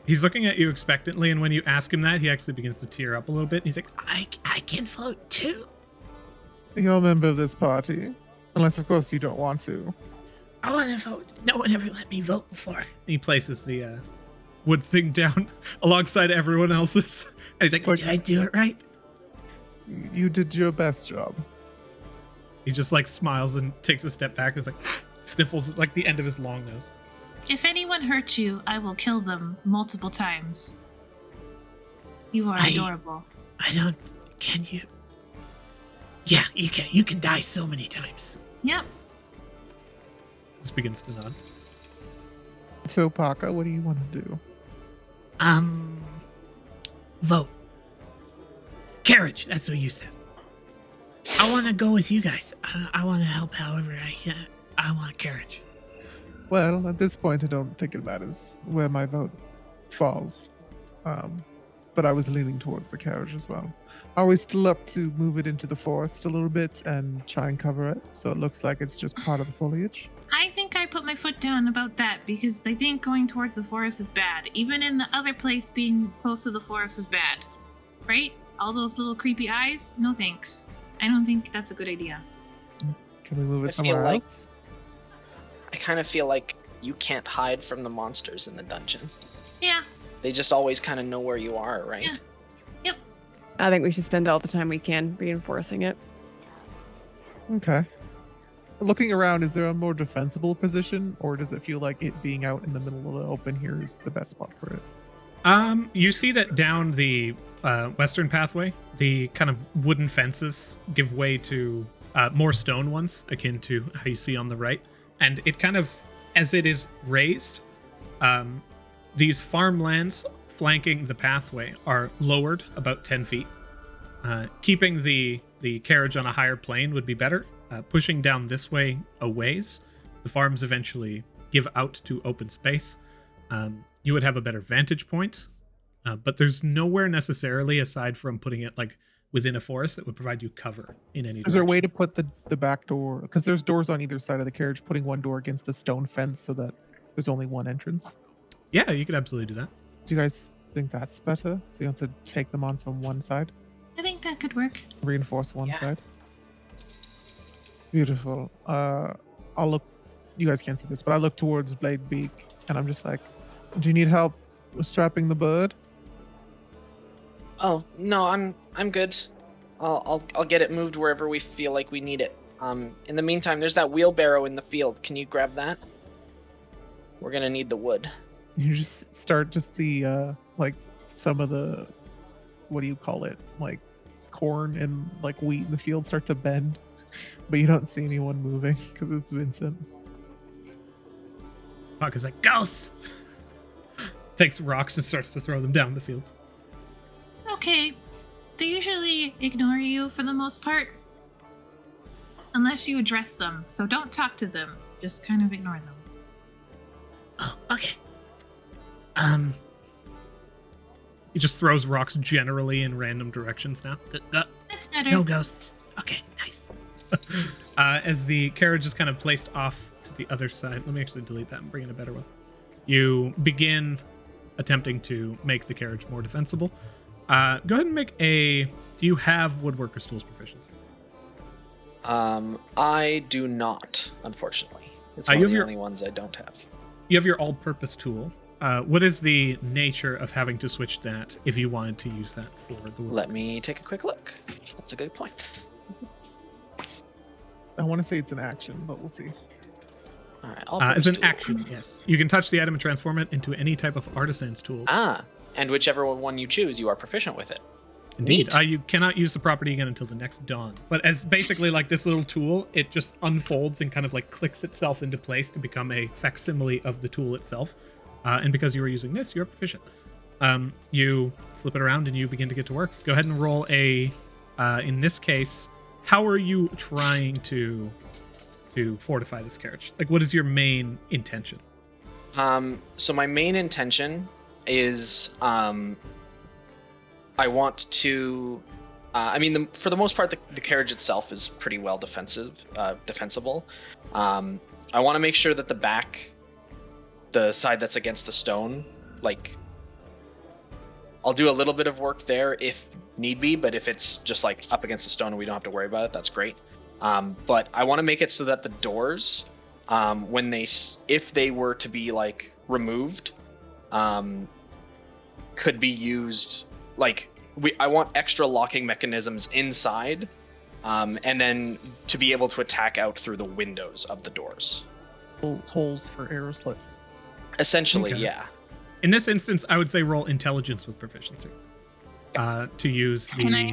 He's looking at you expectantly, and when you ask him that, he actually begins to tear up a little bit. He's like, I can vote too. You're a member of this party. Unless, of course, you don't want to. I want to vote. No one ever let me vote before. he places the wood thing down alongside everyone else's. And he's like, Did I do it right? You did your best job. he just like smiles and takes a step back and is like, sniffles like the end of his long nose. If anyone hurts you, I will kill them multiple times. You are adorable. Can you? Yeah, you can. You can die so many times. Yep. Just begins to nod. So, Parker, what do you want to do? Vote. Carriage, that's what you said. I want to go with you guys. I want to help however I can. I want carriage. Well, at this point, I don't think it matters where my vote falls. But I was leaning towards the carriage as well. Are we still up to move it into the forest a little bit and try and cover it so it looks like it's just part of the foliage? I think I put my foot down about that because I think going towards the forest is bad. Even in the other place, being close to the forest was bad. Right? All those little creepy eyes? No thanks. I don't think that's a good idea. Can we move it I feel somewhere like- else? I kind of feel like you can't hide from the monsters in the dungeon. Yeah. They just always kind of know where you are, right? Yeah. I think we should spend all the time we can reinforcing it. Okay. Looking around, is there a more defensible position, or does it feel like it being out in the middle of the open here is the best spot for it? You see that down the western pathway, the kind of wooden fences give way to more stone ones, akin to how you see on the right. And it kind of, as it is raised, these farmlands flanking the pathway are lowered about 10 feet. Keeping the carriage on a higher plane would be better. Pushing down this way a ways, the farms eventually give out to open space. You would have a better vantage point, but there's nowhere necessarily, aside from putting it like within a forest, that would provide you cover in any Is there a direction. way to put the back door, because there's doors on either side of the carriage, putting one door against the stone fence so that there's only one entrance? Yeah, you could absolutely do that. Do you guys think that's better? So you have to take them on from one side, I think that could work. reinforce one Yeah. side. Beautiful. I'll look. You guys can't see this, but I look towards Blade Beak, and I'm just like, "Do you need help strapping the bird?" Oh no, I'm good. I'll get it moved wherever we feel like we need it. In the meantime, there's that wheelbarrow in the field. Can you grab that? We're gonna need the wood. You just start to see like some of the, what do you call it, like corn and like wheat in the field start to bend, but you don't see anyone moving because it's Vincent. Puck is like, ghosts! Takes rocks and starts to throw them down the fields. Okay. They usually ignore you for the most part. Unless you address them. So don't talk to them. Just kind of ignore them. Oh, okay. He just throws rocks generally in random directions now. That's better. No ghosts. Okay, nice. As the carriage is kind of placed off to the other side. Let me actually delete that and bring in a better one. You begin attempting to make the carriage more defensible. Go ahead and make a... Do you have woodworker's tools proficiency? I do not, unfortunately. It's you one have of the your- only ones I don't have. You have your all-purpose tool. What is the nature of having to switch that if you wanted to use that for the woodworker? Let me take a quick look. That's a good point. I want to say it's an action, but we'll see. All right, I'll As an post it. action, yes. You can touch the item and transform it into any type of artisan's tools. And whichever one you choose, you are proficient with it. Indeed. Neat. You cannot use the property again until the next dawn. But as basically like this little tool, it just unfolds and kind of like clicks itself into place to become a facsimile of the tool itself. And because you are using this, you're proficient. You flip it around and you begin to get to work. Go ahead and roll a, in this case, how are you trying to fortify this carriage? Like, what is your main intention? So my main intention is I want to. For the most part, the carriage itself is pretty well defensible. I want to make sure that the back, the side that's against the stone, like I'll do a little bit of work there if need be, but if it's just like up against the stone and we don't have to worry about it, that's great. But I want to make it so that the doors, if they were to be like removed, could be used like I want extra locking mechanisms inside, and then to be able to attack out through the windows of the doors. Holes for arrow slits. Essentially, Okay. yeah. In this instance, I would say roll intelligence with proficiency to use the Can I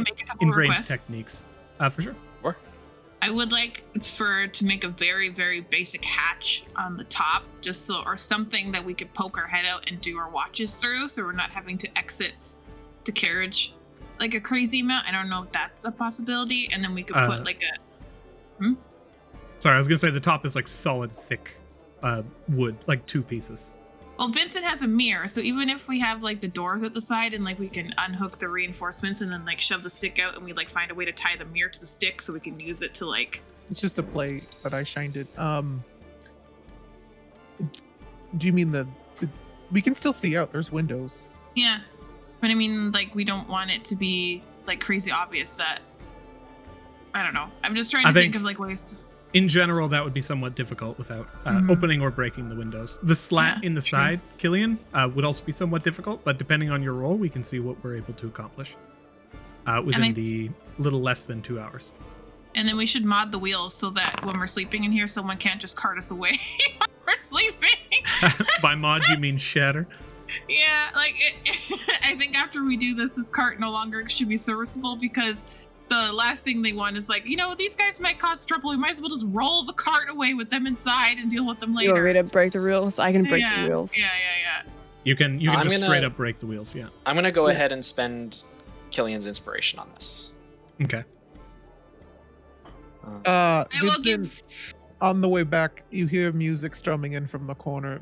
make a couple in-range requests? techniques. For sure. I would like to make a very, very basic hatch on the top, just so, or something that we could poke our head out and do our watches through, so we're not having to exit the carriage like a crazy amount. I don't know if that's a possibility, and then we could put like a. Sorry, I was gonna say the top is like solid, thick wood, like 2 pieces. Well, Vincent has a mirror, so even if we have like the doors at the side and like we can unhook the reinforcements and then like shove the stick out and we like find a way to tie the mirror to the stick so we can use it to like. It's just a plate, but I shined it. Do you mean we can still see out? There's windows. Yeah, but I mean like we don't want it to be like crazy obvious that. I don't know. I'm just trying to think of like ways. In general, that would be somewhat difficult without opening or breaking the windows. The slat in the side, Killian, would also be somewhat difficult, but depending on your roll, we can see what we're able to accomplish within the little less than 2 hours. And then we should mod the wheels so that when we're sleeping in here, someone can't just cart us away while we're sleeping. By mod, you mean shatter? Yeah, like I think after we do this cart no longer should be serviceable because the last thing they want is like, these guys might cause trouble. We might as well just roll the cart away with them inside and deal with them later. You want me to break the wheels? I can break the wheels. Yeah. You can just straight up break the wheels, yeah. I'm gonna go ahead and spend Killian's inspiration on this. Okay. I will Vincent, on the way back, you hear music strumming in from the corner.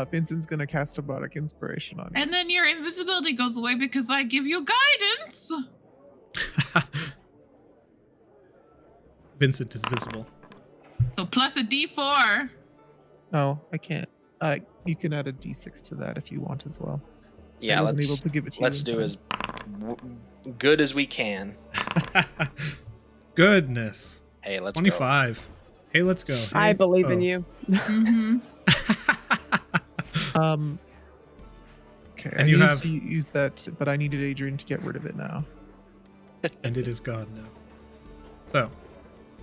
Vincent's gonna cast a bardic inspiration on you. And then your invisibility goes away because I give you guidance. Vincent is visible. So plus a D4. No, I can't. You can add a d6 to that if you want as well. Yeah, I wasn't able to give it to you let's in do time. as good as we can. Goodness. Hey, let's 25. Hey, let's go. I Hey. believe in Oh. you. Mm-hmm. Okay, And I you need have- to use that, but I needed Adrian to get rid of it now. And it is gone now. So,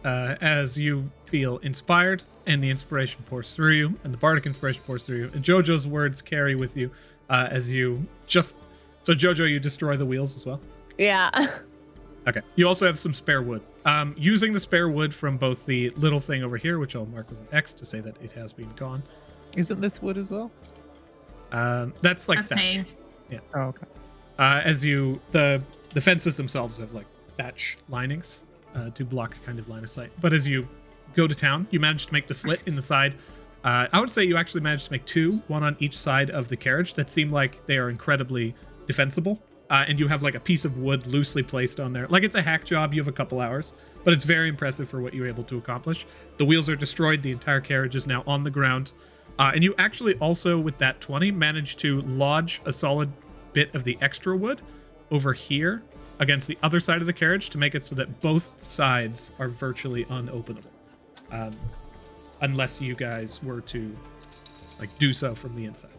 as you feel inspired, and the inspiration pours through you, and the bardic inspiration pours through you, and Jojo's words carry with you as you just... So, Jojo, you destroy the wheels as well? Yeah. Okay. You also have some spare wood. Using the spare wood from both the little thing over here, which I'll mark with an X to say that it has been gone. Isn't this wood as well? That's like Okay. thatch. Oh, okay. As you... The fences themselves have like thatch linings to block kind of line of sight. But as you go to town, you manage to make the slit in the side. I would say you actually managed to make 2, one on each side of the carriage that seem like they are incredibly defensible. And you have like a piece of wood loosely placed on there. Like it's a hack job, you have a couple hours, but it's very impressive for what you were able to accomplish. The wheels are destroyed, the entire carriage is now on the ground. And you actually also, with that 20, managed to lodge a solid bit of the extra wood over here against the other side of the carriage to make it so that both sides are virtually unopenable. Unless you guys were to like do so from the inside.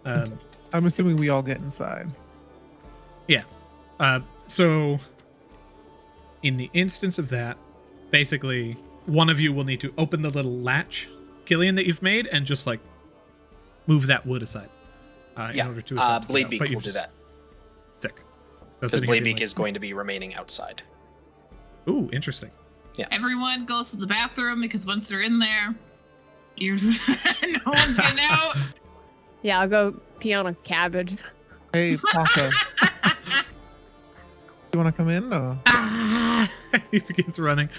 I'm assuming we all get inside. Yeah. So in the instance of that, basically one of you will need to open the little latch, Killian, that you've made and just like move that wood aside. In order to attempt to get out. Bladebeak But will you've do just- that. Sick. So Because sitting here being Bladebeak like, is going to be remaining outside. Ooh, interesting. Everyone goes to the bathroom because once they're in there, you're no one's getting out. Yeah, I'll go pee on a cabbage. Hey, Paka. You want to come in? Or? He begins running.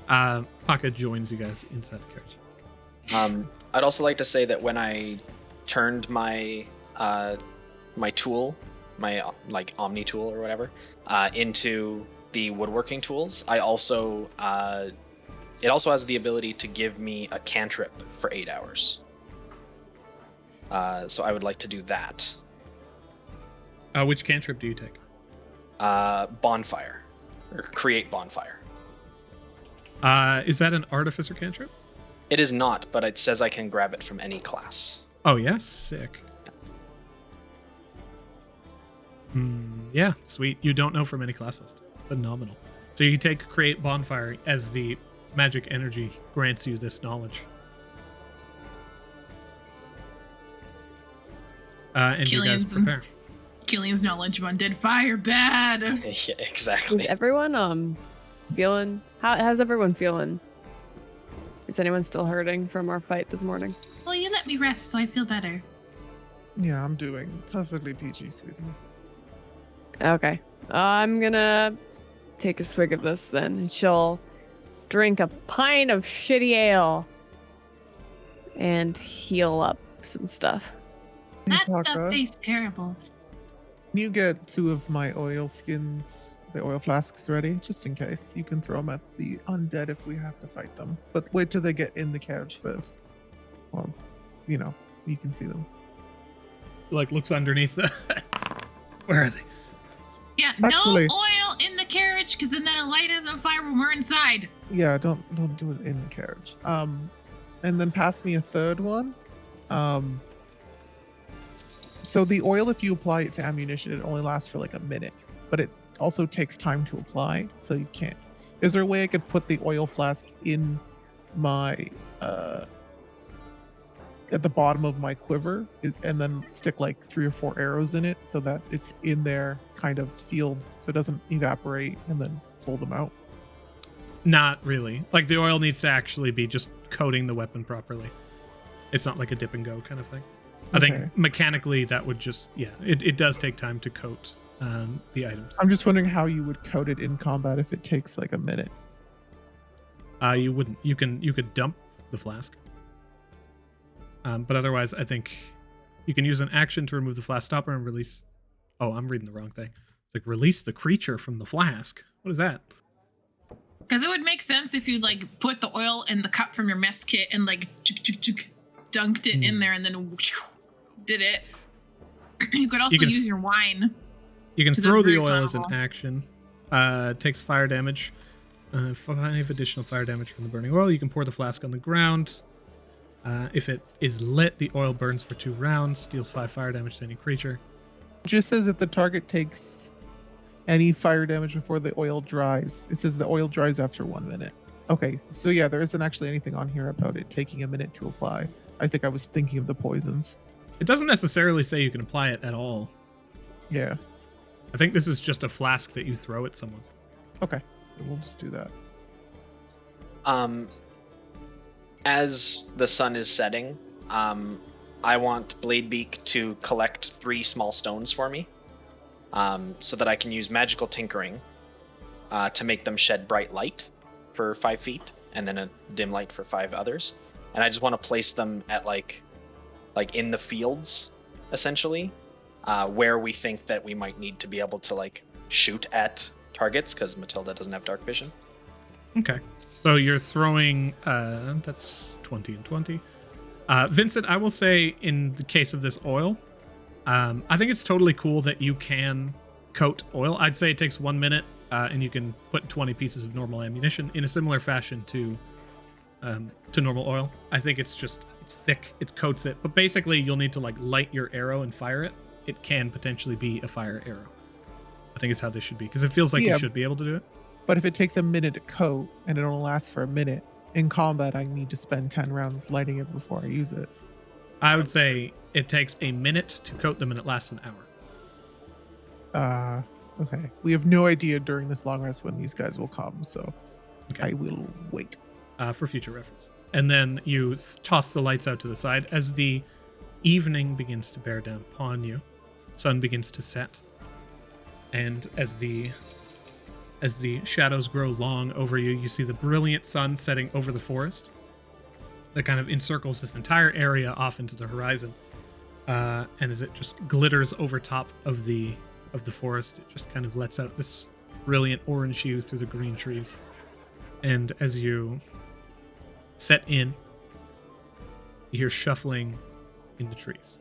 Paka joins you guys inside the carriage. I'd also like to say that when I turned my my tool, my like Omni tool or whatever, into the woodworking tools, I also it also has the ability to give me a cantrip for 8 hours. So I would like to do that. Which cantrip do you take? Bonfire. Or create bonfire. Is that an artificer cantrip? It is not, but it says I can grab it from any class. Oh, yes? Sick. Yeah, sweet. You don't know from any class list. Phenomenal. So you take create bonfire as the magic energy grants you this knowledge. And you guys prepare. Killian's knowledge of undead fire bad. Yeah, exactly. Is everyone feeling? How's everyone feeling? Is anyone still hurting from our fight this morning? Well, you let me rest, so I feel better. Yeah, I'm doing perfectly PG, sweetie. Okay. I'm gonna take a swig of this then. She'll drink a pint of shitty ale and heal up some stuff. That Bianca, stuff tastes terrible. Can you get 2 of my oil skins, the oil flasks ready, just in case? You can throw them at the undead if we have to fight them. But wait till they get in the carriage first. Well, you can see them. Like, looks underneath the... Where are they? Yeah, Actually- no oil in the carriage, because then that'll light us on fire when we're inside. Yeah, don't do it in the carriage. And then pass me a third one. So the oil, if you apply it to ammunition, it only lasts for like a minute, but it also takes time to apply, so you can't. Is there a way I could put the oil flask in my at the bottom of my quiver and then stick like 3 or 4 arrows in it so that it's in there kind of sealed so it doesn't evaporate, and then pull them out? Not really. Like, the oil needs to actually be just coating the weapon properly. It's not like a dip and go kind of thing. I Okay. think mechanically that would just, it does take time to coat the items. I'm just wondering how you would coat it in combat if it takes like a minute. You wouldn't. You could dump the flask. But otherwise, I think you can use an action to remove the flask stopper and release. Oh, I'm reading the wrong thing. It's like release the creature from the flask. What is that? Because it would make sense if you like put the oil in the cup from your mess kit and like dunked it in there and then did it. You could also use your wine. You can 'Cause throw it's the very oil as an flammable. action. Takes fire damage. 5 additional fire damage from the burning oil. You can pour the flask on the ground. If it is lit, the oil burns for 2 rounds, deals 5 fire damage to any creature. It just says if the target takes any fire damage before the oil dries. It says the oil dries after 1 minute. Okay, so yeah, there isn't actually anything on here about it taking a minute to apply. I think I was thinking of the poisons. It doesn't necessarily say you can apply it at all. Yeah. I think this is just a flask that you throw at someone. Okay. We'll just do that. As the sun is setting, I want Bladebeak to collect 3 small stones for me, so that I can use magical tinkering to make them shed bright light for 5 feet, and then a dim light for 5 others. And I just want to place them at like in the fields, essentially, where we think that we might need to be able to like shoot at targets, because Matilda doesn't have dark vision. Okay. So you're throwing, that's 20 and 20. Vincent, I will say in the case of this oil, I think it's totally cool that you can coat oil. I'd say it takes 1 minute, and you can put 20 pieces of normal ammunition in a similar fashion to normal oil. I think it's thick, it coats it, but basically you'll need to like light your arrow and fire it. It can potentially be a fire arrow. I think it's how this should be, because it feels like you should be able to do it. But if it takes a minute to coat and it only lasts for a minute, in combat I need to spend 10 rounds lighting it before I use it. I would say it takes a minute to coat them and it lasts an hour. Okay. We have no idea during this long rest when these guys will come, so Okay. I will wait. For future reference. And then you toss the lights out to the side as the evening begins to bear down upon you. Sun begins to set, and as the shadows grow long over you, you see the brilliant sun setting over the forest that kind of encircles this entire area off into the horizon. And as it just glitters over top of the forest, it just kind of lets out this brilliant orange hue through the green trees. And as you set in, you hear shuffling in the trees.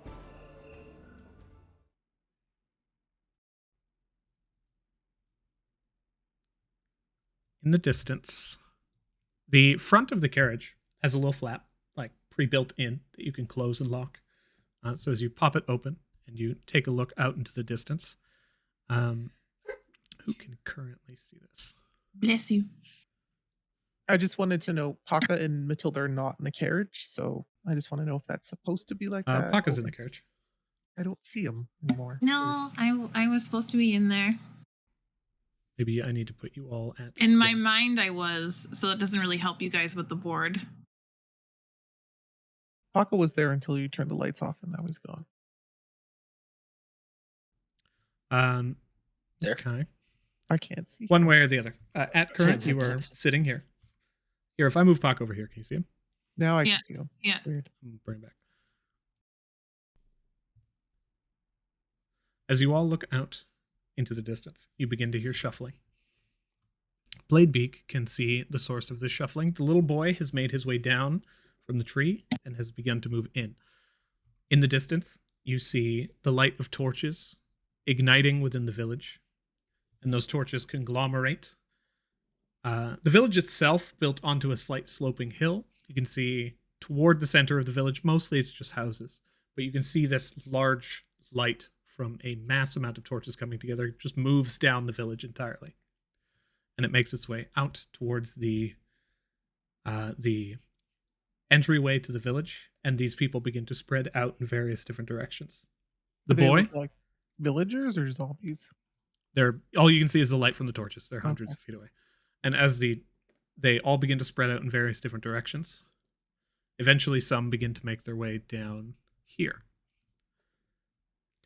in the distance, the front of the carriage has a little flap, like pre-built in, that you can close and lock. So as you pop it open and you take a look out into the distance, who can currently see this? Bless you. I just wanted to know, Paka and Matilda are not in the carriage, so I just want to know if that's supposed to be like that. Paka's in the carriage. I don't see him anymore. No, I was supposed to be in there. Maybe I need to put you all at... In my mind, I was, so it doesn't really help you guys with the board. Paka was there until you turned the lights off, and now he's gone. There. Okay. I can't see. One way or the other. At current, you are sitting here. Here, if I move Paka over here, can you see him? Now I Yeah. can see him. Yeah. Weird. Bring it back. As you all look out into the distance, you begin to hear shuffling. Bladebeak can see the source of this shuffling. The little boy has made his way down from the tree and has begun to move in. In the distance, you see the light of torches igniting within the village, and those torches conglomerate. The village itself built onto a slight sloping hill. You can see toward the center of the village, mostly it's just houses, but you can see this large light from a mass amount of torches coming together. It just moves down the village entirely, and it makes its way out towards the entryway to the village, and these people begin to spread out in various different directions. The Do they boy, look like villagers or zombies? they're all you can see is the light from the torches. They're hundreds Okay. of feet away, and as they all begin to spread out in various different directions, eventually some begin to make their way down here.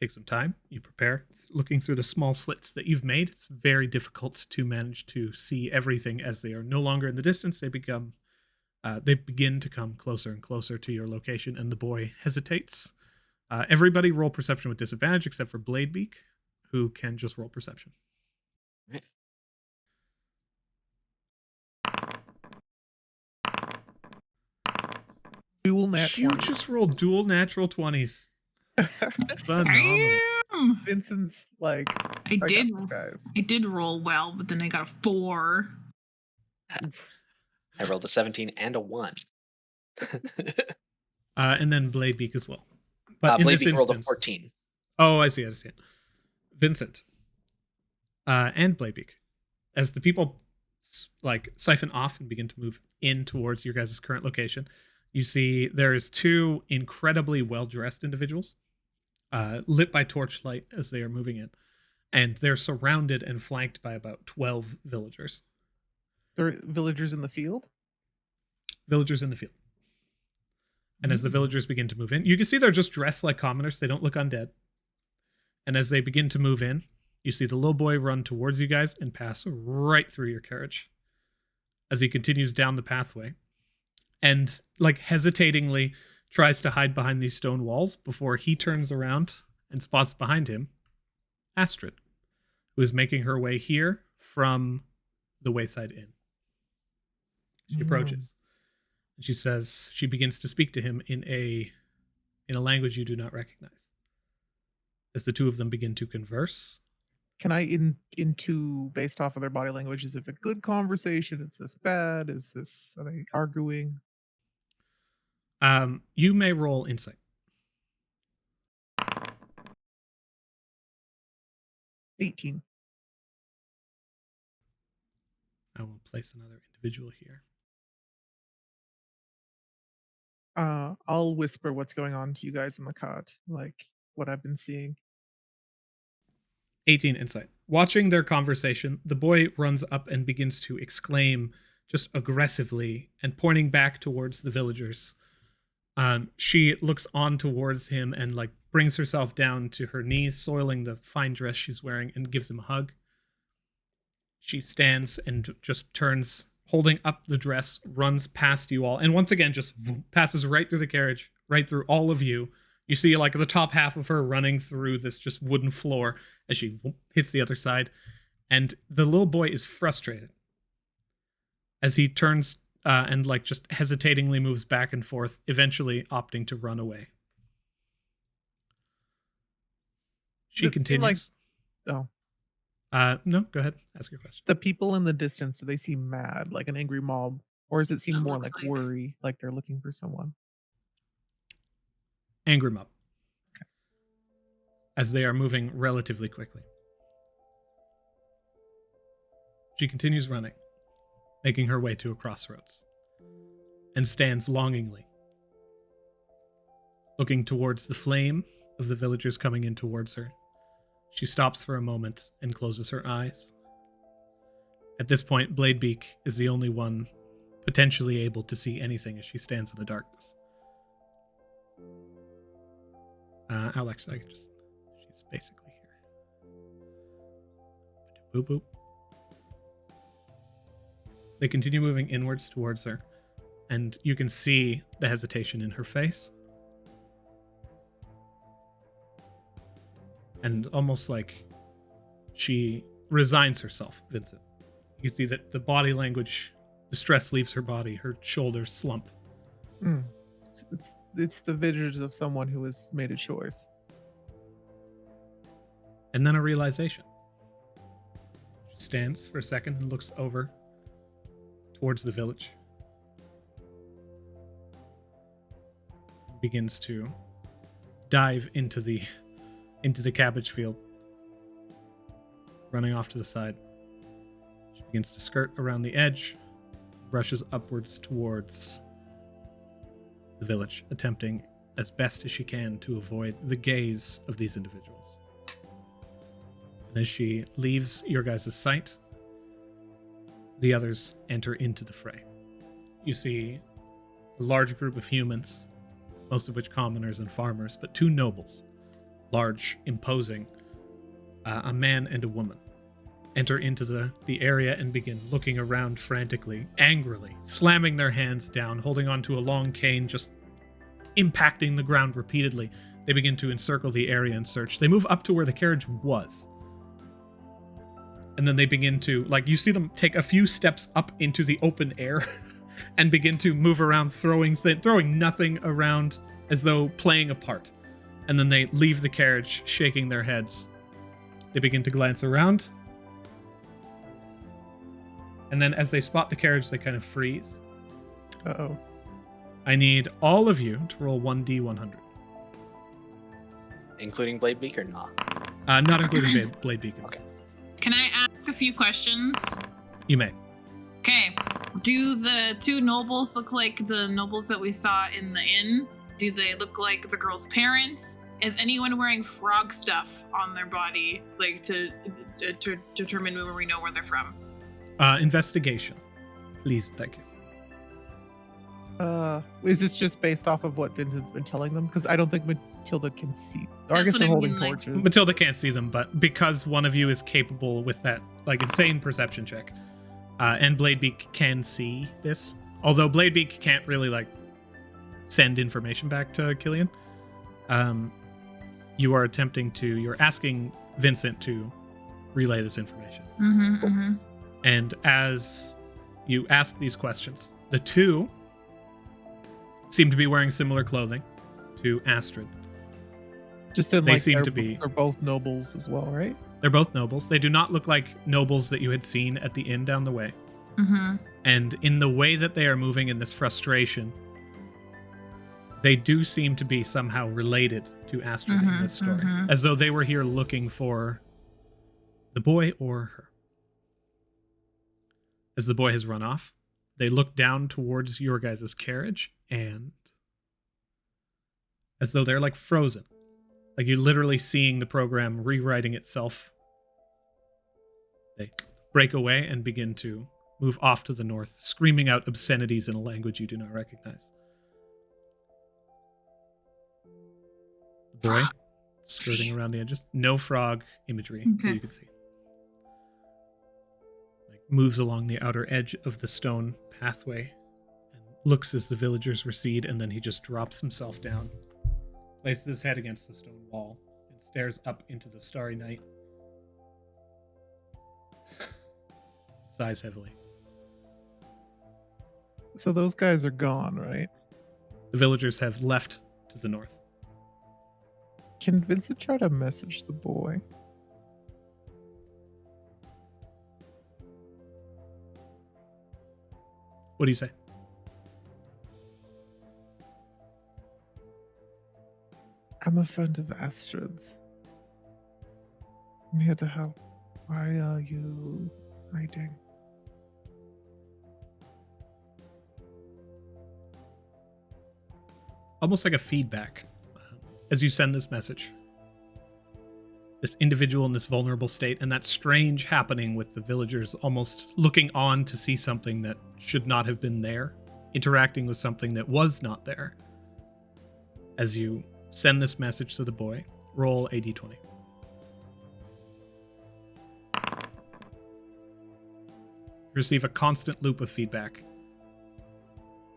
Take some time. You prepare. Looking through the small slits that you've made, it's very difficult to manage to see everything as they are no longer in the distance. They begin to come closer and closer to your location, and the boy hesitates. Everybody roll perception with disadvantage except for Bladebeak, who can just roll perception. Right. Dual nat You 20. just rolled dual natural 20s. Phenomenal. Damn! Vincent's like, I got did. this, guys. I did roll well, but then I got a 4. I rolled a 17 and a 1. And then Bladebeak as well. But in this Bladebeak rolled a instance, 14. oh, I see it. Vincent and Bladebeak, as the people siphon off and begin to move in towards your guys' current location, you see there is 2 incredibly well-dressed individuals, lit by torchlight as they are moving in, and they're surrounded and flanked by about 12 villagers. They're villagers in the field? Villagers in the field. And as the villagers begin to move in, you can see they're just dressed like commoners. They don't look undead. And as they begin to move in, you see the little boy run towards you guys and pass right through your carriage as he continues down the pathway and hesitatingly tries to hide behind these stone walls before he turns around and spots behind him Astrid, who is making her way here from the Wayside Inn. She approaches. And she begins to speak to him in a language you do not recognize. As the 2 of them begin to converse. Can I into based off of their body language? Is it a good conversation? Is this bad? Are they arguing? You may roll insight. 18. I will place another individual here. I'll whisper what's going on to you guys in the cot, like what I've been seeing. 18 insight. Watching their conversation, the boy runs up and begins to exclaim just aggressively and pointing back towards the villagers. She looks on towards him and brings herself down to her knees, soiling the fine dress she's wearing, and gives him a hug. She stands and just turns, holding up the dress, runs past you all, and once again just passes right through the carriage, right through all of you. You see the top half of her running through this just wooden floor as she hits the other side. And the little boy is frustrated as he turns and just hesitatingly moves back and forth, eventually opting to run away. She Does it seem continues. Oh. No, go ahead. Ask your question. The people in the distance, do they seem mad, like an angry mob? Or does it seem It more looks like like- worry, like they're looking for someone? Angry mob. As they are moving relatively quickly. She continues running, making her way to a crossroads, and stands longingly, looking towards the flame of the villagers coming in towards her. She stops for a moment and closes her eyes. At this point, Bladebeak is the only one potentially able to see anything as she stands in the darkness. Alex, I can just... She's basically here. Boop, boop. They continue moving inwards towards her, and you can see the hesitation in her face. And almost like she resigns herself, Vincent. You see that the body language, the stress leaves her body, her shoulders slump. It's the visage of someone who has made a choice. And then a realization. She stands for a second and looks over towards the village. Begins to dive into the cabbage field, running off to the side. She begins to skirt around the edge, brushes upwards towards the village, attempting as best as she can to avoid the gaze of these individuals. And as she leaves your guys' sight, the others enter into the fray. You see a large group of humans, most of which commoners and farmers, but two nobles, large, imposing, a man and a woman, enter into the area and begin looking around frantically, angrily, slamming their hands down, holding onto a long cane, just impacting the ground repeatedly. They begin to encircle the area and search. They move up to where the carriage was. And then they begin to, like, you see them take a few steps up into the open air and begin to move around, throwing nothing around as though playing a part. And then they leave the carriage, shaking their heads. They begin to glance around. And then as they spot the carriage, they kind of freeze. Uh-oh. I need all of you to roll 1d100. Including Bladebeak or not? Not including Blade Beacon. Okay. Can I ask a few questions? You may. Okay. Do the two nobles look like the nobles that we saw in the inn? Do they look like the girl's parents? Is anyone wearing frog stuff on their body, like to determine where we know where they're from? Investigation. Please, thank you. Is this just based off of what Vincent's been telling them? Because I don't think Matilda can see. Or I That's guess what they're I holding mean, like- torches. Matilda can't see them, but because one of you is capable with that, like, insane perception check, and Bladebeak can see this, although Bladebeak can't really, like, send information back to Killian, you're asking Vincent to relay this information. And as you ask these questions, the two seem to be wearing similar clothing to Astrid. Just in They like seem to be- they're both nobles as well, right? They're both nobles. They do not look like nobles that you had seen at the inn down the way. And in the way that they are moving in this frustration, they do seem to be somehow related to Astrid in this story. As though they were here looking for the boy or her. As the boy has run off, they look down towards your guys' carriage, and as though they're like frozen. Like you're literally seeing the program rewriting itself. They break away and begin to move off to the north, screaming out obscenities in a language you do not recognize. The boy skirting around the edges. No frog imagery that you can see. Like moves along the outer edge of the stone pathway and looks as the villagers recede, and then he just drops himself down, places his head against the stone wall, and stares up into the starry night. Sighs heavily. So those guys are gone, right? The villagers have left to the north. Can Vincent try to message the boy? What do you say? I'm a friend of Astrid's. I'm here to help. Why are you hiding? Almost like a feedback as you send this message. This individual in this vulnerable state, and that strange happening with the villagers almost looking on to see something that should not have been there, interacting with something that was not there. As you send this message to the boy, roll a d20. Receive a constant loop of feedback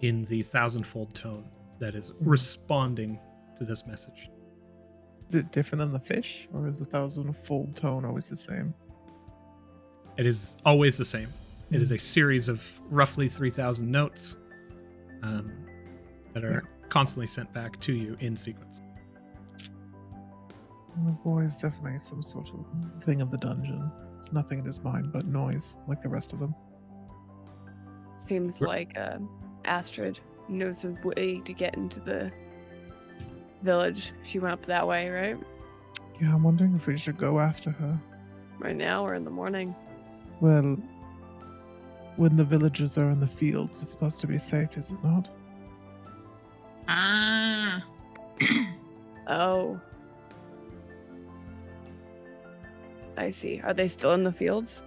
in the 1,000-fold tone that is responding to this message. Is it different than the fish, or is the 1,000-fold tone always the same? It is always the same. It is a series of roughly 3,000 notes that are constantly sent back to you in sequence. The boy is definitely some sort of thing of the dungeon. It's nothing in his mind but noise, like the rest of them. Seems like Astrid knows the way to get into the village. She went up that way, right? Yeah, I'm wondering if we should go after her. Right now or in the morning? Well, when the villagers are in the fields, it's supposed to be safe, is it not? Ah. Oh. I see. Are they still in the fields?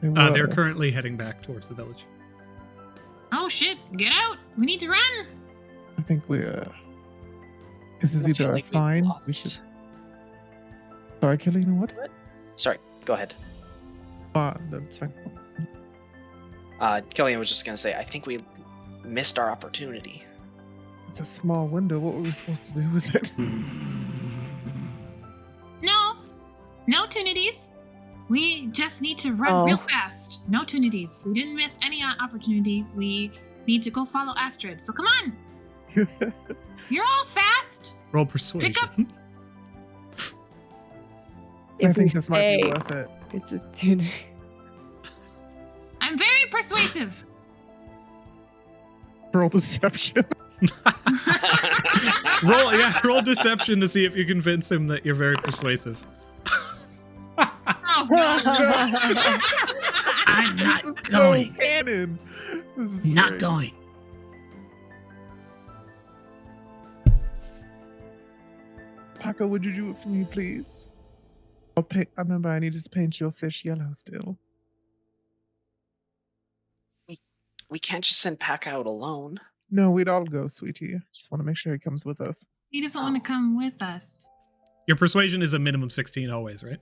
They're currently heading back towards the village. Oh shit! Get out! We need to run. I think we're... This is I feel either a like we sign we lost. should... Sorry, Kalina, what? Sorry, go ahead. That's fine. Killian was just gonna say, I think we missed our opportunity. It's a small window. What were we supposed to do with it? No tunities. We just need to run real fast. No tunities. We didn't miss any opportunity. We need to go follow Astrid. So come on. You're all fast. Roll persuasion. Pick up. If we think this might be stay, worth it. it's a tune. I'm very persuasive. Roll deception. roll deception to see if you convince him that you're very persuasive. Oh no. I'm not This is going. So canon. This is Not great. going. Paco, would you do it for me, please? I remember I need to paint your fish yellow still. We can't just send Pack out alone. No, we'd all go, sweetie. Just want to make sure he comes with us. He doesn't want to come with us. Your persuasion is a minimum 16 always, right?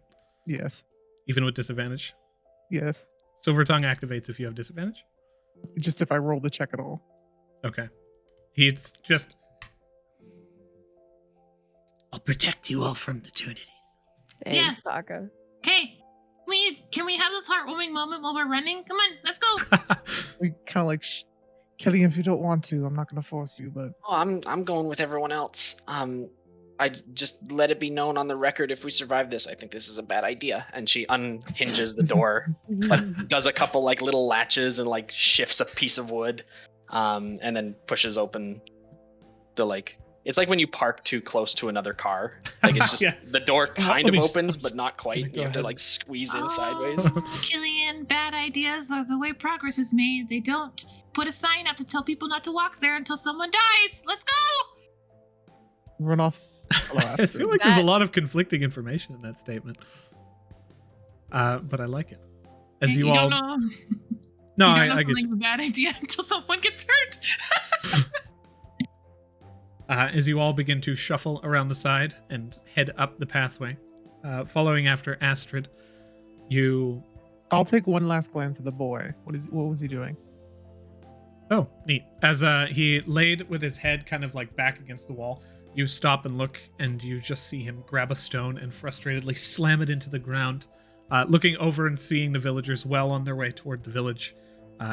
Yes. Even with disadvantage. Yes. Silver Tongue activates if you have disadvantage. Just if I roll the check at all. Okay. He's just... I'll protect you all from the tunities. Thanks, Yes. Paco. Okay. Can we have this heartwarming moment while we're running? Come on, let's go. We kind of like, Kelly, if you don't want to, I'm not going to force you, but Oh, I'm going with everyone else. I just let it be known on the record if we survive this, I think this is a bad idea. And she unhinges the door, like does a couple like little latches and like shifts a piece of wood, and then pushes open the like. It's like when you park too close to another car. Like it's just Yeah. the door Stop, kind let of me opens, stop. but not quite. Go You have to ahead. like squeeze in Oh, sideways. Killian, bad ideas are the way progress is made. They don't put a sign up to tell people not to walk there until someone dies. Let's go. run off. I feel like there's a lot of conflicting information in that statement. But I like it. As you all... don't know. No, you don't know I get you. something's a bad idea until someone gets hurt. As you all begin to shuffle around the side and head up the pathway, following after Astrid, you... I'll take one last glance at the boy. What was he doing? Oh, neat. As he laid with his head kind of like back against the wall, you stop and look, and you just see him grab a stone and frustratedly slam it into the ground. Looking over and seeing the villagers well on their way toward the village,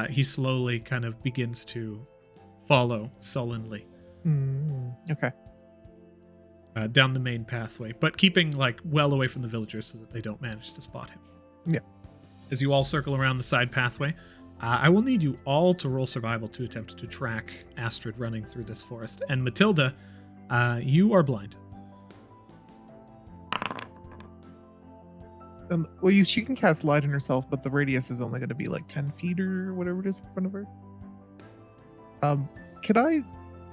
he slowly kind of begins to follow sullenly Okay. down the main pathway, but keeping like well away from the villagers so that they don't manage to spot him. Yeah. As you all circle around the side pathway, I will need you all to roll survival to attempt to track Astrid running through this forest. And Matilda, you are blind. Well, she can cast light on herself, but the radius is only going to be like 10 feet or whatever it is in front of her.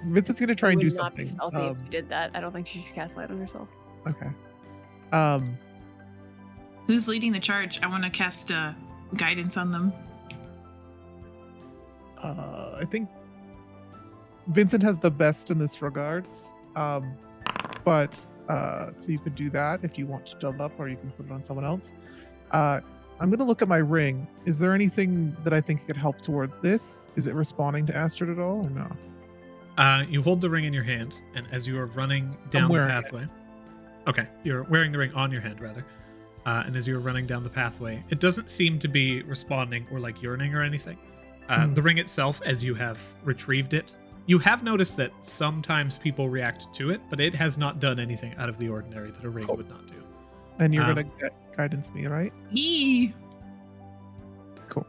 Vincent's going to try and do Would not be something. stealthy if she did that. I don't think she should cast light on herself. Okay. Who's leading the charge? I want to cast guidance on them. I think Vincent has the best in this regards. So you could do that if you want to double up, or you can put it on someone else. I'm going to look at my ring. Is there anything that I think could help towards this? Is it responding to Astrid at all, or no? You hold the ring in your hand, and as you are running down the pathway... Okay, you're wearing the ring on your hand, rather. And as you're running down the pathway, it doesn't seem to be responding or like yearning or anything. The ring itself, as you have retrieved it, you have noticed that sometimes people react to it, but it has not done anything out of the ordinary that a ring would not do. And you're going to guidance me, right? Yee! Cool.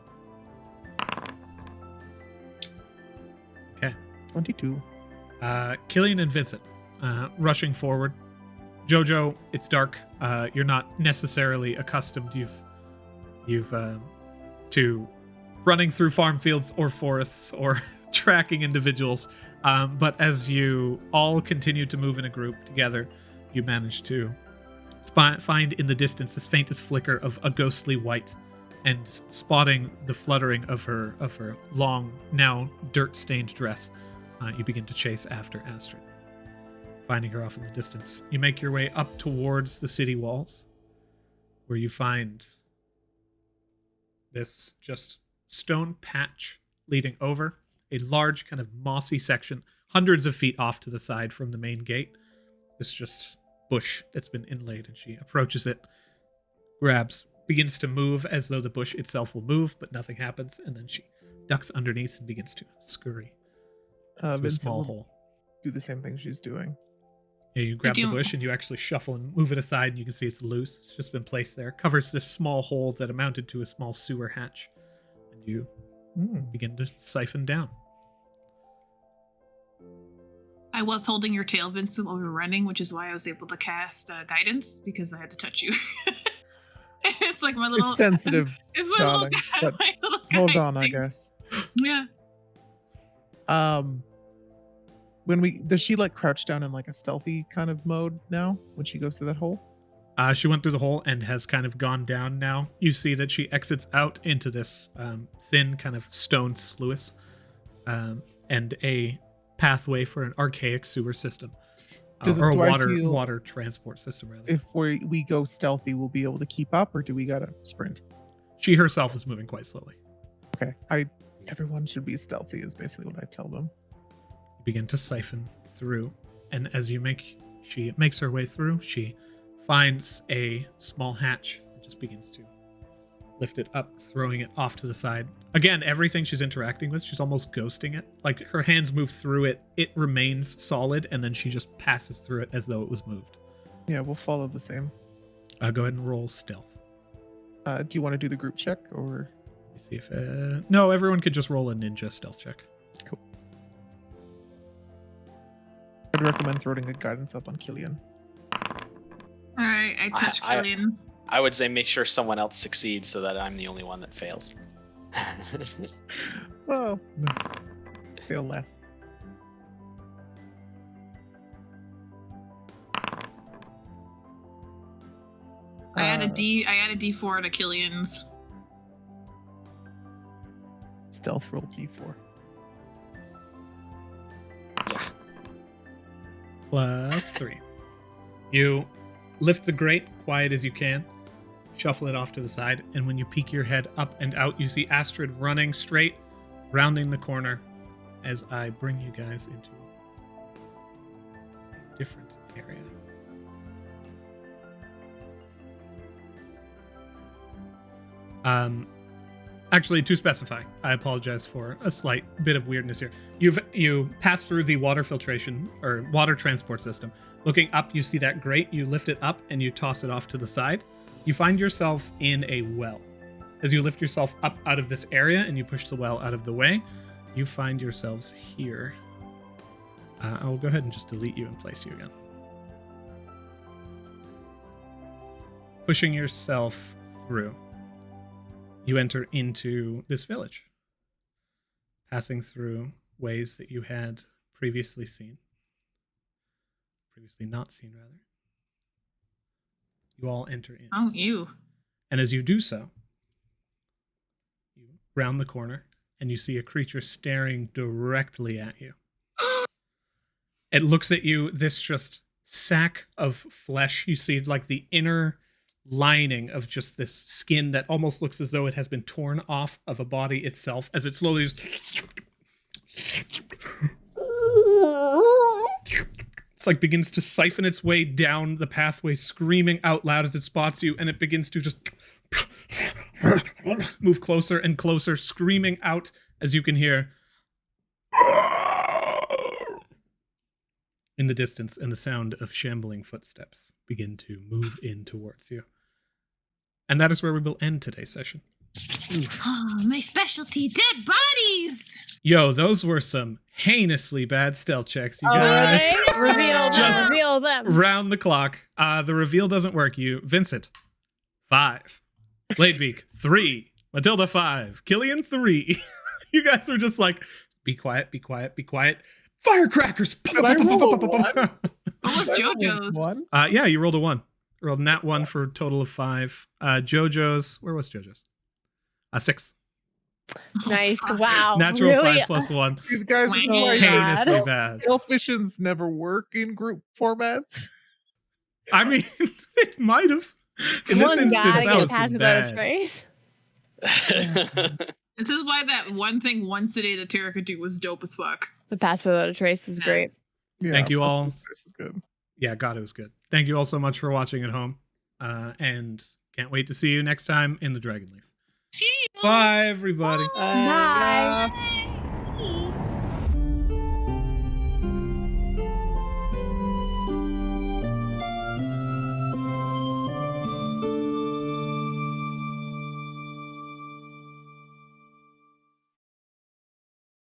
Okay. 22. Killian and Vincent rushing forward. Jojo, it's dark. You're not necessarily accustomed. You've to running through farm fields or forests or tracking individuals. But as you all continue to move in a group together, you manage to find in the distance this faintest flicker of a ghostly white, and spotting the fluttering of her long, now dirt-stained dress, you begin to chase after Astrid. Finding her off in the distance, you make your way up towards the city walls, where you find this just stone patch leading over a large kind of mossy section, hundreds of feet off to the side from the main gate. This just bush that's been inlaid, and she approaches it, grabs, begins to move as though the bush itself will move, but nothing happens, and then she ducks underneath and begins to scurry to a small hole. Do the same thing she's doing. Yeah, you grab the bush and you actually shuffle and move it aside, and you can see it's loose. It's just been placed there. Covers this small hole that amounted to a small sewer hatch. And you begin to siphon down. I was holding your tail, Vincent, while we were running, which is why I was able to cast guidance, because I had to touch you. It's like my little... It's sensitive, it's my darling, little, but my little hold guide on, I thing. guess. Yeah. Does she like crouch down in like a stealthy kind of mode now when she goes through that hole? She went through the hole and has kind of gone down now. You see that she exits out into this thin kind of stone sluice and a pathway for an archaic sewer system. Or a water transport system, rather. If we go stealthy, we'll be able to keep up, or do we gotta sprint? She herself is moving quite slowly. Okay. Everyone should be stealthy is basically what I tell them. You begin to siphon through, and as she makes her way through, she finds a small hatch and just begins to lift it up, throwing it off to the side. Again, everything she's interacting with, she's almost ghosting it. Like her hands move through it, it remains solid, and then she just passes through it as though it was moved. Yeah, we'll follow the same. Go ahead and roll stealth. Do you want to do the group check, or? Let me see if... No, everyone could just roll a ninja stealth check. Cool. I'd recommend throwing a guidance up on Killian. All right, I touch Killian. I would say make sure someone else succeeds so that I'm the only one that fails. Well, no. Fail less. I add a D4 to Killian's. Stealth roll D4. Yeah. +3. You lift the grate quiet as you can, shuffle it off to the side, and when you peek your head up and out, you see Astrid running straight, rounding the corner as I bring you guys into a different area. Actually, to specify, I apologize for a slight bit of weirdness here. You pass through the water filtration or water transport system. Looking up, you see that grate. You lift it up and you toss it off to the side. You find yourself in a well. As you lift yourself up out of this area and you push the well out of the way, you find yourselves here. I will go ahead and just delete you and place you again. Pushing yourself through, you enter into this village, passing through ways that you had previously not seen, rather. You all enter in. Oh, you. And as you do so, you round the corner and you see a creature staring directly at you. It looks at you, this just sack of flesh. You see like the inner lining of just this skin that almost looks as though it has been torn off of a body itself as it slowly just... It's like begins to siphon its way down the pathway, screaming out loud as it spots you, and it begins to just move closer and closer, screaming out as you can hear in the distance, and the sound of shambling footsteps begin to move in towards you. And that is where we will end today's session. Oh, my specialty, dead bodies! Yo, those were some heinously bad stealth checks, you Oh, guys. right? Reveal them. Round the clock. The reveal doesn't work. You, Vincent, 5. Bladebeak, 3. Matilda, 5. Killian, 3. You guys were just like, be quiet, be quiet, be quiet. Firecrackers! What was JoJo's? One? Yeah, you rolled a 1. You rolled nat 1 for a total of 5. JoJo's, where was JoJo's? 6. Nice. Wow. Natural really? 5 plus 1. These guys are Oh, so like, Heinously bad. stealth missions never work in group formats. I mean, it might have. In this One instance, guy that get was past some without a bad. trace. This is why that one thing once a day that Tara could do was dope as fuck. The pass without a trace was Yeah. great. Yeah, Thank you all. This is good. Yeah, God, it was good. Thank you all so much for watching at home. And can't wait to see you next time in the Dragonleaf. See you. Bye, everybody. Bye. Bye.